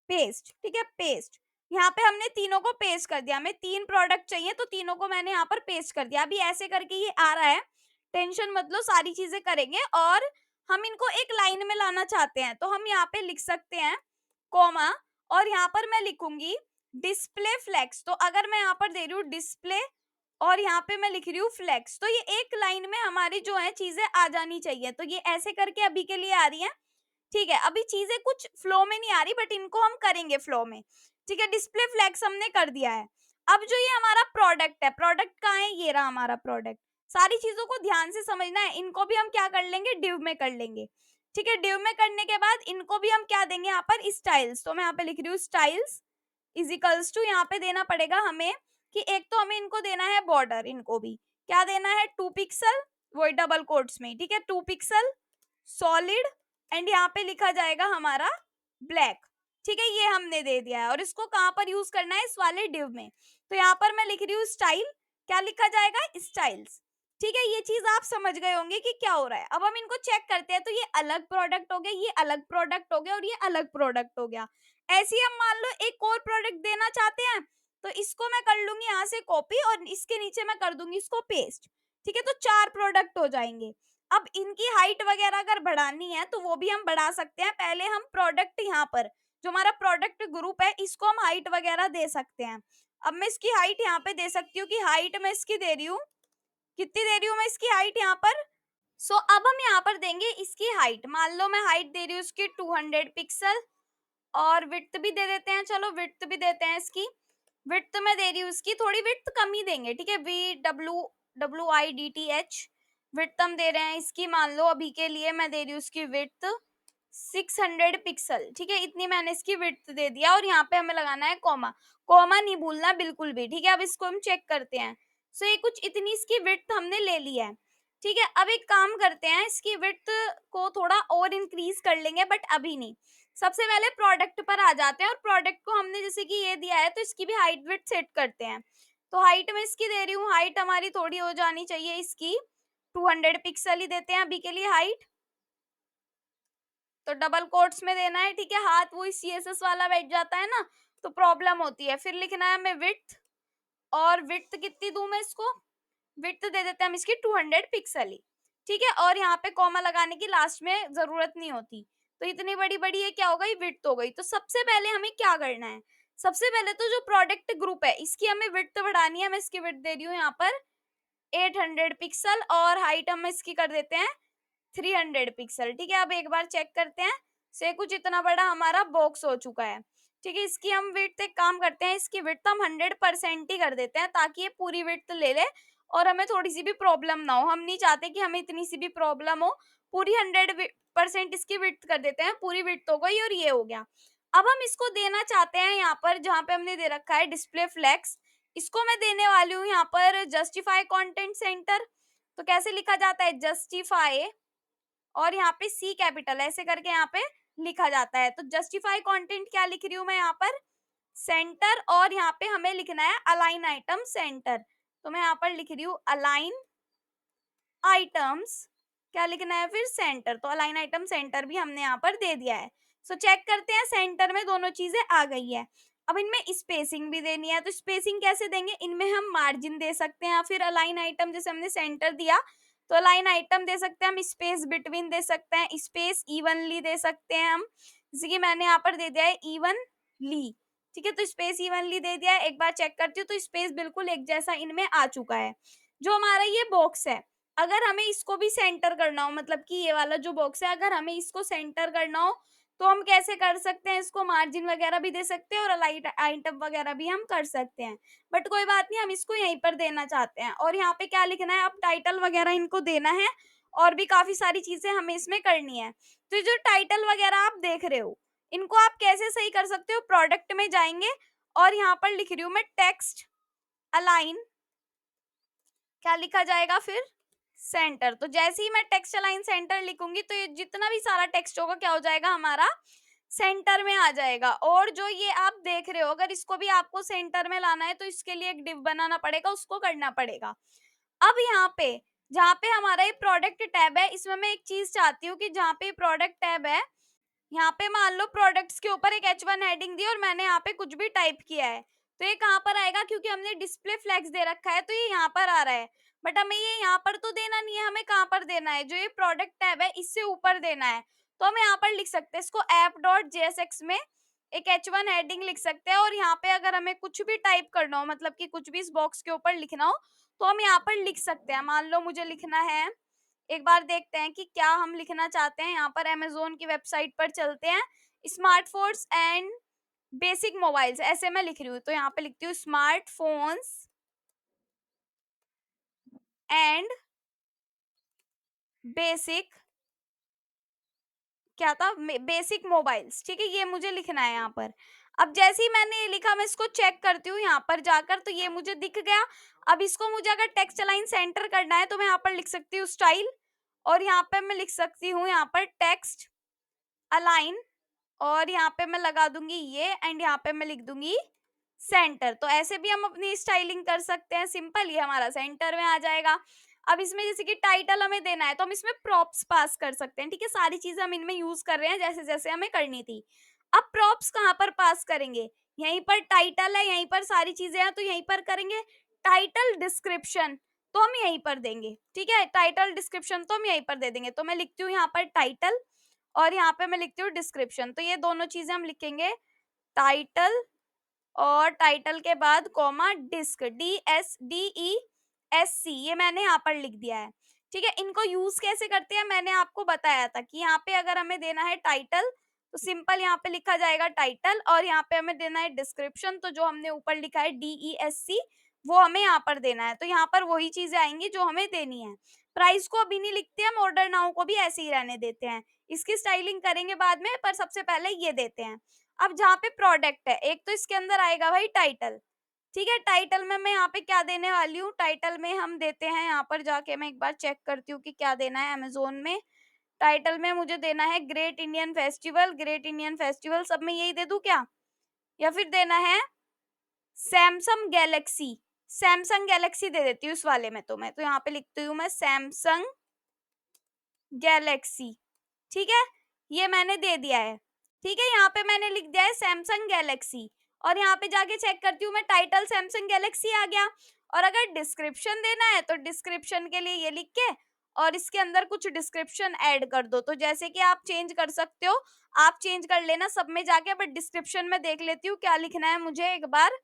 पेस्ट, ठीक है, पेस्ट। यहाँ पे हमने तीनों को पेस्ट कर दिया, हमें 3 प्रोडक्ट चाहिए, तो तीनों को मैंने यहाँ पर पेस्ट कर दिया। अभी ऐसे करके ये आ रहा है, टेंशन मत लो, सारी चीजें करेंगे। और हम इनको एक लाइन में लाना चाहते हैं, तो हम यहाँ पे लिख सकते हैं कॉमा, और यहाँ पर मैं लिखूंगी डिस्प्ले फ्लेक्स। तो अगर मैं यहाँ पर दे रही हूँ डिस्प्ले, और यहाँ पे मैं लिख रही हूँ फ्लेक्स, तो ये एक लाइन में हमारी जो है चीजें आ जानी चाहिए। तो ये ऐसे करके अभी के लिए आ रही है। ठीक है, अभी चीजें कुछ फ्लो में नहीं आ रही, बट इनको हम करेंगे फ्लो में। ठीक है, डिस्प्ले फ्लेक्स हमने कर दिया है। अब जो ये हमारा प्रोडक्ट है, प्रोडक्ट कहाँ है, ये रहा हमारा प्रोडक्ट। सारी चीजों को ध्यान से समझना है, इनको भी हम क्या कर लेंगे, डिव में कर लेंगे। ठीक है, डिव में करने के बाद इनको भी हम क्या देंगे यहाँ पर, स्टाइल्स। तो मैं यहाँ पे लिख रही हूँ स्टाइल्स इज इक्वल्स टू, यहाँ पे देना पड़ेगा हमें कि एक तो हमें इनको देना है बॉर्डर, इनको भी क्या देना है, 2 पिक्सल, वही डबल कोट्स में, ठीक है, 2 पिक्सल सॉलिड, एंड यहाँ पे लिखा जाएगा हमारा ब्लैक। ठीक है, ये हमने दे दिया है, और इसको कहाँ पर यूज करना है, इस वाले डिव में। तो यहाँ पर मैं लिख रही हूँ स्टाइल, क्या लिखा जाएगा, स्टाइल्स। ठीक है, ये चीज आप समझ गए होंगे कि क्या हो रहा है। अब हम इनको चेक करते हैं, तो ये अलग प्रोडक्ट हो गया, ये अलग प्रोडक्ट हो गया और ये अलग प्रोडक्ट हो गया। ऐसे ही हम मान लो एक और प्रोडक्ट देना चाहते हैं, तो इसको मैं कर लूंगी यहाँ से कॉपी और इसके नीचे मैं कर दूंगी इसको पेस्ट। ठीक है, तो 4 प्रोडक्ट हो जाएंगे। अब इनकी हाइट वगैरह अगर बढ़ानी है तो वो भी हम बढ़ा सकते हैं। पहले हम प्रोडक्ट यहाँ पर जो हमारा प्रोडक्ट ग्रुप है इसको हम हाइट वगैरह दे सकते हैं। अब मैं इसकी हाइट यहाँ पे दे सकती हूँ कि हाइट मैं इसकी दे रही हूँ, कितनी दे रही हूँ मैं इसकी हाइट यहाँ पर। अब हम यहाँ पर देंगे इसकी हाइट, मान लो मैं हाइट दे रही हूँ इसकी 200 पिक्सल। और विड्थ भी दे देते हैं, चलो विड्थ भी देते हैं इसकी। विड्थ मैं दे रही हूँ इसकी, थोड़ी विड्थ कम ही देंगे, ठीक है, WWIDTH विड्थ हम दे रहे हैं इसकी। मान लो अभी के लिए मैं दे रही हूँ इसकी विड्थ 600 पिक्सल, ठीक है, इतनी मैंने इसकी विड्थ दे दिया। और यहाँ पे हमें लगाना है कॉमा, कॉमा नहीं भूलना बिल्कुल भी, ठीक है। अब इसको हम चेक करते हैं। ये कुछ इतनी इसकी विड्थ हमने ले ली है, ठीक है। अब एक काम करते हैं, इसकी विड्थ को थोड़ा और इंक्रीज कर लेंगे, बट अभी नहीं। सबसे पहले प्रोडक्ट पर आ जाते हैं और प्रोडक्ट को हमने जैसे कि ये दिया है तो इसकी भी हाइट विड्थ सेट करते हैं। तो हाइट में इसकी दे रही हूँ, हाइट हमारी थोड़ी हो जानी चाहिए इसकी, 200 पिक्सल ही देते हैं अभी के लिए हाइट। तो डबल कोट्स में देना है, ठीक है, हाथ वो CSS वाला बैठ जाता है ना, तो प्रॉब्लम होती है। फिर लिखना है हमें विड्थ, और विड्थ कितनी दूं मैं इसको, विड्थ दे देते हैं हम इसकी 200 पिक्सल ही, ठीक है। और यहाँ पे कॉमा लगाने की लास्ट में जरूरत नहीं होती। तो इतनी बड़ी बड़ी ये क्या हो गई, विड्थ हो गई। तो सबसे पहले हमें क्या करना है, सबसे पहले तो जो प्रोडक्ट ग्रुप है इसकी हमें विड्थ बढ़ानी है। मैं इसकी विड्थ दे रही हूँ यहाँ पर 800 पिक्सल और हाइट हम इसकी कर देते हैं 300 पिक्सल, ठीक है। अब एक बार चेक करते हैं, से कुछ इतना बड़ा हमारा बॉक्स हो चुका है, ठीक है। इसकी हम विड्थ एक काम करते हैं, इसकी विड्थ हम 100% ही कर देते हैं ताकि ये पूरी विड्थ ले ले और हमें थोड़ी सी भी प्रॉब्लम ना हो। हम नहीं चाहते कि हमें इतनी सी भी प्रॉब्लम हो। पूरी 100% इसकी विड्थ कर देते हैं, पूरी विड्थ हो गई और ये हो गया। अब हम इसको देना चाहते हैं यहाँ पर जहाँ पे हमने दे रखा है डिस्प्ले फ्लेक्स, इसको मैं देने वाली हूँ यहाँ पर जस्टिफाई कंटेंट सेंटर। तो कैसे लिखा जाता है, जस्टिफाई और यहाँ पे C कैपिटल ऐसे करके यहाँ पे लिखा जाता है। तो जस्टिफाई कंटेंट क्या लिख रही हूँ मैं यहाँ पर, सेंटर, और यहाँ पे हमें लिखना है अलाइन आइटम सेंटर। तो मैं यहाँ पर लिख रही हूँ अलाइन आइटम्स, क्या लिखना है फिर, सेंटर। तो अलाइन आइटम सेंटर भी हमने यहाँ पर दे दिया है। चेक करते हैं, सेंटर में दोनों चीजें आ गई है। अब इनमें स्पेसिंग भी देनी है, तो स्पेसिंग कैसे देंगे, इनमें हम मार्जिन दे सकते हैं या फिर अलाइन आइटम, जैसे हमने सेंटर दिया तो अलाइन आइटम दे सकते हैं हम, स्पेस बिटवीन दे सकते हैं, स्पेस इवनली दे सकते हैं हम, जैसे कि मैंने यहाँ पर दे दिया है इवनली, ठीक है। तो स्पेस इवनली दे दिया है। एक बार चेक करती हूँ तो स्पेस बिल्कुल एक जैसा इनमें आ चुका है। जो हमारा ये बॉक्स है, अगर हमें इसको भी सेंटर करना हो, मतलब कि ये वाला जो बॉक्स है अगर हमें इसको सेंटर करना हो तो हम कैसे कर सकते हैं, इसको मार्जिन वगैरह भी दे सकते हैं और अलाइन आइटम वगैरह भी हम कर सकते हैं। बट कोई बात नहीं, हम इसको यहीं पर देना चाहते हैं। और यहाँ पे क्या लिखना है, अब टाइटल वगैरह इनको देना है और भी काफी सारी चीजें हमें इसमें करनी है। तो जो टाइटल वगैरह आप देख रहे हो इनको आप कैसे सही कर सकते हो, प्रोडक्ट में जाएंगे और यहाँ पर लिख रही हूँ मैं टेक्स्ट अलाइन, क्या लिखा जाएगा फिर, सेंटर। तो जैसे ही मैं टेक्स्ट अलाइन सेंटर लिखूंगी तो ये जितना भी सारा टेक्स्ट होगा क्या हो जाएगा, हमारा सेंटर में आ जाएगा। और जो ये आप देख रहे हो अगर इसको भी आपको सेंटर में लाना है तो इसके लिए एक डिव बनाना पड़ेगा, उसको करना पड़ेगा। अब यहाँ पे जहाँ पे हमारा ये प्रोडक्ट टैब है इसमें मैं एक चीज चाहती हूँ कि जहाँ पे प्रोडक्ट टैब है यहाँ पे मान लो प्रोडक्ट्स के ऊपर एक H1 हेडिंग दी और मैंने यहाँ पे कुछ भी टाइप किया है तो ये कहाँ पर आएगा, क्योंकि हमने डिस्प्ले फ्लेक्स दे रखा है तो ये यहाँ पर आ रहा है। बट हमें ये यहाँ पर तो देना नहीं है, हमें कहाँ पर देना है, जो ये प्रोडक्ट टैब है इससे ऊपर देना है। तो हम यहाँ पर लिख सकते हैं इसको app.jsx में एक H1 हेडिंग लिख सकते हैं। और यहाँ पे अगर हमें कुछ भी टाइप करना हो, मतलब कि कुछ भी इस बॉक्स के ऊपर लिखना हो तो हम यहाँ पर लिख सकते हैं। मान लो मुझे लिखना है, एक बार देखते हैं कि क्या हम लिखना चाहते हैं। यहाँ पर अमेजोन की वेबसाइट पर चलते हैं, स्मार्टफोन्स एंड बेसिक मोबाइल्स ऐसे मैं लिख रही हूँ। तो यहाँ पे लिखती हूँ स्मार्टफोन्स एंड बेसिक, क्या था, बेसिक मोबाइल्स, ठीक है, ये मुझे लिखना है यहाँ पर। अब जैसे ही मैंने ये लिखा मैं इसको चेक करती हूँ यहाँ पर जाकर, तो ये मुझे दिख गया। अब इसको मुझे अगर टेक्स्ट अलाइन सेंटर करना है तो मैं यहाँ पर लिख सकती हूँ स्टाइल, और यहाँ पे मैं लिख सकती हूँ यहाँ पर टेक्स्ट अलाइन, और यहाँ पे मैं लगा दूंगी ये, एंड यहाँ पे मैं लिख दूंगी सेंटर। तो ऐसे भी हम अपनी स्टाइलिंग कर सकते हैं, सिंपल, ये हमारा सेंटर में आ जाएगा। अब इसमें जैसे कि टाइटल हमें देना है तो हम इसमें प्रॉप्स पास कर सकते हैं, ठीक है। सारी चीजें हम इनमें यूज कर रहे हैं जैसे जैसे हमें करनी थी। अब प्रॉप्स कहाँ पर पास करेंगे? यहीं पर टाइटल है, यहीं पर सारी चीजें हैं तो यहीं पर करेंगे। टाइटल डिस्क्रिप्शन तो हम यहीं पर देंगे, ठीक है। टाइटल डिस्क्रिप्शन तो हम यहीं पर दे देंगे। तो मैं लिखती हूँ यहाँ पर टाइटल और यहाँ पे मैं लिखती हूँ डिस्क्रिप्शन। तो ये दोनों चीजें हम लिखेंगे, टाइटल और टाइटल के बाद कॉमा डिस्क, DSC, ये मैंने यहाँ पर लिख दिया है, ठीक है। इनको यूज कैसे करते हैं मैंने आपको बताया था कि यहाँ पे अगर हमें देना है टाइटल तो सिंपल यहाँ पे लिखा जाएगा टाइटल, और यहाँ पे हमें देना है डिस्क्रिप्शन तो जो हमने ऊपर लिखा है DESC वो हमें यहाँ पर देना है। तो यहाँ पर वही चीजें आएंगी जो हमें देनी है। प्राइस को अभी नहीं लिखते, हम ऑर्डर नाउ को भी ऐसे ही रहने देते हैं, इसकी स्टाइलिंग करेंगे बाद में, पर सबसे पहले ये देते हैं। अब जहाँ पे प्रोडक्ट है, एक तो इसके अंदर आएगा भाई टाइटल, ठीक है। टाइटल में मैं यहाँ पे क्या देने वाली हूँ, टाइटल में हम देते हैं, यहाँ पर जाके मैं एक बार चेक करती हूँ कि क्या देना है अमेजोन में। टाइटल में मुझे देना है great Indian festival, great Indian festival सब में यही दे दूं क्या, या फिर देना है सैमसंग गैलेक्सी, सैमसंग गैलेक्सी दे देती हूँ इस वाले में। तो मैं तो यहाँ पे लिखती हूँ मैं सैमसंग गैलेक्सी, ठीक है। ये मैंने दे दिया है, ठीक है। यहाँ पे मैंने लिख दिया है सैमसंग गैलेक्सी, और यहाँ पे जाके चेक करती हूँ मैं, टाइटल सैमसंग गैलेक्सी आ गया। और अगर डिस्क्रिप्शन देना है तो डिस्क्रिप्शन के लिए ये लिख के और इसके अंदर कुछ डिस्क्रिप्शन ऐड कर दो। तो जैसे कि आप चेंज कर सकते हो, आप चेंज कर लेना सब में जाके, बट डिस्क्रिप्शन में देख लेती हूँ क्या लिखना है मुझे। एक बार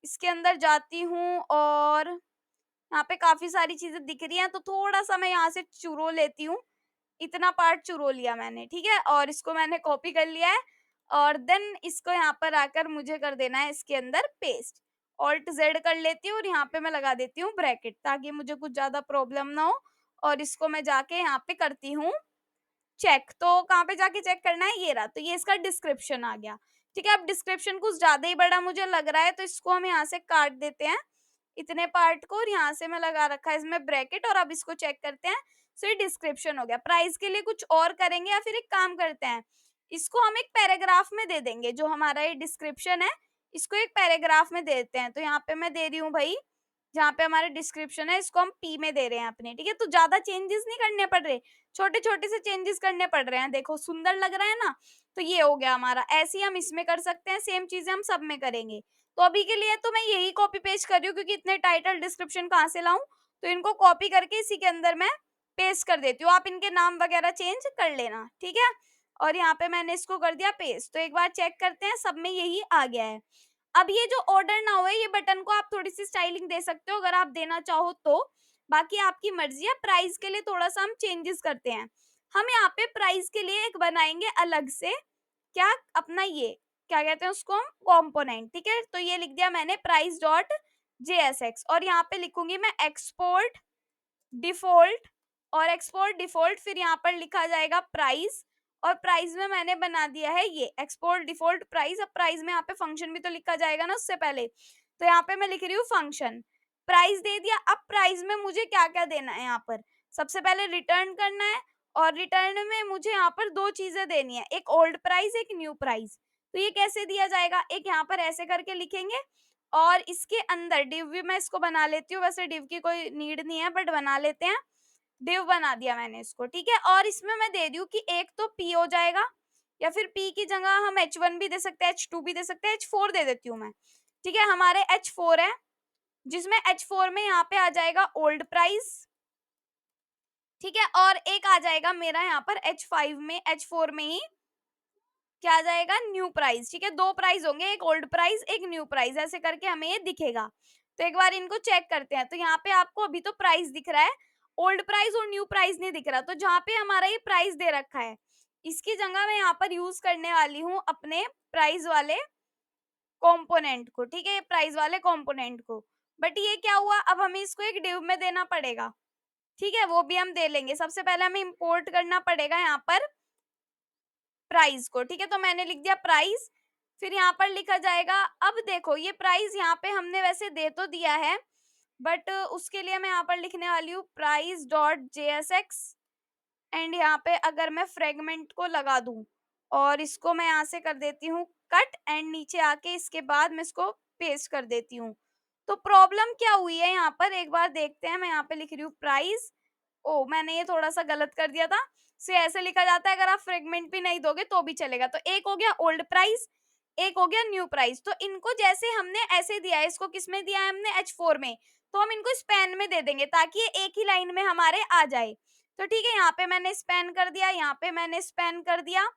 इसके अंदर जाती हूँ और यहाँ पे काफी सारी चीजें दिख रही हैं, तो थोड़ा सा मैं यहाँ से चुरो लेती हूँ, इतना पार्ट चुरो लिया मैंने, ठीक है। और इसको मैंने कॉपी कर लिया है, और देन इसको यहाँ पर आकर मुझे कर देना है इसके अंदर पेस्ट। ऑल्ट जेड कर लेती हूँ और यहाँ पे मैं लगा देती हूँ ब्रैकेट, ताकि मुझे कुछ ज्यादा प्रॉब्लम ना हो। और इसको मैं जाके यहाँ पे करती हूँ चेक। तो कहाँ पे जाके चेक करना है, ये रहा। तो ये इसका डिस्क्रिप्शन आ गया, ठीक है। अब डिस्क्रिप्शन कुछ ज्यादा ही बड़ा मुझे लग रहा है तो इसको हम यहाँ से काट देते हैं, इतने पार्ट को, और यहाँ से मैं लगा रखा है इसमें ब्रैकेट, और अब इसको चेक करते हैं। सो ये डिस्क्रिप्शन हो गया। प्राइस के लिए कुछ और करेंगे या फिर एक काम करते हैं, इसको हम एक पैराग्राफ में दे देंगे, जो हमारा ये डिस्क्रिप्शन है इसको एक पैराग्राफ में दे देते हैं। तो यहाँ पे मैं दे रही हूँ भाई, जहाँ पे हमारा डिस्क्रिप्शन है इसको हम P में दे रहे हैं अपने, ठीक है। तो ज्यादा चेंजेस नहीं करने पड़ रहे, छोटे छोटे से चेंजेस करने पड़ रहे हैं, देखो सुंदर लग रहा है ना। तो ये हो गया हमारा। ऐसे ही हम इसमें कर सकते हैं, सेम चीजें हम सब में करेंगे। तो अभी के लिए तो मैं यही कॉपी पेस्ट कर रही हूँ, क्योंकि इतने टाइटल डिस्क्रिप्शन कहाँ से लाऊं। तो इनको कॉपी करके इसी के अंदर मैं पेस्ट कर देती हूँ, आप इनके नाम वगैरह चेंज कर लेना, ठीक है। और यहाँ पे मैंने इसको कर दिया पेस्ट। तो एक बार चेक करते हैं, सब में यही आ गया है। अब ये जो ऑर्डर नाउ है, ये बटन को आप थोड़ी सी स्टाइलिंग दे सकते हो अगर आप देना चाहो तो, बाकी आपकी मर्जी है। प्राइस के लिए थोड़ा सा हम चेंजेस करते हैं, हम यहाँ पे प्राइस के लिए एक बनाएंगे अलग से, क्या अपना ये क्या कहते हैं उसको हम, कंपोनेंट, ठीक है। तो ये लिख दिया मैंने प्राइस डॉट JSX, और यहाँ पे लिखूंगी मैं एक्सपोर्ट डिफॉल्ट, और एक्सपोर्ट डिफॉल्ट फिर यहाँ पर लिखा जाएगा प्राइस, और प्राइस में मैंने बना दिया है ये एक्सपोर्ट डिफॉल्ट प्राइस। अब प्राइस में यहाँ पे फंक्शन भी तो लिखा जाएगा ना उससे पहले, तो यहाँ पे मैं लिख रही हूँ फंक्शन, प्राइस दे दिया। अब प्राइस में मुझे क्या क्या देना है, यहाँ पर सबसे पहले रिटर्न करना है, और रिटर्न में मुझे यहाँ पर दो चीजें देनी है, एक ओल्ड प्राइस एक न्यू प्राइस। तो ये कैसे दिया जाएगा, एक यहाँ पर ऐसे करके लिखेंगे, और इसके अंदर डिव भी मैं इसको बना लेती हूँ, वैसे डिव की कोई नीड नहीं है बट बना लेते हैं। डिव बना दिया मैंने इसको, ठीक है। और इसमें मैं दे रही हूँ कि एक तो P हो जाएगा, या फिर P की जगह हम H1 भी दे सकते हैं, H2 भी दे सकते हैं, H4 दे देती हूँ मैं, ठीक है। हमारे H4 है, जिसमें H4 में यहाँ पे आ जाएगा ओल्ड प्राइस, ठीक है। और एक आ जाएगा मेरा यहाँ पर H5 में, H4 में ही क्या आ जाएगा, न्यू प्राइस, ठीक है। दो प्राइस होंगे, एक ओल्ड प्राइस एक न्यू प्राइस, ऐसे करके हमें ये दिखेगा। तो एक बार इनको चेक करते हैं। तो यहाँ पे आपको अभी तो प्राइस दिख रहा है, ओल्ड प्राइस और न्यू प्राइस नहीं दिख रहा। तो जहाँ पे हमारा ये प्राइस दे रखा है, इसकी जगह मैं यहाँ पर यूज करने वाली हूँ अपने प्राइस वाले कंपोनेंट को, ठीक है, प्राइस वाले कंपोनेंट को। बट ये क्या हुआ, अब हमें इसको एक डिव में देना पड़ेगा, ठीक है, वो भी हम दे लेंगे। सबसे पहले हमें इंपोर्ट करना पड़ेगा यहाँ पर प्राइस को, ठीक है। तो मैंने लिख दिया प्राइस, फिर यहाँ पर लिखा जाएगा। अब देखो ये प्राइस यहाँ पे हमने वैसे दे तो दिया है, बट उसके लिए मैं यहाँ पर लिखने वाली हूँ प्राइस डॉट JSX, एंड यहाँ पे अगर मैं फ्रेगमेंट को लगा दूं और इसको मैं यहाँ से कर देती हूँ कट, एंड नीचे आके इसके बाद मैं इसको पेस्ट कर देती हूँ। तो प्रॉब्लम क्या हुई है यहाँ पर, एक बार देखते हैं। मैं यहाँ पे लिख रही हूँ प्राइस। ओ, मैंने ये थोड़ा सा गलत कर दिया था। से ऐसे लिखा जाता है, अगर आप फ्रेगमेंट भी नहीं दोगे तो भी चलेगा। तो एक हो गया ओल्ड प्राइस, एक हो गया न्यू प्राइस। तो इनको जैसे हमने ऐसे दिया है, इसको किस में दिया है हमने, H4 में, तो हम इनको स्पैन में दे देंगे ताकि ये एक ही लाइन में हमारे आ जाए। तो ठीक है, यहाँ पे मैंने स्पैन कर दिया, यहाँ पे मैंने स्पैन कर दिया।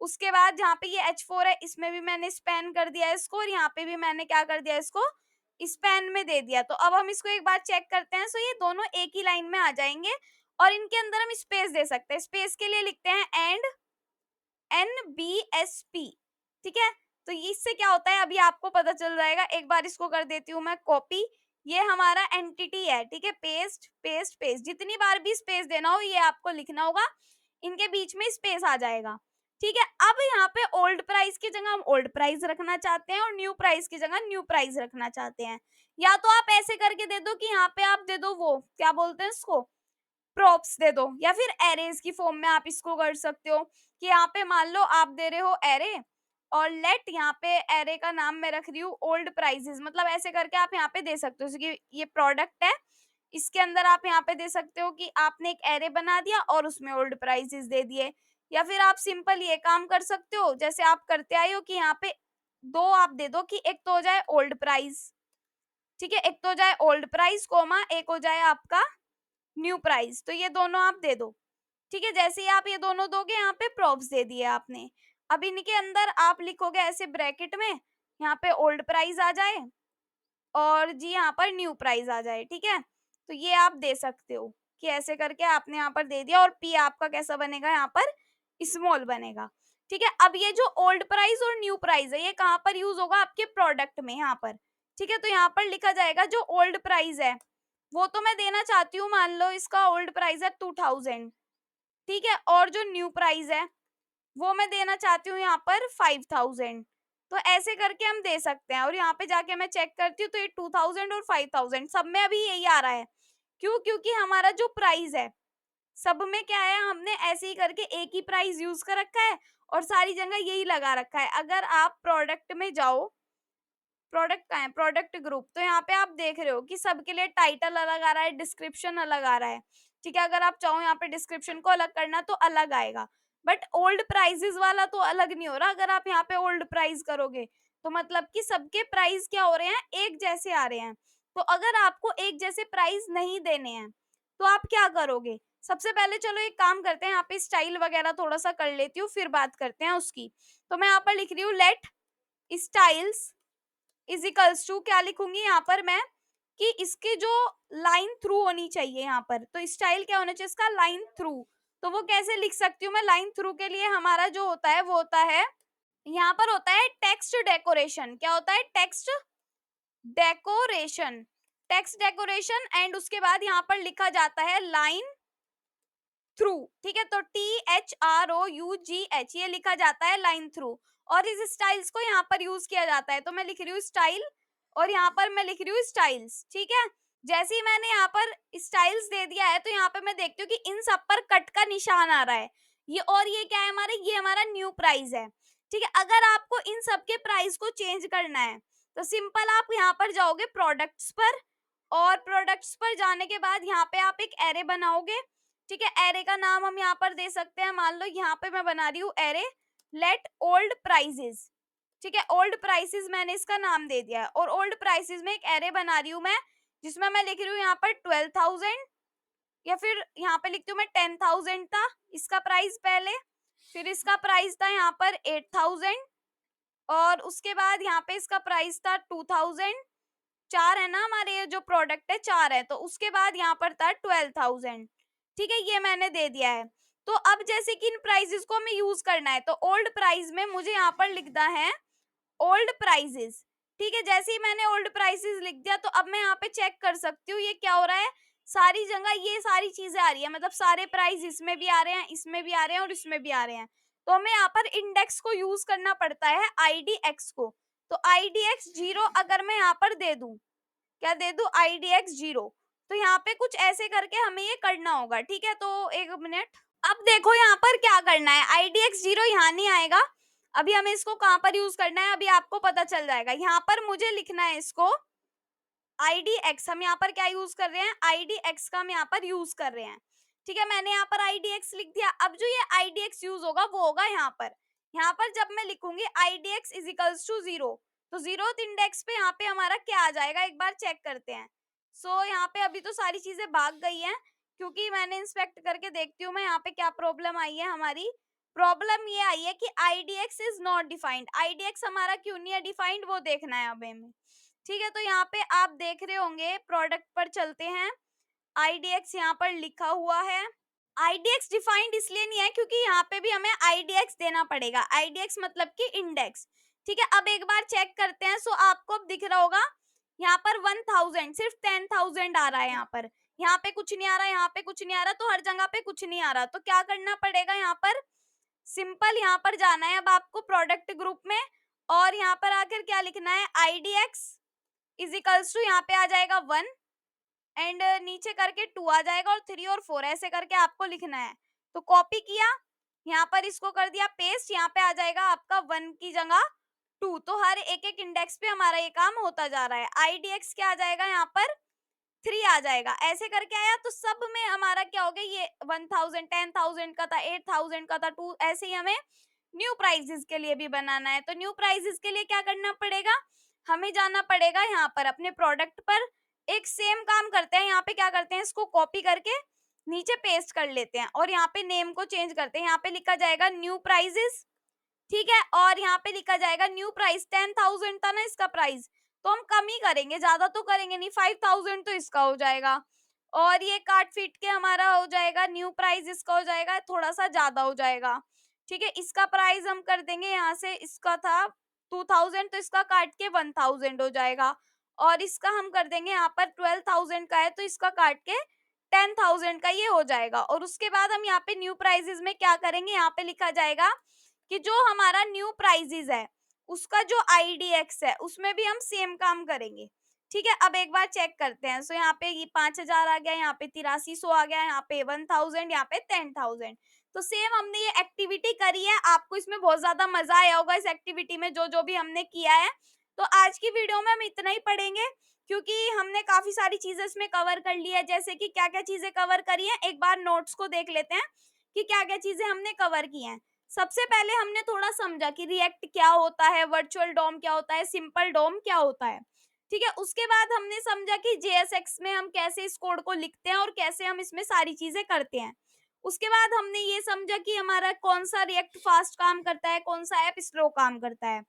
उसके बाद जहाँ पे ये H4 है, इसमें भी मैंने स्पैन कर दिया इसको, और यहाँ पे भी मैंने क्या कर दिया, इसको स्पैन में दे दिया। तो अब हम इसको एक बार चेक करते हैं। सो ये दोनों एक ही लाइन में आ जाएंगे, और इनके अंदर हम स्पेस दे सकते हैं। स्पेस के लिए लिखते हैं एंड NBSP। ठीक है, तो इससे क्या होता है अभी आपको पता चल जाएगा। एक बार इसको कर देती हूँ मैं कॉपी। ये हमारा एंटिटी है, ठीक है, पेस्ट पेस्ट पेस्ट, जितनी बार भी स्पेस देना हो ये आपको लिखना होगा, इनके बीच में स्पेस आ जाएगा। ठीक है, अब यहाँ पे ओल्ड प्राइस की जगह हम ओल्ड प्राइस रखना चाहते हैं, और न्यू प्राइस की जगह न्यू प्राइस रखना चाहते हैं। या तो आप ऐसे करके दे दो कि यहाँ पे आप दे दो, वो क्या बोलते हैं इसको, प्रॉप्स दे दो, या फिर एरेज की फॉर्म में आप इसको कर सकते हो कि यहाँ पे मान लो आप दे रहे हो एरे, और लेट यहाँ पे एरे का नाम मैं रख रही हूँ ओल्ड प्राइजेस। मतलब ऐसे करके आप यहाँ पे दे सकते हो, जैसे कि ये प्रोडक्ट है, इसके अंदर आप यहाँ पे दे सकते हो कि आपने एक एरे बना दिया और उसमें ओल्ड प्राइजेस दे दिए। या फिर आप सिंपल ये काम कर सकते हो जैसे आप करते आए हो कि यहाँ पे दो आप दे दो कि एक तो हो जाए ओल्ड प्राइस, ठीक है, एक तो हो जाए ओल्ड प्राइस कोमा, एक हो जाए आपका न्यू प्राइस। तो ये दोनों आप दे दो। ठीक है, जैसे ही आप ये दोनों दोगे, यहाँ पे प्रॉप्स दे दिए आपने। अब इनके अंदर आप लिखोगे ऐसे ब्रैकेट में, यहाँ पे ओल्ड प्राइस आ जाए और जी यहाँ पर न्यू प्राइस आ जाए। ठीक है, तो ये आप दे सकते हो कि ऐसे करके आपने यहाँ पर दे दिया, और पी आपका कैसा बनेगा, यहाँ पर स्मॉल बनेगा। ठीक है, अब ये जो ओल्ड प्राइस और न्यू प्राइस है, ये कहाँ पर यूज होगा, आपके प्रोडक्ट में, यहाँ पर। ठीक है, तो यहाँ पर लिखा जाएगा जो ओल्ड प्राइस है वो तो मैं देना चाहती हूँ, मान लो इसका ओल्ड प्राइस है 2000। ठीक है, और जो न्यू प्राइस है वो मैं देना चाहती हूँ यहाँ पर 5000। तो ऐसे करके हम दे सकते हैं, और यहाँ पे जाके मैं चेक करती हूँ तो ये 2000 और 5000 सब में अभी यही आ रहा है। क्यों? क्योंकि हमारा जो प्राइस है सब में क्या है, हमने ऐसे ही करके एक ही प्राइस यूज कर रखा है और सारी जगह यही लगा रखा है। अगर आप प्रोडक्ट में जाओ, प्रोडक्ट का है, प्रोडक्ट ग्रुप, तो यहाँ पे आप देख रहे हो कि सबके लिए टाइटल अलग आ रहा है, डिस्क्रिप्शन अलग आ रहा है। ठीक है, अगर आप चाहो यहाँ पे डिस्क्रिप्शन को अलग करना तो अलग आएगा, बट ओल्ड प्राइजेस वाला तो अलग नहीं हो रहा। अगर आप यहाँ पे ओल्ड प्राइस करोगे तो मतलब कि सबके प्राइस क्या हो रहे हैं, एक जैसे आ रहे हैं। तो अगर आपको एक जैसे प्राइस नहीं देने हैं तो आप क्या करोगे, सबसे पहले चलो एक काम करते हैं, यहाँ पे स्टाइल वगैरह थोड़ा सा कर लेती हूँ, फिर बात करते हैं उसकी। तो मैं यहाँ पर लिख रही हूँ let styles is equals to, क्या लिखूंगी यहाँ पर मैं, कि इसकी जो लाइन थ्रू होनी चाहिए यहाँ पर। तो स्टाइल क्या होना चाहिए इसका, लाइन थ्रू। तो वो कैसे लिख सकती हूँ मैं, लाइन थ्रू के लिए हमारा जो होता है वो होता है, यहाँ पर होता है टेक्स्ट डेकोरेशन। क्या होता है, text decoration, text decoration, and उसके बाद यहाँ पर लिखा जाता है लाइन थ्रू। ठीक है, तो THROUGH ये लिखा जाता है लाइन थ्रू, और इस स्टाइल्स को यहाँ पर यूज किया जाता है। तो मैं लिख रही हूँ स्टाइल, और यहाँ पर मैं लिख रही हूँ स्टाइल्स। ठीक है, जैसे ही मैंने यहाँ पर स्टाइल्स दे दिया है तो यहाँ पे मैं देखती हूँ कि इन सब पर कट का निशान आ रहा है, ये, और ये क्या है हमारे, ये हमारा न्यू प्राइस है। ठीक है, अगर आपको इन सब के प्राइस को चेंज करना है तो सिंपल आप यहाँ पर जाओगे प्रोडक्ट्स पर, और प्रोडक्ट्स पर जाने के बाद यहाँ पे आप एक एरे बनाओगे। ठीक है, एरे का नाम हम यहाँ पर दे सकते हैं, मान लो यहाँ पे मैं बना रही हूँ एरे लेट ओल्ड प्राइसेस। ठीक है, ओल्ड प्राइसेस मैंने इसका नाम दे दिया है, और ओल्ड प्राइसेस में एक एरे बना रही हूँ मैं, जिसमें मैं लिख रही हूँ यहाँ पर 12,000, या फिर यहाँ पे लिखती हूँ मैं 10,000 था इसका प्राइस पहले, फिर इसका प्राइस था यहाँ पर 8,000, और उसके बाद यहाँ पे इसका प्राइस था 2,000। चार है ना हमारे, ये जो प्रोडक्ट है चार है, तो उसके बाद यहाँ पर था 12,000। ठीक है, ये मैंने दे दिया है। तो अब जैसे कि इन प्राइसेस को हमें यूज करना है, तो ओल्ड प्राइस में मुझे यहाँ पर लिखना है ओल्ड प्राइसेस। ठीक है, जैसे ही मैंने ओल्ड प्राइसेस लिख दिया तो अब मैं यहाँ पे चेक कर सकती हूँ ये क्या हो रहा है, सारी जगह ये सारी चीजें आ रही है, मतलब सारे प्राइस इसमें भी आ रहे हैं, इसमें भी आ रहे हैं, और इसमें भी आ रहे हैं। तो हमें यहाँ पर इंडेक्स को यूज करना पड़ता है, IDX को। तो IDX 0 अगर मैं यहाँ पर दे दूं, क्या दे दूं, IDX 0, तो यहाँ पे कुछ ऐसे करके हमें ये करना होगा। ठीक है, तो एक मिनट, अब देखो यहाँ पर क्या करना है, IDX 0 यहाँ नहीं आएगा, अभी हमें इसको कहाँ पर यूज करना है अभी आपको पता चल जाएगा। यहाँ पर मुझे लिखना है इसको IDX हम यहाँ पर क्या यूज कर रहे हैं, IDX का हम यहाँ पर यूज कर रहे हैं। ठीक है, मैंने यहाँ पर IDX लिख दिया। अब जो ये IDX यूज होगा वो होगा यहाँ पर। यहाँ पर जब मैं लिखूंगी IDX इज इक्वल्स टू 0, तो 0th इंडेक्स पे यहाँ पे हमारा क्या आ जाएगा, एक बार चेक करते हैं। यहाँ पे अभी तो सारी चीजें भाग गई हैं, क्योंकि मैंने इंस्पेक्ट करके देखती हूँ मैं यहाँ पे क्या प्रॉब्लम आई है। हमारी प्रॉब्लम ये आई है कि IDX is not defined. IDX हमारा क्यों नहीं है डिफाइंड, वो देखना है अब हमें। ठीक है, तो यहाँ पे आप देख रहे होंगे, प्रोडक्ट पर चलते हैं। IDX यहाँ पर लिखा हुआ है। IDX डिफाइंड इसलिए नहीं है क्योंकि यहाँ पे भी हमें IDX देना पड़ेगा। IDX मतलब कि इंडेक्स। ठीक है, अब एक बार चेक करते हैं। आपको अब दिख रहा होगा यहाँ पर 1000, सिर्फ 10,000 आ रहा है यहाँ पर। यहाँ पे कुछ नहीं आ रहा, यहाँ पे कुछ नहीं आ रहा, तो हर जगह पे कुछ नहीं आ रहा। तो क्या करना पड़ेगा, यहाँ पर सिंपल यहाँ पर जाना है अब आपको प्रोडक्ट ग्रुप में, और यहाँ पर आकर क्या लिखना है, IDX इज इक्वल्स टू यहाँ पे आ जाएगा 1 एंड नीचे करके 2 आ जाएगा, और 3 और 4 ऐसे करके आपको लिखना है। तो कॉपी किया, यहाँ पर इसको कर दिया पेस्ट, यहाँ पे आ जाएगा आपका 1 की जगह 2। तो हर एक एक इंडेक्स पे हमारा ये काम होता जा रहा है। IDX क्या आ जाएगा, यहाँ पर 3 आ जाएगा। ऐसे करके आया, तो सब में हमारा क्या हो गया, ये 1000 10,000 का था, 8,000 का था, 2, ऐसे ही हमें न्यू प्राइजेस के लिए भी बनाना है। तो न्यू प्राइजेस के लिए क्या करना पड़ेगा, हमें जाना पड़ेगा यहाँ पर अपने प्रोडक्ट पर। एक सेम काम करते हैं, यहाँ पे क्या करते हैं, इसको कॉपी करके नीचे पेस्ट कर लेते हैं, और यहाँ पे नेम को चेंज करते हैं। यहाँ पे लिखा जाएगा न्यू प्राइजेस, ठीक है, और यहाँ पे लिखा जाएगा न्यू प्राइस। 10,000 था ना इसका प्राइस, तो हम कम ही करेंगे, ज्यादा तो करेंगे नहीं, 5,000 तो इसका हो जाएगा। और ये काट फीट के हमारा हो जाएगा, न्यू प्राइस इसका हो जाएगा थोड़ा सा ज्यादा हो जाएगा। ठीक है, इसका प्राइस हम कर देंगे, यहाँ से इसका था 2,000, तो इसका काट के 1,000 हो जाएगा। और इसका हम कर देंगे, यहाँ पर 12,000 का है, तो इसका काट के 10,000 का ये हो जाएगा। और उसके बाद हम यहाँ पे न्यू प्राइजेस में क्या करेंगे, यहाँ पे लिखा जाएगा कि जो हमारा न्यू प्राइजेस है उसका जो IDX है उसमें भी हम सेम काम करेंगे। ठीक है, अब एक बार चेक करते हैं। यहाँ पे ये 5,000 आ गया, यहाँ पे 8300 आ गया, यहाँ पे 1,000, यहाँ पे 10,000। तो सेम हमने ये एक्टिविटी करी है। आपको इसमें बहुत ज्यादा मजा आया होगा इस एक्टिविटी में, जो जो भी हमने किया है। तो आज की वीडियो में हम इतना ही पढ़ेंगे, क्योंकि हमने काफी सारी चीजें इसमें कवर कर ली है। जैसे कि क्या क्या चीजें कवर करी है, एक बार नोट्स को देख लेते हैं कि क्या क्या चीजें हमने कवर की हैं। सबसे पहले हमने थोड़ा समझा कि रिएक्ट क्या होता है, वर्चुअल डॉम क्या होता है, सिंपल डॉम क्या होता है। ठीक है, उसके बाद हमने समझा कि JSX में हम कैसे इस कोड को लिखते हैं और कैसे हम इसमें सारी चीजें करते हैं। उसके बाद हमने ये समझा कि हमारा कौन सा रिएक्ट फास्ट काम करता है, कौन सा ऐप स्लो काम करता है।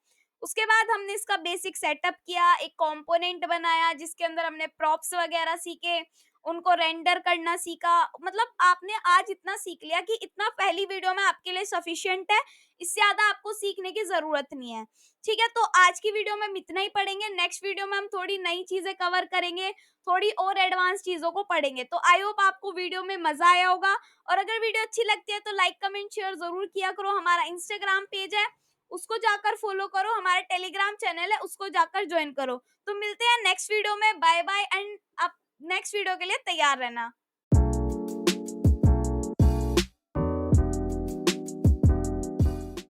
उसके बाद हमने इसका बेसिक सेटअप किया, एक कंपोनेंट बनाया जिसके अंदर हमने प्रॉप्स वगैरह सीखे, उनको रेंडर करना सीखा। मतलब आपने आज इतना सीख लिया कि इतना पहली वीडियो में आपके लिए सफिशिएंट है, इससे ज्यादा आपको सीखने की जरूरत नहीं है। ठीक है, तो आज की वीडियो में हम इतना ही पढ़ेंगे। नेक्स्ट वीडियो में हम थोड़ी नई चीजें कवर करेंगे, थोड़ी और एडवांस चीजों को पढ़ेंगे। तो आई होप आपको वीडियो में मजा आया होगा, और अगर वीडियो अच्छी लगती है तो लाइक कमेंट शेयर जरूर किया करो। हमारा इंस्टाग्राम पेज है, उसको जाकर फॉलो करो, हमारा टेलीग्राम चैनल है, उसको जाकर ज्वाइन करो। तो मिलते हैं नेक्स्ट वीडियो में, बाय बाय। एंड आप नेक्स्ट वीडियो के लिए तैयार रहना।